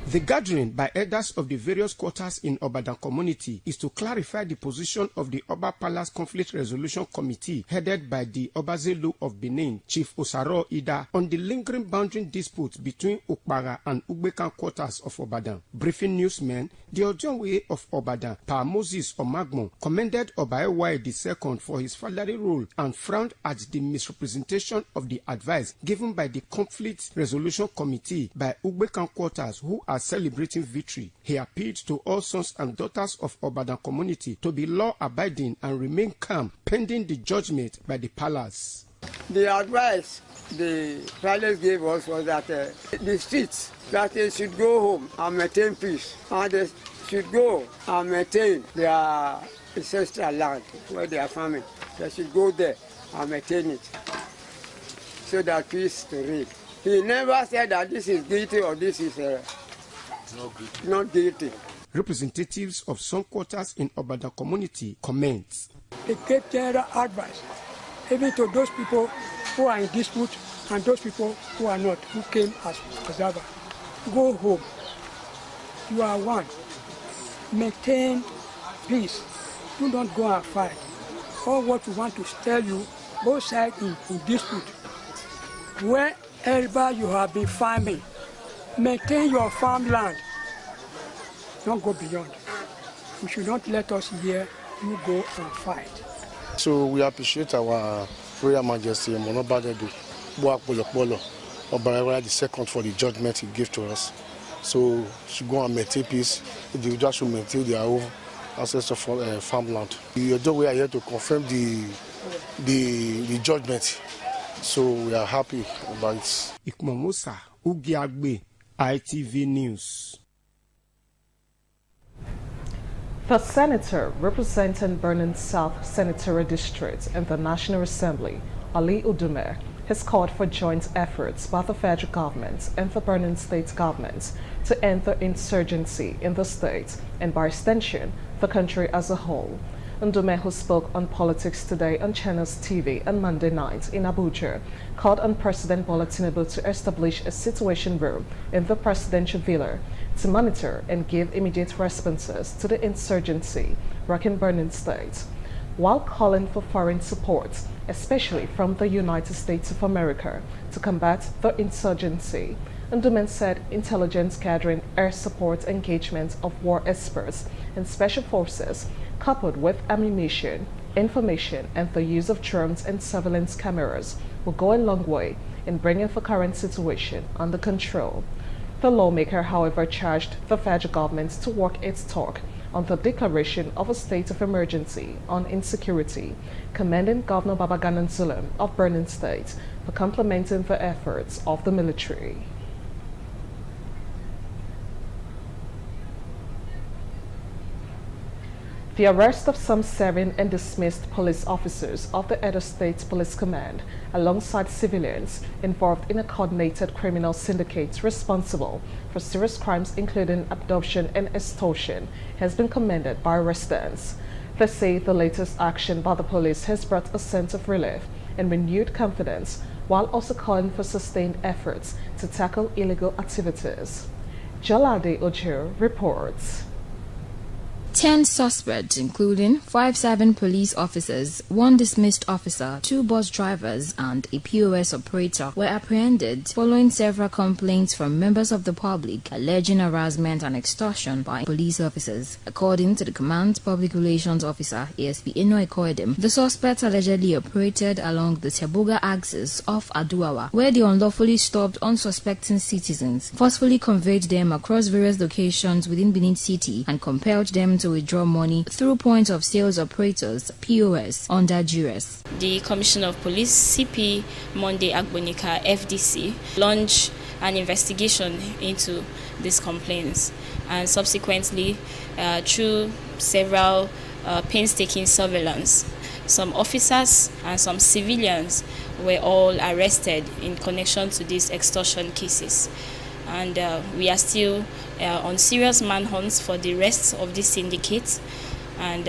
Speaker 19: The gathering by elders of the various quarters in Obadan community is to clarify the position of the Oba Palace Conflict Resolution Committee headed by the Obazelu of Benin, Chief Osaro Ida, on the lingering boundary dispute between Okpara and Ugbekan quarters of Obadan. Briefing newsmen, the Odionwe of Obadan, Pa Moses Omagbon, commended Oba Eware II for his fatherly role and frowned at the misrepresentation of the advice given by the Conflict Resolution Committee by Ugbekan quarters who are celebrating victory. He appealed to all sons and daughters of Obadan community to be law-abiding and remain calm pending the judgment by the palace.
Speaker 20: The advice the palace gave us was that the streets, that they should go home and maintain peace, and they should go and maintain their ancestral land where they are farming. They should go there and maintain it so that peace to reign. He never said that this is guilty or this is Not guilty.
Speaker 19: Representatives of some quarters in Obadan community comment.
Speaker 21: They gave general advice, even to those people who are in dispute and those people who are not, who came as observer. Go home. You are one. Maintain peace. Do not go and fight. All what we want to tell you, both sides in dispute. Wherever you have been farming, maintain your farmland. Don't go beyond. You should not let us here, you go and fight.
Speaker 22: So we appreciate our Royal Majesty Monobadegu Boakpolo Obarara II for the judgment he gave to us. So she go and maintain peace. The individuals should maintain their own ancestral farmland. We are here to confirm the judgment. So we are happy about it.
Speaker 19: Ikmomusa Ugiagbe, ITV News.
Speaker 18: The senator representing Birnin South Senatorial District in the National Assembly, Ali Udume, has called for joint efforts by the federal government and the Birnin state government to end the insurgency in the state and, by extension, the country as a whole. Ndume, who spoke on Politics Today on Channels TV on Monday night in Abuja, called on President Bola Tinubu to establish a situation room in the presidential villa to monitor and give immediate responses to the insurgency rocking Birnin State, while calling for foreign support, especially from the United States of America, to combat the insurgency. Ndume said intelligence gathering, air support engagement of war experts and special forces, coupled with ammunition, information, and the use of drones and surveillance cameras will go a long way in bringing the current situation under control. The lawmaker, however, charged the federal government to walk its talk on the declaration of a state of emergency on insecurity, commending Governor Babagana Zulum of Birnin State for complementing the efforts of the military. The arrest of some serving and dismissed police officers of the Edo State Police Command, alongside civilians involved in a coordinated criminal syndicate responsible for serious crimes including abduction and extortion, has been commended by residents. They say the latest action by the police has brought a sense of relief and renewed confidence, while also calling for sustained efforts to tackle illegal activities. Jalade Ojo reports.
Speaker 23: 10 suspects, including 5 serving police officers, 1 dismissed officer, 2 bus drivers, and a POS operator, were apprehended following several complaints from members of the public alleging harassment and extortion by police officers. According to the command's public relations officer, ASP Eno Ekoedem, the suspects allegedly operated along the Tebuga axis of Aduawa, where they unlawfully stopped unsuspecting citizens, forcefully conveyed them across various locations within Benin City, and compelled them to withdraw money through point of sales operators, POS, under duress.
Speaker 24: The Commissioner of Police, CP Monday Agbonika, FDC, launched an investigation into these complaints, and subsequently, through several painstaking surveillance, some officers and some civilians were all arrested in connection to these extortion cases. And we are still on serious manhunts for the rest of this syndicate, and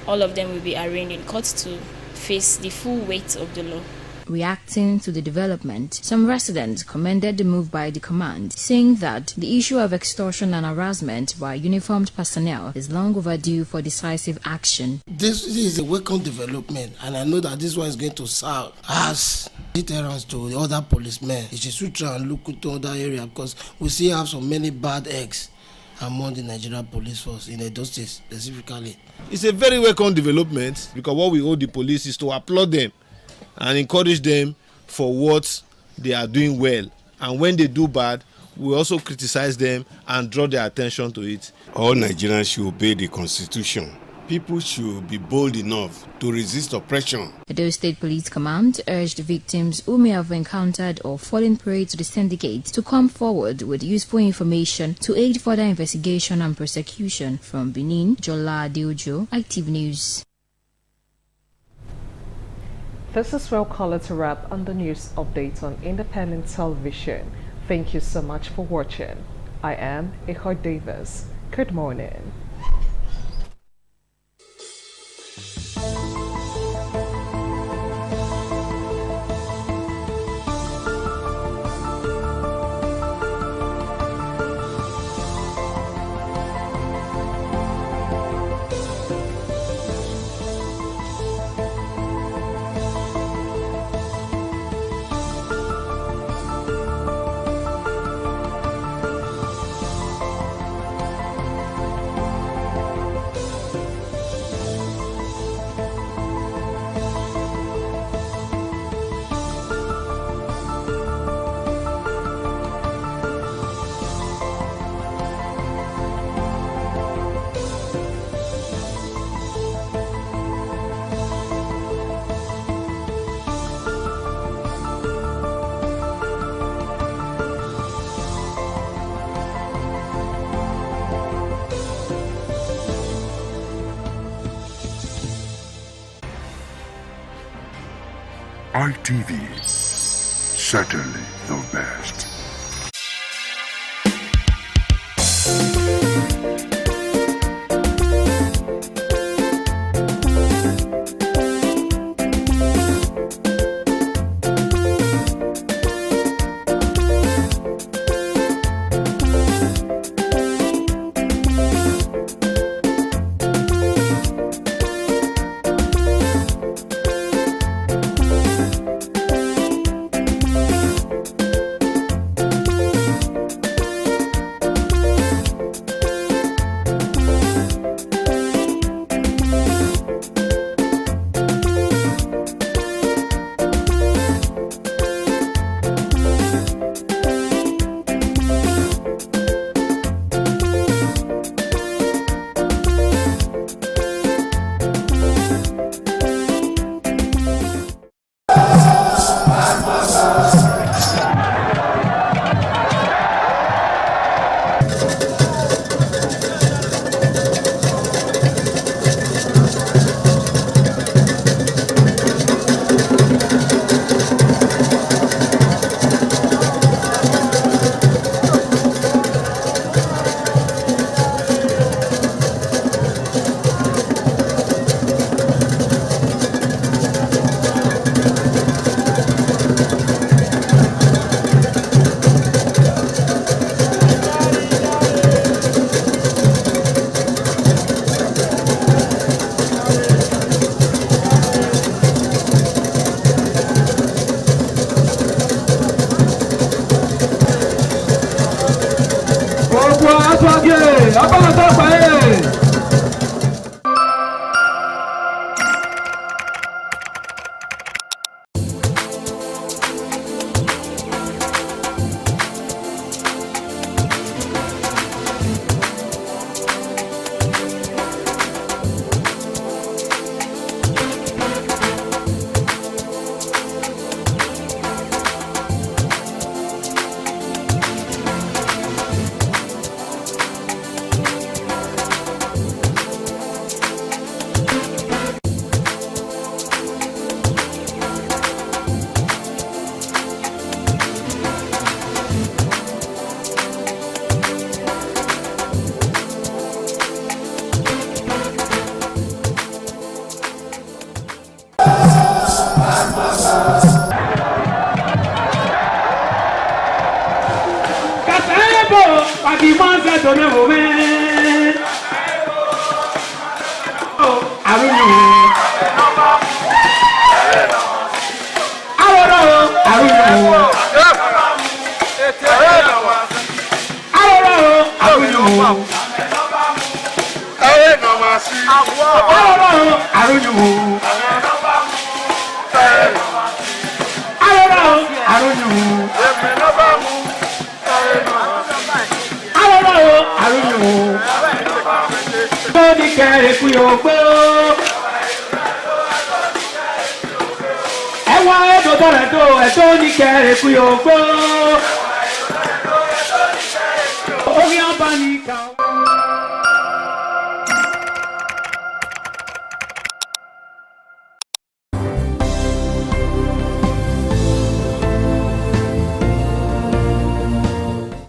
Speaker 24: all of them will be arraigned in court to face the full weight of the law.
Speaker 23: Reacting to the development, some residents commended the move by the command, saying that the issue of extortion and harassment by uniformed personnel is long overdue for decisive action.
Speaker 25: This is a welcome development, and I know that this one is going to serve as deterrence to the other policemen. It should try and look into other areas, because we still have so many bad eggs among the Nigerian police force in Edo State specifically.
Speaker 26: It's a very welcome development, because what we owe the police is to applaud them and encourage them for what they are doing well. And when they do bad, we also criticize them and draw their attention to it.
Speaker 27: All Nigerians should obey the Constitution. People should be bold enough to resist oppression.
Speaker 23: The State Police Command urged victims who may have encountered or fallen prey to the syndicate to come forward with useful information to aid further investigation and prosecution. From Benin, Jola Adeojo, ITV News.
Speaker 18: This is where we'll call it a wrap on the news update on Independent Television. Thank you so much for watching. I am Ehud Davis. Good morning.
Speaker 1: ITV, certainly the best.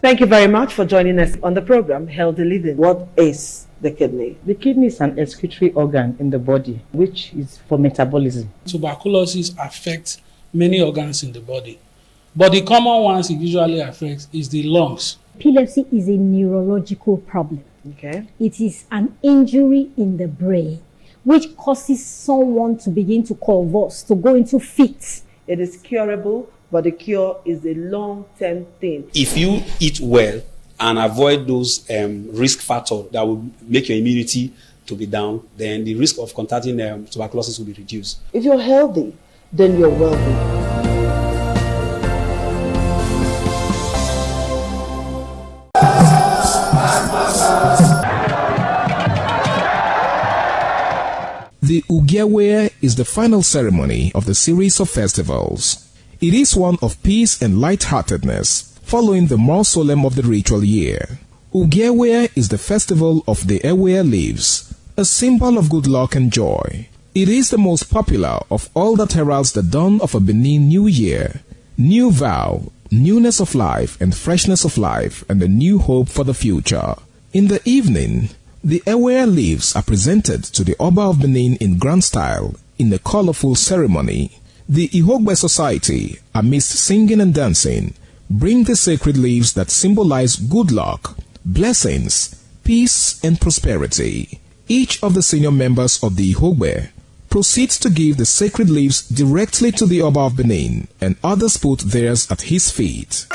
Speaker 8: Thank you very much for joining us on the program, Healthy Living. What is the kidney?
Speaker 9: The kidney is an excretory organ in the body, which is for metabolism.
Speaker 10: Tuberculosis affects many organs in the body, but the common ones it usually affects is the lungs.
Speaker 11: Epilepsy is a neurological problem.
Speaker 8: Okay.
Speaker 11: It is an injury in the brain which causes someone to begin to convulse, to go into fits.
Speaker 8: It is curable, but the cure is a long-term thing.
Speaker 12: If you eat well and avoid those risk factors that will make your immunity to be down, then the risk of contracting tuberculosis will be reduced.
Speaker 8: If you're healthy, then you're wealthy.
Speaker 5: The Ugewe is the final ceremony of the series of festivals. It is one of peace and lightheartedness, following the more solemn of the ritual year. Ugewe is the festival of the Ewe leaves, a symbol of good luck and joy. It is the most popular of all that heralds the dawn of a Benin New Year, new vow, newness of life and freshness of life, and a new hope for the future. In the evening, the Ewe leaves are presented to the Oba of Benin in grand style in a colorful ceremony. The Ihogbe Society, amidst singing and dancing, bring the sacred leaves that symbolize good luck, blessings, peace, and prosperity. Each of the senior members of the Ihogbe proceeds to give the sacred leaves directly to the Oba of Benin, and others put theirs at his feet.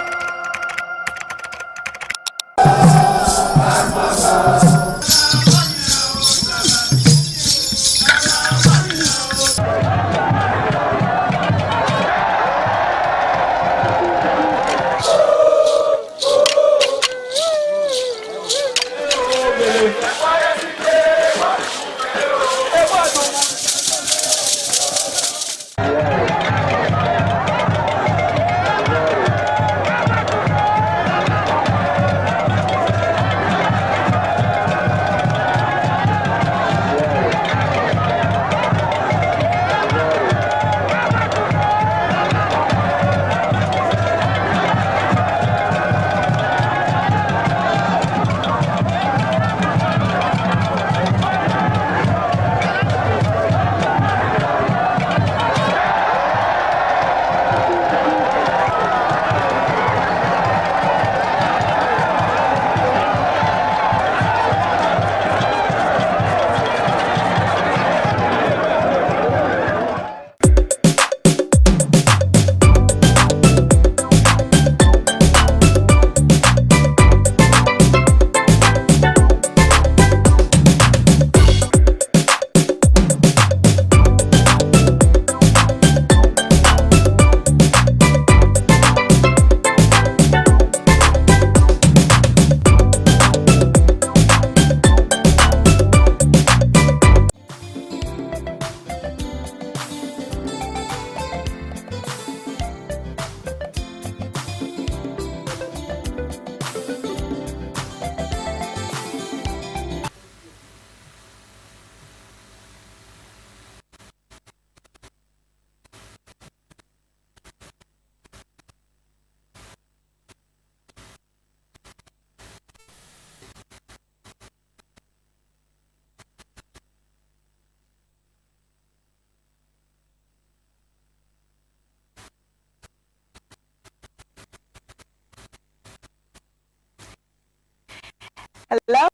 Speaker 6: Hello,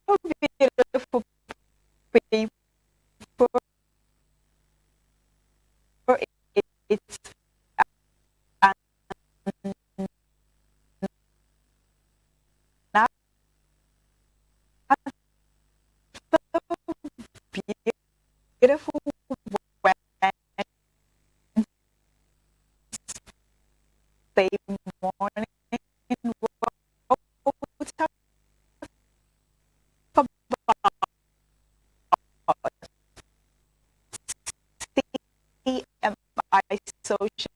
Speaker 6: beautiful people. It's beautiful Wednesday morning. CMI social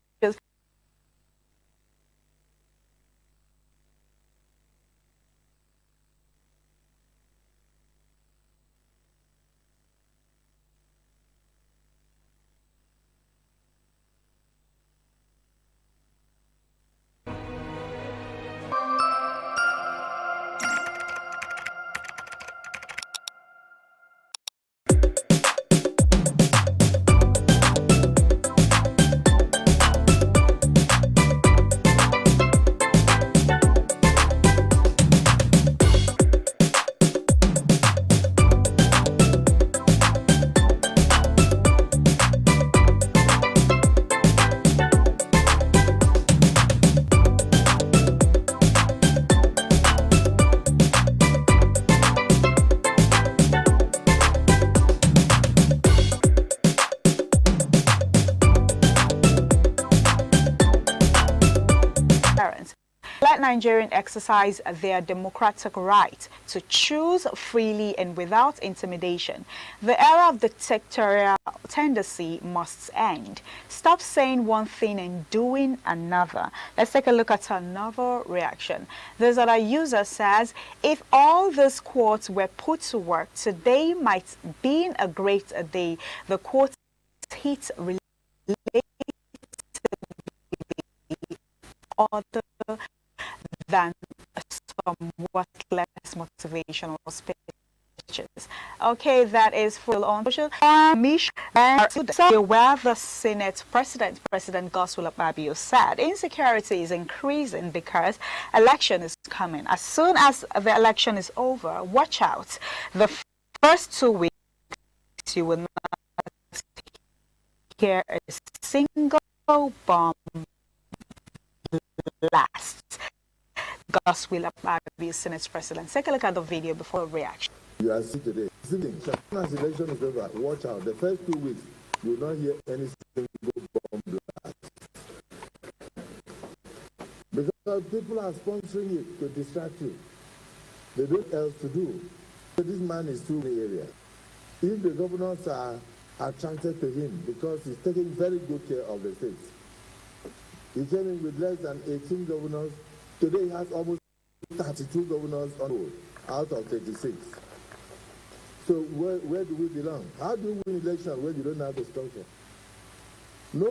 Speaker 6: let Nigerians exercise their democratic right to choose freely and without intimidation. The era of dictatorial tendency must end. Stop saying one thing and doing another. Let's take a look at another reaction. This other user says, if all these quotes were put to work, today might be a great day. The quote hit related other than somewhat less motivational speeches. Okay, that is full on social. Where the Senate President Godswill Akpabio said insecurity is increasing because election is coming. As soon as the election is over, watch out. The first 2 weeks you will not hear a single bomb blast. Godswill Akpabio, Senate President. Take a look at the video before reaction.
Speaker 2: You are seeing today. As election is over, watch out. The first 2 weeks, you will not hear any single bomb blast. Because people are sponsoring it to distract you. They don't know what else to do. So this man is too in the area. If the governors are attracted to him because he's taking very good care of the states. He came in with less than 18 governors. Today he has almost 32 governors on board out of 36. So where do we belong? How do you win election when you don't have the structure? No.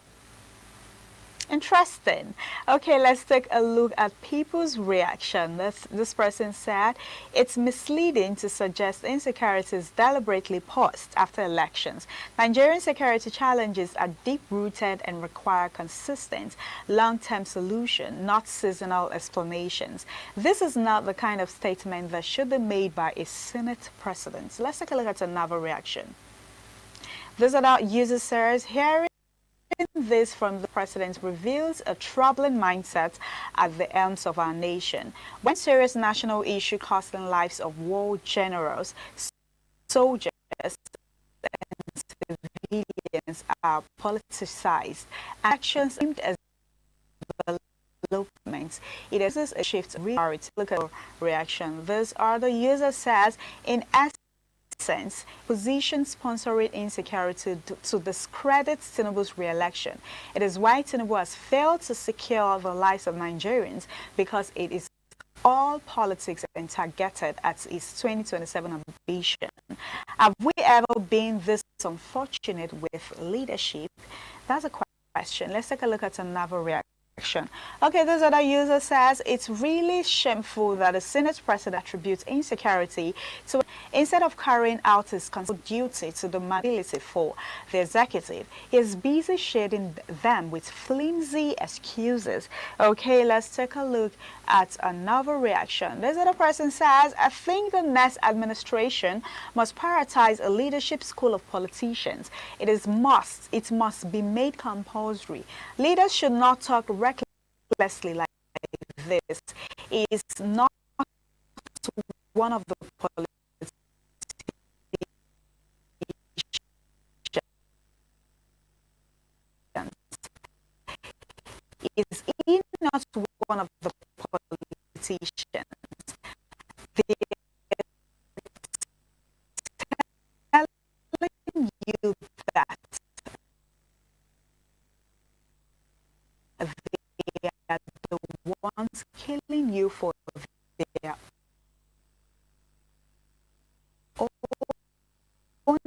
Speaker 6: Interesting. Okay, let's take a look at people's reaction. This person said, it's misleading to suggest insecurity is deliberately paused after elections. Nigerian security challenges are deep-rooted and require consistent, long-term solution, not seasonal explanations. This is not the kind of statement that should be made by a Senate president. Let's take a look at another reaction. This other user says, hearing this from the president reveals a troubling mindset at the helms of our nation. When serious national issue costing lives of war generals, soldiers, and civilians are politicized, actions aimed at development, it is a shift of priority. Look at the reaction. This other user says, in essence, position sponsoring insecurity to discredit Tinubu's re-election. It is why Tinubu has failed to secure the lives of Nigerians, because it is all politics and targeted at his 2027 ambition. Have we ever been this unfortunate with leadership? That's a question. Let's take a look at another reaction. Okay, this other user says, it's really shameful that the Senate president attributes insecurity to, instead of carrying out his constitutional duty to the mobility for the executive, he is busy shading them with flimsy excuses. Okay, let's take a look at another reaction. This other person says, I think the next administration must prioritize a leadership school of politicians. It must be made compulsory. Leaders should not talk recklessly like this. It is not one of the politicians. Is he not one of the politicians? They're telling you that they are the ones killing you for their own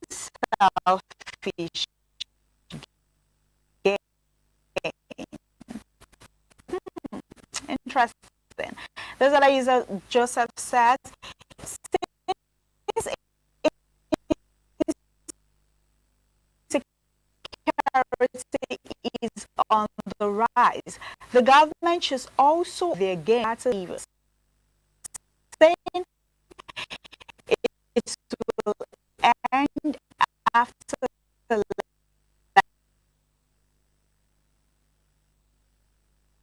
Speaker 6: selfish gain. Interesting. This other user, Joseph, says, since security is on the rise, the government should also their gain at levers. Saying it will end after the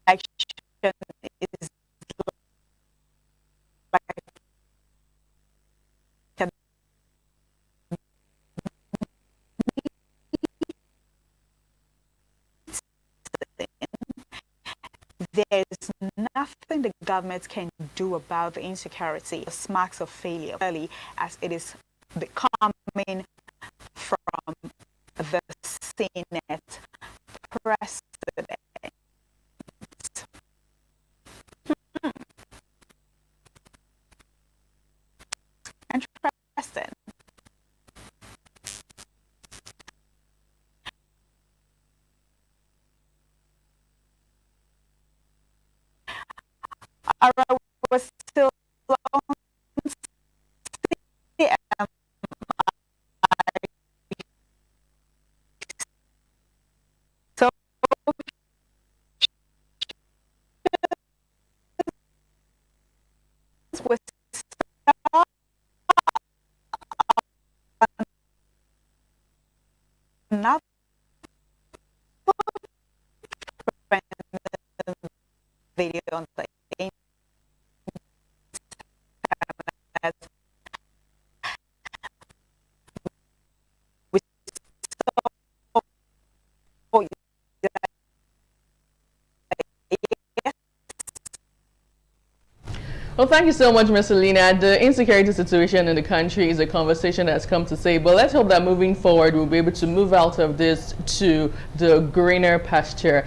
Speaker 6: election is like there is nothing the government can do about the insecurity, the marks of failure, early as it is coming from the Senate President. Interesting. All right, we're still on CMI. So we start another video on the internet. We saw
Speaker 18: Well, thank you so much, Ms. Selena. The insecurity situation in the country is a conversation that's come to stay, but let's hope that moving forward we'll be able to move out of this to the greener pasture.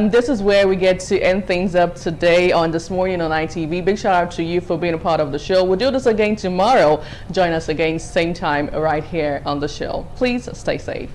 Speaker 18: This is where we get to end things up today on This Morning on ITV. Big shout out to you for being a part of the show. We'll do this again tomorrow. Join us again same time right here on the show. Please stay safe.